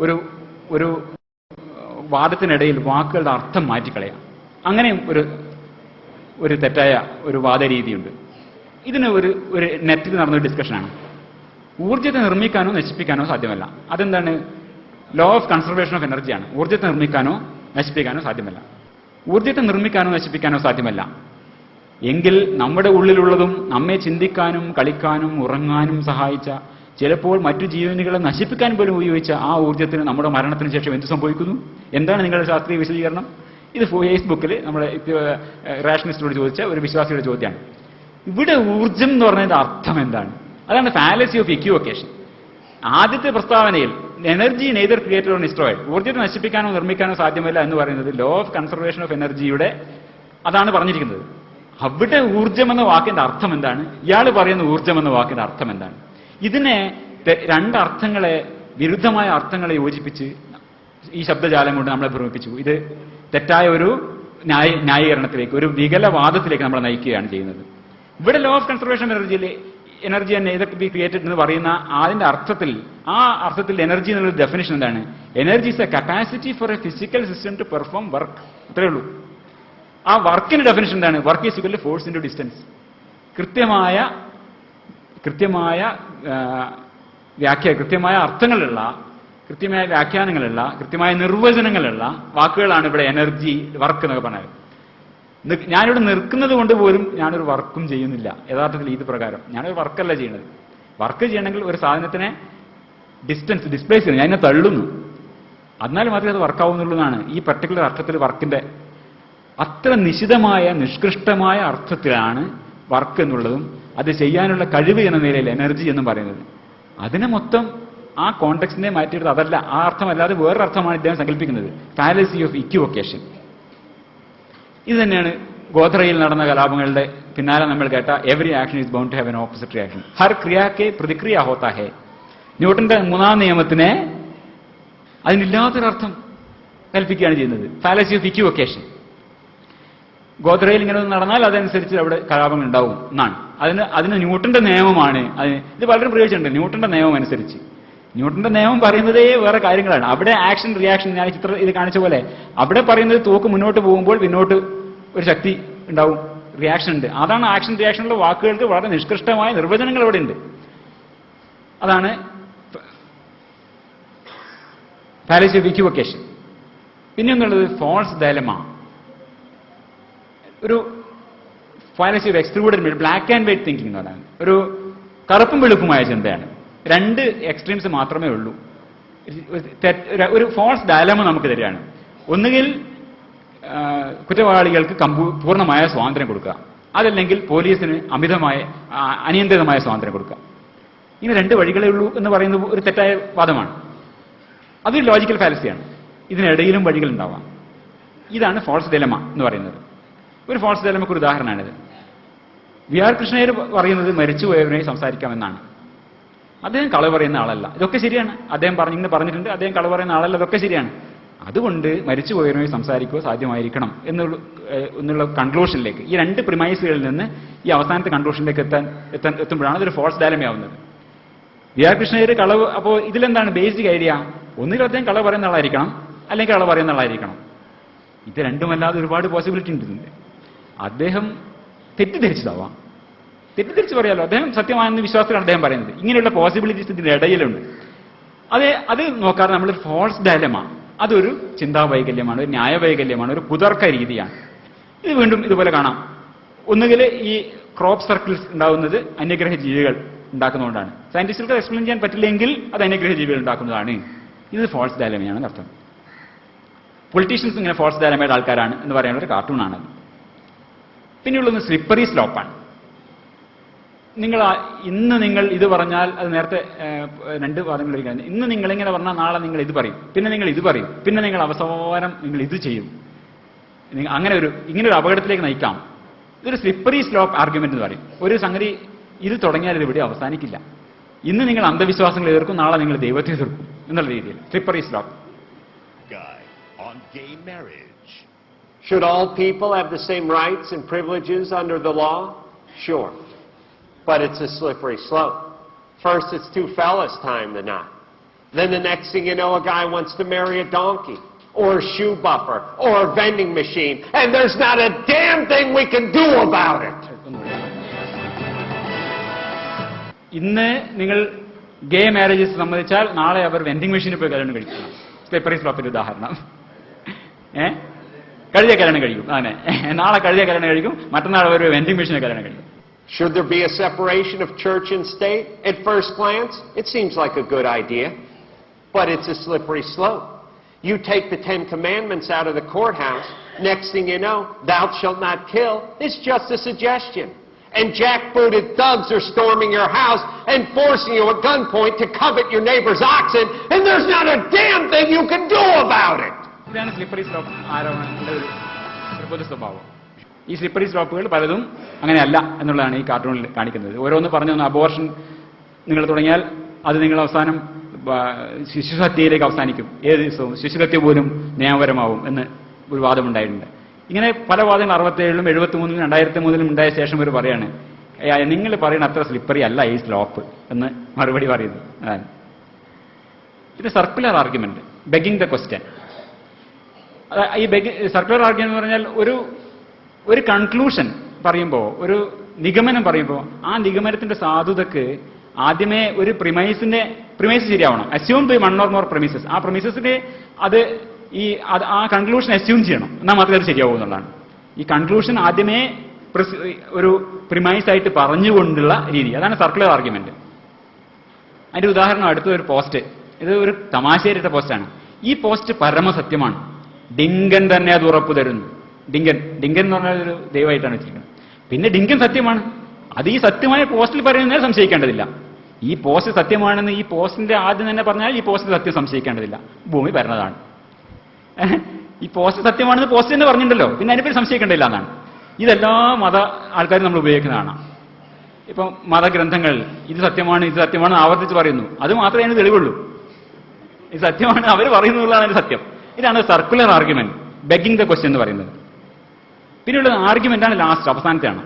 ഒരു വാദത്തിനിടയിൽ വാക്കുകളുടെ അർത്ഥം മാറ്റിക്കളയാം. അങ്ങനെയും ഒരു തെറ്റായ ഒരു വാദരീതിയുണ്ട്. ഇതിന് ഒരു നെറ്റിൽ നടന്നൊരു ഡിസ്കഷനാണ്. ഊർജ്ജത്തെ നിർമ്മിക്കാനോ നശിപ്പിക്കാനോ സാധ്യമല്ല. അതെന്താണ്? ലോ ഓഫ് കൺസർവേഷൻ ഓഫ് എനർജിയാണ്. ഊർജ്ജത്തെ നിർമ്മിക്കാനോ നശിപ്പിക്കാനോ സാധ്യമല്ല. ഊർജ്ജത്തെ നിർമ്മിക്കാനോ നശിപ്പിക്കാനോ സാധ്യമല്ല എങ്കിൽ നമ്മുടെ ഉള്ളിലുള്ളതും നമ്മെ ചിന്തിക്കാനും കളിക്കാനും ഉറങ്ങാനും സഹായിച്ച, ചിലപ്പോൾ മറ്റു ജീവനുകളെ നശിപ്പിക്കാൻ പോലും ഉപയോഗിച്ച ആ ഊർജ്ജത്തിന് നമ്മുടെ മരണത്തിന് ശേഷം എന്ത് സംഭവിക്കുന്നു? എന്താണ് നിങ്ങളുടെ ശാസ്ത്രീയ വിശദീകരണം? ഇത് ഫേസ്ബുക്കിൽ നമ്മുടെ റാഷണലിസ്റ്റോട് ചോദിച്ച ഒരു വിശ്വാസിയുടെ ചോദ്യമാണ്. ഇവിടെ ഊർജ്ജം എന്ന് പറഞ്ഞതിന്റെ അർത്ഥം എന്താണ്? അതാണ് ഫാലസി ഓഫ് ഇക്വിവൊക്കേഷൻ. ആദ്യത്തെ പ്രസ്താവനയിൽ energy neither created or destroyed, ഊർജ്ജത്തെ നശിപ്പിക്കാനോ നിർമ്മിക്കാനോ സാധ്യമല്ല എന്ന് പറയുന്നത് ലോ ഓഫ് കൺസർവേഷൻ ഓഫ് എനർജിയുടെ അതാണ് പറഞ്ഞിരിക്കുന്നത്. അവിടെ ഊർജ്ജം എന്ന വാക്കിന്റെ അർത്ഥം എന്താണ്? ഇയാൾ പറയുന്ന ഊർജ്ജം എന്ന വാക്കിന്റെ അർത്ഥം എന്താണ്? ഇതിനെ രണ്ടർത്ഥങ്ങളെ, വിരുദ്ധമായ അർത്ഥങ്ങളെ യോജിപ്പിച്ച് ഈ ശബ്ദജാലം കൊണ്ട് നമ്മളെ ഭ്രമിപ്പിച്ചു. ഇത് തെറ്റായ ഒരു ന്യായീകരണത്തിലേക്ക്, ഒരു വികലവാദത്തിലേക്ക് നമ്മളെ നയിക്കുകയാണ് ചെയ്യുന്നത്. ഇവിടെ ലോ ഓഫ് കൺസർവേഷൻ ഓഫ് എനർജിയിൽ energy and neither be created എന്ന് പറയുന്ന അതിന്റെ അർത്ഥത്തിൽ, ആ അർത്ഥത്തിൽ എനർജി എന്നുള്ള ഡെഫിനിഷൻ എന്താണ്? Energy is a capacity for a physical system to perform work. അത്രയേ ഉള്ളൂ. ആ വർക്കിന്റെ ഡെഫിനിഷൻ എന്താണ്? Work is equal to force into distance. കൃത്യമായ കൃത്യമായ അർത്ഥങ്ങളുള്ള കൃത്യമായ വ്യാഖ്യാനങ്ങളുള്ള, കൃത്യമായ നിർവചനങ്ങളുള്ള വാക്കുകളാണ് ഇവിടെ എനർജി, വർക്ക് എന്നൊക്കെ പറഞ്ഞത്. ഞാനിവിടെ നിൽക്കുന്നത് കൊണ്ട് പോലും ഞാനൊരു വർക്കും ചെയ്യുന്നില്ല യഥാർത്ഥത്തിൽ. ഇത് പ്രകാരം ഞാനൊരു വർക്കല്ല ചെയ്യുന്നത്. വർക്ക് ചെയ്യണമെങ്കിൽ ഒരു സാധനത്തിനെ ഡിസ്പ്ലേസ് ചെയ്യുന്നു, ഞാൻ എന്നെ തള്ളുന്നു, എന്നാൽ മാത്രമേ അത് വർക്കാവുന്നുള്ളതാണ് ഈ പർട്ടിക്കുലർ അർത്ഥത്തിൽ. വർക്കിന്റെ അത്ര നിശിതമായ നിഷ്കൃഷ്ടമായ അർത്ഥത്തിലാണ് വർക്ക് എന്നുള്ളതും അത് ചെയ്യാനുള്ള കഴിവ് എന്ന നിലയിൽ എനർജി എന്നും പറയുന്നത്. അതിനെ മൊത്തം ആ കോണ്ടെക്സ്റ്റിനെ മാറ്റിയെടുത്ത് അതല്ല, ആ അർത്ഥമല്ലാതെ വേറൊരർത്ഥമാണ് ഇദ്ദേഹം സങ്കല്പിക്കുന്നത്. Fallacy of ഇക്വിവൊക്കേഷൻ. ഇത് തന്നെയാണ് ഗോധറയിൽ നടന്ന കലാപങ്ങളുടെ പിന്നാലെ നമ്മൾ കേട്ട every action is bound to have an opposite reaction. ഹർ ക്രിയാക്കെ പ്രതിക്രിയ ഹോത്താ ഹേ. ന്യൂട്ടന്റെ 3ാം നിയമത്തിനെ അതിനില്ലാത്തൊരർത്ഥം കൽപ്പിക്കുകയാണ് ചെയ്യുന്നത്. Fallacy of ഇക്വിവൊക്കേഷൻ. ഗോധറയിൽ ഇങ്ങനെ നടന്നാൽ അതനുസരിച്ച് അവിടെ കലാപങ്ങൾ ഉണ്ടാവും എന്നാണ്. അതിന് ന്യൂട്ടന്റെ നിയമമാണ്. ഇത് പലരും പ്രയോഗിച്ചിട്ടുണ്ട്. ന്യൂട്ടന്റെ നിയമം അനുസരിച്ച്. ന്യൂട്ടന്റെ നിയമം പറയുന്നതേ വേറെ കാര്യങ്ങളാണ്. അവിടെ ആക്ഷൻ റിയാക്ഷൻ, ഞാൻ ഇത് കാണിച്ച പോലെ അവിടെ പറയുന്നത് തോക്ക് മുന്നോട്ട് പോകുമ്പോൾ പിന്നോട്ട് ഒരു ശക്തി ഉണ്ടാവും, റിയാക്ഷൻ ഉണ്ട്. അതാണ് ആക്ഷൻ റിയാക്ഷനുള്ള വാക്കുകൾക്ക് വളരെ നിഷ്കൃഷ്ടമായ നിർവചനങ്ങൾ ഇവിടെ ഉണ്ട്. അതാണ് ഫാലസി ഓഫ് ഇക്വിവൊക്കേഷൻ. പിന്നെ ഒന്നുള്ളത് ഫോൾസ് ഡയലമ. ഒരു fallacy of excluded, black and white thinking എന്ന് പറയുന്നത് ഒരു കറുപ്പും വെളുപ്പുമായ ചിന്തയാണ്. 2 എക്സ്ട്രീംസ് മാത്രമേ ഉള്ളൂ. ഒരു ഫോൾസ് ഡയലമ നമുക്ക് തരികയാണ്. ഒന്നുകിൽ കുറ്റവാളികൾക്ക് പൂർണ്ണമായ സ്വാതന്ത്ര്യം കൊടുക്കുക, അതല്ലെങ്കിൽ പോലീസിന് അനിയന്ത്രിതമായ സ്വാതന്ത്ര്യം കൊടുക്കുക. ഇങ്ങനെ 2 വഴികളേ ഉള്ളൂ എന്ന് പറയുന്നത് ഒരു തെറ്റായ വാദമാണ്. അതൊരു ലോജിക്കൽ ഫാലസിയാണ്. ഇതിനിടയിലും വഴികൾ ഉണ്ടാവാം. ഇതാണ് ഫോൾസ് ഡയലമ എന്ന് പറയുന്നത്. ഒരു ഫോൾസ് ഡയലമയ്ക്ക് ഒരു ഉദാഹരണമാണിത്. വി ആർ കൃഷ്ണയ്യർ പറയുന്നത് മരിച്ചുപോയവരെ സംസാരിക്കാമെന്നാണ്. അദ്ദേഹം കളവ് പറയുന്ന ആളല്ല. ഇതൊക്കെ ശരിയാണ്. അദ്ദേഹം പറഞ്ഞിട്ടുണ്ട് അദ്ദേഹം കളവ് പറയുന്ന ആളല്ല. ഇതൊക്കെ ശരിയാണ്. അതുകൊണ്ട് മരിച്ചുപോയവരുമായി സംസാരിക്കുക സാധ്യമായിരിക്കണം എന്നുള്ള കൺക്ലൂഷനിലേക്ക്, ഈ 2 പ്രിമൈസുകളിൽ നിന്ന് ഈ അവസാനത്തെ കൺക്ലൂഷനിലേക്ക് എത്തുമ്പോഴാണ് ഇതൊരു ഫോൾസ് ഡയലമയാവുന്നത്. വി ആർ കൃഷ്ണയ്യർ കളവ്. അപ്പോൾ ഇതിലെന്താണ് ബേസിക് ഐഡിയ? ഒന്നുകിൽ അദ്ദേഹം കളവ് പറയുന്ന ആളായിരിക്കണം, അല്ലെങ്കിൽ കളവ് പറയുന്ന ആളായിരിക്കണം. ഇത് രണ്ടുമല്ലാതെ ഒരുപാട് പോസിബിലിറ്റി ഉണ്ട് ഇതിന്റെ. അദ്ദേഹം തെറ്റിദ്ധരിച്ചതാവാം, തെറ്റിദ്ധരിച്ച് പറയാലോ. അദ്ദേഹം സത്യമാണെന്ന് വിശ്വാസത്തിലാണ് അദ്ദേഹം പറയുന്നത്. ഇങ്ങനെയുള്ള പോസിബിലിറ്റീസ് ഇതിന്റെ ഇടയിലുണ്ട്. അത് നോക്കാതെ നമ്മൾ ഫോൾസ് ഡയലമ, അതൊരു ചിന്താവൈകല്യമാണ്, ഒരു ന്യായവൈകല്യമാണ്, ഒരു കുതർക്ക രീതിയാണ്. ഇത് വീണ്ടും ഇതുപോലെ കാണാം. ഒന്നുകിൽ ഈ ക്രോപ്പ് സർക്കിൾസ് ഉണ്ടാകുന്നത് അന്യഗ്രഹ ജീവികൾ ഉണ്ടാക്കുന്നതുകൊണ്ടാണ്. സയന്റിസ്റ്റുകൾക്ക് എക്സ്പ്ലെയിൻ ചെയ്യാൻ പറ്റില്ലെങ്കിൽ അത് അന്യഗ്രഹ ജീവികൾ ഉണ്ടാക്കുന്നതാണ്. ഇത് ഫോൾസ് ഡയലമയാണ് അർത്ഥം. പൊളിറ്റീഷ്യൻസ് ഇങ്ങനെ ഫോൾസ് ഡയലമയുടെ ആൾക്കാരാണ് എന്ന് പറയാനുള്ള ഒരു കാർട്ടൂണാണ്. പിന്നെയുള്ളത് സ്ലിപ്പറി സ്ലോപ്പാണ്. ഇന്ന് നിങ്ങൾ ഇത് പറഞ്ഞാൽ, അത് നേരത്തെ 2 വാദങ്ങൾ ഒരിക്കലും, ഇന്ന് നിങ്ങൾ ഇങ്ങനെ പറഞ്ഞാൽ നാളെ നിങ്ങൾ ഇത് പറയും, പിന്നെ നിങ്ങൾ ഇത് പറയും, പിന്നെ നിങ്ങൾ അവസാനം നിങ്ങൾ ഇത് ചെയ്യും. ഇങ്ങനെ ഒരു അപകടത്തിലേക്ക് നയിക്കാം. ഇതൊരു സ്ലിപ്പറി സ്ലോപ്പ് ആർഗ്യുമെന്റ് എന്ന് പറയും. ഒരു സംഗതി ഇത് തുടങ്ങിയാൽ ഇത് ഇവിടെ അവസാനിക്കില്ല. ഇന്ന് നിങ്ങൾ അന്ധവിശ്വാസങ്ങൾ എതിർക്കും, നാളെ നിങ്ങൾ ദൈവത്തെ എതിർക്കും എന്നുള്ള രീതിയിൽ slippery slope. Should all people have the same rights and privileges under the law? Sure. But it's a slippery slope. First, it's 2 fellas tying the knot. Then the next thing you know, a guy wants to marry a donkey, or a shoe buffer, or a vending machine, and there's not a damn thing we can do about it. ഇന്ന് നിങ്ങൾ ഗേ മാരേജസ് സമ്മതിച്ചാൽ നാളെ അവർ വെൻഡിങ് മെഷീനിൽ പോയി കല്യാണം കഴിക്കണം. സ്ലിപ്പറി സ്ലോപ്പിന്റെ ഉദാഹരണം. കഴുതിയ കല്യാണം കഴിക്കും, അങ്ങനെ നാളെ കഴുതിയ കല്യാണം കഴിക്കും, മറ്റന്നാൾ അവർ വെൻഡിങ് മെഷീനിൽ കല്യാണം കഴിക്കും. Should there be a separation of church and state? At first glance, it seems like a good idea, but it's a slippery slope. You take the 10 Commandments out of the courthouse, next thing you know, thou shalt not kill is just a suggestion. And jackbooted thugs are storming your house and forcing you at gunpoint to covet your neighbor's oxen, and there's not a damn thing you can do about it. ഇതാണ് സ്ലിപ്പറി സ്ലോപ്പ് ആരോപണങ്ങളുടെ ഒരു പൊതു സ്വഭാവം. ഈ സ്ലിപ്പറി സ്ലോപ്പുകൾ പലതും അങ്ങനെയല്ല എന്നുള്ളതാണ് ഈ കാർട്ടൂണിൽ കാണിക്കുന്നത്. ഓരോന്ന് പറഞ്ഞു അബോർഷൻ നിങ്ങൾ തുടങ്ങിയാൽ അത് നിങ്ങൾ അവസാനം ശിശുഹത്യയിലേക്ക് അവസാനിക്കും. ഏത് ദിവസവും ശിശുഹത്യ പോലും നിയമപരമാവും എന്ന് ഒരു വാദമുണ്ടായിട്ടുണ്ട്. ഇങ്ങനെ പല വാദങ്ങൾ 67-ലും 73-ലും 2003-ലും ഉണ്ടായ ശേഷം ഒരു പറയാണ്, നിങ്ങൾ പറയുന്ന അത്ര സ്ലിപ്പറി അല്ല ഈ സ്ലോപ്പ് എന്ന് മറുപടി പറയുന്നു. ഇത് circular argument, begging the question. ഈ സർക്കുലർ ആർഗ്യുമെന്റ് എന്ന് പറഞ്ഞാൽ ഒരു കൺക്ലൂഷൻ പറയുമ്പോൾ, ഒരു നിഗമനം പറയുമ്പോൾ, ആ നിഗമനത്തിന്റെ സാധുതക്ക് ആദ്യമേ ഒരു പ്രിമൈസിന്റെ പ്രിമൈസ് ശരിയാവണം. Assume by one or more premises. ആ പ്രിമിസസിന് അത് ആ കൺക്ലൂഷൻ അസ്യൂം ചെയ്യണം, എന്നാൽ മാത്രമേ അത് ശരിയാവൂ എന്നുള്ളതാണ്. ഈ കൺക്ലൂഷൻ ആദ്യമേ ഒരു പ്രിമൈസ് ആയിട്ട് പറഞ്ഞുകൊണ്ടുള്ള രീതി, അതാണ് സർക്കുലർ ആർഗ്യുമെന്റ്. അതിന്റെ ഉദാഹരണം അടുത്ത ഒരു പോസ്റ്റ്, ഇത് ഒരു തമാശയായിട്ട പോസ്റ്റാണ്. ഈ പോസ്റ്റ് പരമസത്യമാണ്, ഡിങ്കൻ തന്നെ അത് ഉറപ്പു തരുന്നു. ഡിങ്കൻ എന്ന് പറഞ്ഞാൽ ഒരു ദൈവമായിട്ടാണ് വെച്ചിരിക്കുന്നത്. പിന്നെ ഡിങ്കൻ സത്യമാണ്, അത് ഈ സത്യമായ പോസ്റ്റിൽ പറയുന്നതിൽ സംശയിക്കേണ്ടതില്ല. ഈ പോസ്റ്റ് സത്യമാണെന്ന് ഈ പോസ്റ്റിന്റെ ആദ്യം തന്നെ പറഞ്ഞാൽ ഈ പോസ്റ്റ് സത്യം സംശയിക്കേണ്ടതില്ല, ഭൂമി പരന്നതാണ്. ഈ പോസ്റ്റ് സത്യമാണെന്ന് പോസ്റ്റ് തന്നെ പറഞ്ഞിട്ടുണ്ടല്ലോ, പിന്നെ അതിനെപ്പറ്റി സംശയിക്കേണ്ടതില്ല എന്നാണ്. ഇതെല്ലാ മത ആൾക്കാരും നമ്മൾ ഉപയോഗിക്കുന്നതാണ്. ഇപ്പം മതഗ്രന്ഥങ്ങൾ ഇത് സത്യമാണ് ആവർത്തിച്ച് പറയുന്നു, അത് മാത്രമേ അതിന് തെളിവുള്ളൂ. ഇത് സത്യമാണ് അവർ പറയുന്നതാണ് അതിന്റെ സത്യം. ഇതാണ് circular argument, begging the question എന്ന് പറയുന്നത്. പിന്നെയുള്ള ആർഗ്യുമെന്റാണ് ലാസ്റ്റ്, അവസാനത്തെയാണ്.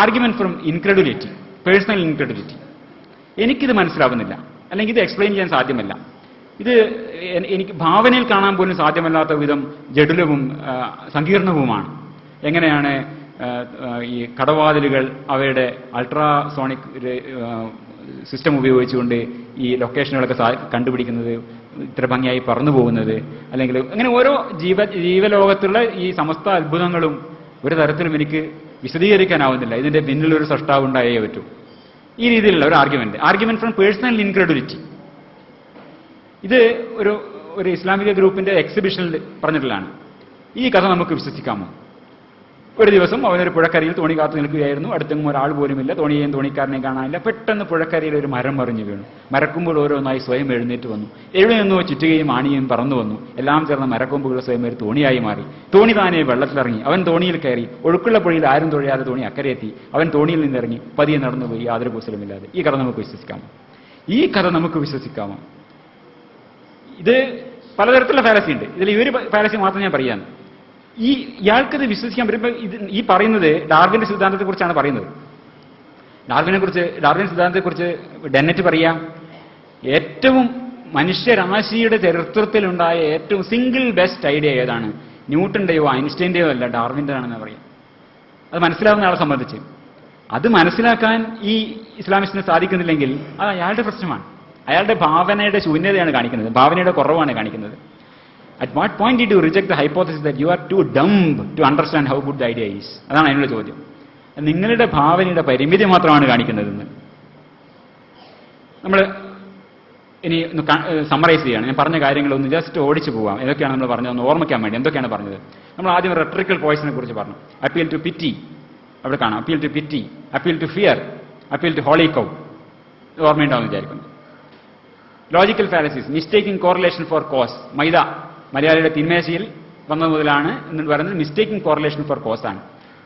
Argument from incredulity, personal incredulity. എനിക്കിത് മനസ്സിലാവുന്നില്ല, അല്ലെങ്കിൽ ഇത് എക്സ്പ്ലെയിൻ ചെയ്യാൻ സാധ്യമല്ല, ഇത് എനിക്ക് ഭാവനയിൽ കാണാൻ പോലും സാധ്യമല്ലാത്ത വിധം ജഡുലവും സങ്കീർണവുമാണ്. എങ്ങനെയാണ് ഈ കടവാതിലുകൾ അവയുടെ അൾട്രാസോണിക് സിസ്റ്റം ഉപയോഗിച്ചുകൊണ്ട് ഈ ലൊക്കേഷനുകളൊക്കെ കണ്ടുപിടിക്കുന്നത്, ഇത്ര ഭംഗിയായി പറന്നു പോകുന്നത്, അല്ലെങ്കിൽ അങ്ങനെ ഓരോ ജീവലോകത്തുള്ള ഈ സമസ്ത അത്ഭുതങ്ങളും ഒരു തരത്തിലും എനിക്ക് വിശദീകരിക്കാനാവുന്നില്ല. ഇതിന്റെ പിന്നിലൊരു സൃഷ്ടാവ് ഉണ്ടായേ പറ്റൂ. ഈ രീതിയിലുള്ള ഒരു ആർഗ്യുമെന്റ് ഫ്രം പേഴ്സണൽ ഇൻക്രെഡുലിറ്റി. ഇത് ഒരു ഇസ്ലാമിക ഗ്രൂപ്പിന്റെ എക്സിബിഷനിൽ പറഞ്ഞിട്ടുള്ളതാണ്. ഈ കഥ നമുക്ക് വിശ്വസിക്കാമോ? ഒരു ദിവസം അവനൊരു പുഴക്കരയിൽ തോണി കാത്തു നിൽക്കുകയായിരുന്നു. അടുത്തെങ്ങും ഒരാൾ പോലുമില്ല, തോണിയെയും തോണിക്കാരനെയും കാണാനില്ല. പെട്ടെന്ന് പുഴക്കരയിൽ ഒരു മരം മറിഞ്ഞു വീണു. മരക്കൊമ്പുകൾ ഓരോന്നായി സ്വയം എഴുന്നേറ്റ് വന്നു. എവിടെ നിന്നോ ചുറ്റുകയും ആണിയും പറന്നു വന്നു. എല്ലാം ചേർന്ന മരക്കൊമ്പുകൾ സ്വയം ഒരു തോണിയായി മാറി. തോണി താനെ വെള്ളത്തിലിറങ്ങി. അവൻ തോണിയിൽ കയറി. ഒഴുക്കുള്ള പുഴയിൽ ആരും തൊഴിയാതെ തോണി അക്കരെയെത്തി. അവൻ തോണിയിൽ നിന്നിറങ്ങി പതിയെ നടന്നുപോയി, യാതൊരു കുശലമില്ലാതെ. ഈ കഥ നമുക്ക് വിശ്വസിക്കാമോ? ഇത് പലതരത്തിലുള്ള ഫാലസി ഉണ്ട്. ഇതിൽ ഈ ഒരു ഫാലസി മാത്രം ഞാൻ പറയാൻ. ഇയാൾക്കത് വിശ്വസിക്കാൻ പറ്റുമ്പോൾ ഈ പറയുന്നത് ഡാർവിന്റെ സിദ്ധാന്തത്തെക്കുറിച്ചാണ് പറയുന്നത്. ഡാർവിൻ സിദ്ധാന്തത്തെക്കുറിച്ച് ഡെന്നറ്റ് പറയാം, ഏറ്റവും മനുഷ്യരാശിയുടെ ചരിത്രത്തിലുണ്ടായ ഏറ്റവും സിംഗിൾ ബെസ്റ്റ് ഐഡിയ ഏതാണ്? ന്യൂട്ടന്റെയോ ഐൻസ്റ്റൈന്റെയോ അല്ല, ഡാർവിന്റെ ആണെന്ന് പറയാം. അത് മനസ്സിലാവുന്ന ആളെ സംബന്ധിച്ച്. അത് മനസ്സിലാക്കാൻ ഈ ഇസ്ലാമിസ്റ്റിന് സാധിക്കുന്നില്ലെങ്കിൽ അത് അയാളുടെ പ്രശ്നമാണ്. അയാളുടെ ഭാവനയുടെ ശൂന്യതയാണ് കാണിക്കുന്നത്, ഭാവനയുടെ കുറവാണ് കാണിക്കുന്നത്. At what point did you reject the hypothesis that you are too dumb to understand how good the idea is? അതാണ് അതിനുള്ള ചോദ്യം. നിങ്ങളുടെ ഭാവനയുടെ പരിമിതി മാത്രമാണ് കാണിക്കുന്നതെന്ന്. നമ്മൾ ഇനി സമ്മറൈസ് ചെയ്യാണ്. ഞാൻ പറഞ്ഞ കാര്യങ്ങളൊന്ന് ജസ്റ്റ് ഓടിച്ചു പോവാം. ഏതൊക്കെയാണ് നമ്മൾ പറഞ്ഞത് ഒന്ന് ഓർമ്മിക്കാൻ വേണ്ടി. എന്തൊക്കെയാണ് പറഞ്ഞത്? നമ്മൾ ആദ്യം റെട്രിക്കൽ പോയിസിനെ കുറിച്ച് പറഞ്ഞു. അപ്പീൽ ടു പിറ്റി, അവിടെ കാണാം. Appeal to pity, appeal to fear, appeal to holy cow. ഓർമ്മയുണ്ടാവും വിചാരിക്കുന്നു. Logical fallacies, mistaking correlation for cause. മലയാളിയുടെ തിന്മേശയിൽ വന്നത് മുതലാണ് എന്ന് പറയുന്നത് മിസ്റ്റേക്കിംഗ് കോറിലേഷൻ ഫോർ കോസ് ആണ്.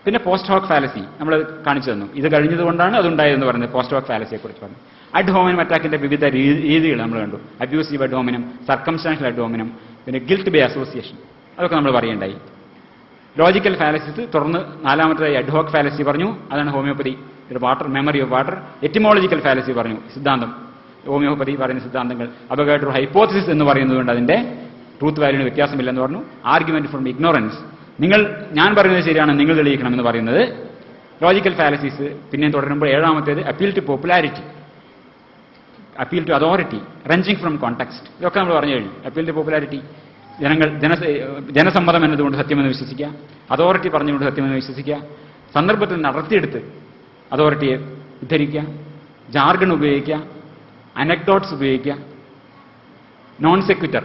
പിന്നെ പോസ്റ്റ് ഹോക് ഫാലസി നമ്മൾ കാണിച്ചു തന്നു. ഇത് കഴിഞ്ഞതുകൊണ്ടാണ് അതുണ്ടായതെന്ന് പറയുന്നത് പോസ്റ്റ് ഹോക് ഫാലസിയെ കുറിച്ച് പറഞ്ഞു. അഡ് ഹോമിനം അറ്റാക്കിന്റെ വിവിധ രീതികൾ നമ്മൾ കണ്ടു. അബ്യൂസീവ് അഡ് ഹോമിനം, സർക്കംസ്റ്റാൻഷ്യൽ അഡ് ഹോമിനം, പിന്നെ ഗിൽറ്റ് ബൈ അസോസിയേഷൻ, അതൊക്കെ നമ്മൾ പറയേണ്ടായി. ലോജിക്കൽ ഫാലസീസ് തുടർന്ന് നാലാമത്തേതായി അഡ് ഹോക് ഫാലസി പറഞ്ഞു. അതാണ് homeopathy, water, memory of water. Etymological fallacy പറഞ്ഞു, സിദ്ധാന്തം. ഹോമിയോപ്പതി പറയുന്ന സിദ്ധാന്തങ്ങൾ അപകട ഹൈപ്പോത്തസിസ് എന്ന് പറയുന്നതുകൊണ്ട് അതിന്റെ ട്രൂത്ത് വാല്യൂന് വ്യത്യാസമില്ലെന്ന് പറഞ്ഞു. ആർഗ്യുമെന്റ് ഫ്രം ഇഗ്നോറൻസ്, ഞാൻ പറയുന്നത് ശരിയാണ്, നിങ്ങൾ തെളിയിക്കണം എന്ന് പറയുന്നത് ലോജിക്കൽ ഫാലസീസ്. പിന്നെ തുടരുമ്പോൾ ഏഴാമത്തേത് appeal to popularity, appeal to authority, wrenching from context. ഇതൊക്കെ നമ്മൾ പറഞ്ഞു കഴിഞ്ഞു. അപ്പീൽ ടു പോപ്പുലാരിറ്റി, ജനസമ്മതം എന്നതുകൊണ്ട് സത്യമെന്ന് വിശ്വസിക്കുക, അതോറിറ്റി പറഞ്ഞുകൊണ്ട് സത്യമെന്ന് വിശ്വസിക്കുക, സന്ദർഭത്തിൽ നടത്തിയെടുത്ത് അതോറിറ്റിയെ ഉദ്ധരിക്കുക, ജാർഗൺ ഉപയോഗിക്കുക, അനക്ഡോട്ട്സ് ഉപയോഗിക്കുക, non sequitur,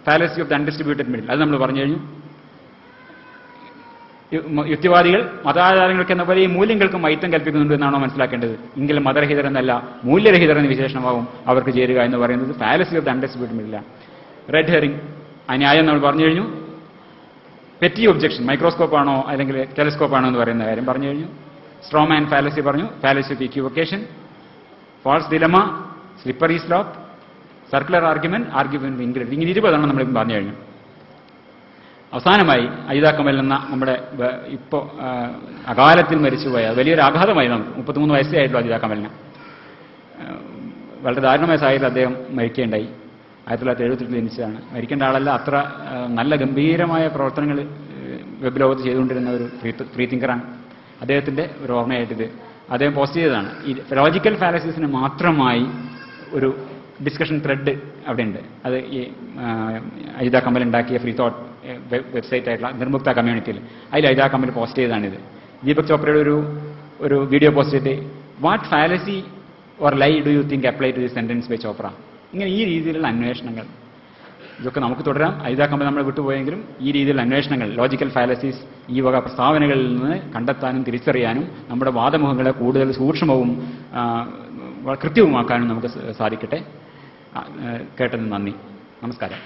fallacy of the undistributed middle, അത് നമ്മൾ പറഞ്ഞു കഴിഞ്ഞു. യുക്തിവാദികൾ മതാചാരങ്ങൾക്ക് എന്ന പോലെ ഈ മൂല്യങ്ങൾക്ക് മൈത്രം കൽപ്പിക്കുന്നുണ്ട് എന്നാണോ മനസ്സിലാക്കേണ്ടത്? എങ്കിലും മതരഹിതർ എന്നല്ല, മൂല്യരഹിതർ എന്ന വിശേഷണമാവും അവർക്ക് ചേരുക എന്ന് പറയുന്നത് ഫാലസി ഓഫ് ദ അൺഡിസ്ട്രിബ്യൂട്ടഡ് മിഡിലാണ്. റെഡ് ഹെറിംഗ്, ആ ന്യായം നമ്മൾ പറഞ്ഞു കഴിഞ്ഞു. പെറ്റി ഒബ്ജക്ഷൻ, മൈക്രോസ്കോപ്പാണോ അല്ലെങ്കിൽ ടെലിസ്കോപ്പാണോ എന്ന് പറയുന്ന കാര്യം പറഞ്ഞു കഴിഞ്ഞു. സ്ട്രോമാൻ ഫാലസി പറഞ്ഞു, fallacy of equivocation, false dilemma, slippery slope, circular argument ingredient, ഇങ്ങനെ 20 നമ്മൾ പറഞ്ഞു കഴിഞ്ഞു. അവസാനമായി അജിത കമൽ എന്ന നമ്മുടെ ഇപ്പോൾ അകാലത്തിൽ മരിച്ചുപോയ വലിയൊരു ആഘാതമായി നമുക്ക് 33 വയസ്സേ ആയിട്ടുള്ളൂ അജിത കമലിന്. വളരെ ദാരുണമായ സാഹചര്യത്തിൽ അദ്ദേഹം മരിക്കേണ്ടായി. 1978 ജനിച്ചതാണ്. മരിക്കേണ്ട ആളല്ല, അത്ര നല്ല ഗംഭീരമായ പ്രവർത്തനങ്ങൾ വെബ് ലോകത്ത് ചെയ്തുകൊണ്ടിരുന്ന ഒരു ഫ്രീ തിങ്കറാണ്. അദ്ദേഹത്തിന്റെ ഒരു ഓർമ്മയായിട്ടിത് അദ്ദേഹം പോസ്റ്റ് ചെയ്തതാണ്. ഈ ലോജിക്കൽ ഫാലസീസിന് മാത്രമായി ഒരു ഡിസ്കഷൻ ത്രെഡ് അവിടെ ഉണ്ട്. അത് ഈ അജിത കമൽ ഉണ്ടാക്കിയ ഫ്രീ തോട്ട് വെബ്സൈറ്റ് ആയിട്ടുള്ള നിർമുക്ത കമ്മ്യൂണിറ്റിയിൽ അതിൽ അജിത കമൽ പോസ്റ്റ് ചെയ്തതാണിത്. ദീപക് ചോപ്രയുടെ ഒരു വീഡിയോ പോസ്റ്റ് ചെയ്ത് what fallacy or lie do you think apply to the sentence by Chopra. ഇങ്ങനെ ഈ രീതിയിലുള്ള അന്വേഷണങ്ങൾ ഇതൊക്കെ നമുക്ക് തുടരാം. അജിത കമൽ നമ്മൾ വിട്ടുപോയെങ്കിലും ഈ രീതിയിലുള്ള അന്വേഷണങ്ങൾ, ലോജിക്കൽ ഫാലസീസ് ഈ വക പ്രസ്താവനകളിൽ നിന്ന് കണ്ടെത്താനും തിരിച്ചറിയാനും നമ്മുടെ വാദമുഖങ്ങളെ കൂടുതൽ സൂക്ഷ്മവും കൃത്യവുമാക്കാനും നമുക്ക് സാധിക്കട്ടെ. കേട്ടതിന് നന്ദി. നമസ്കാരം.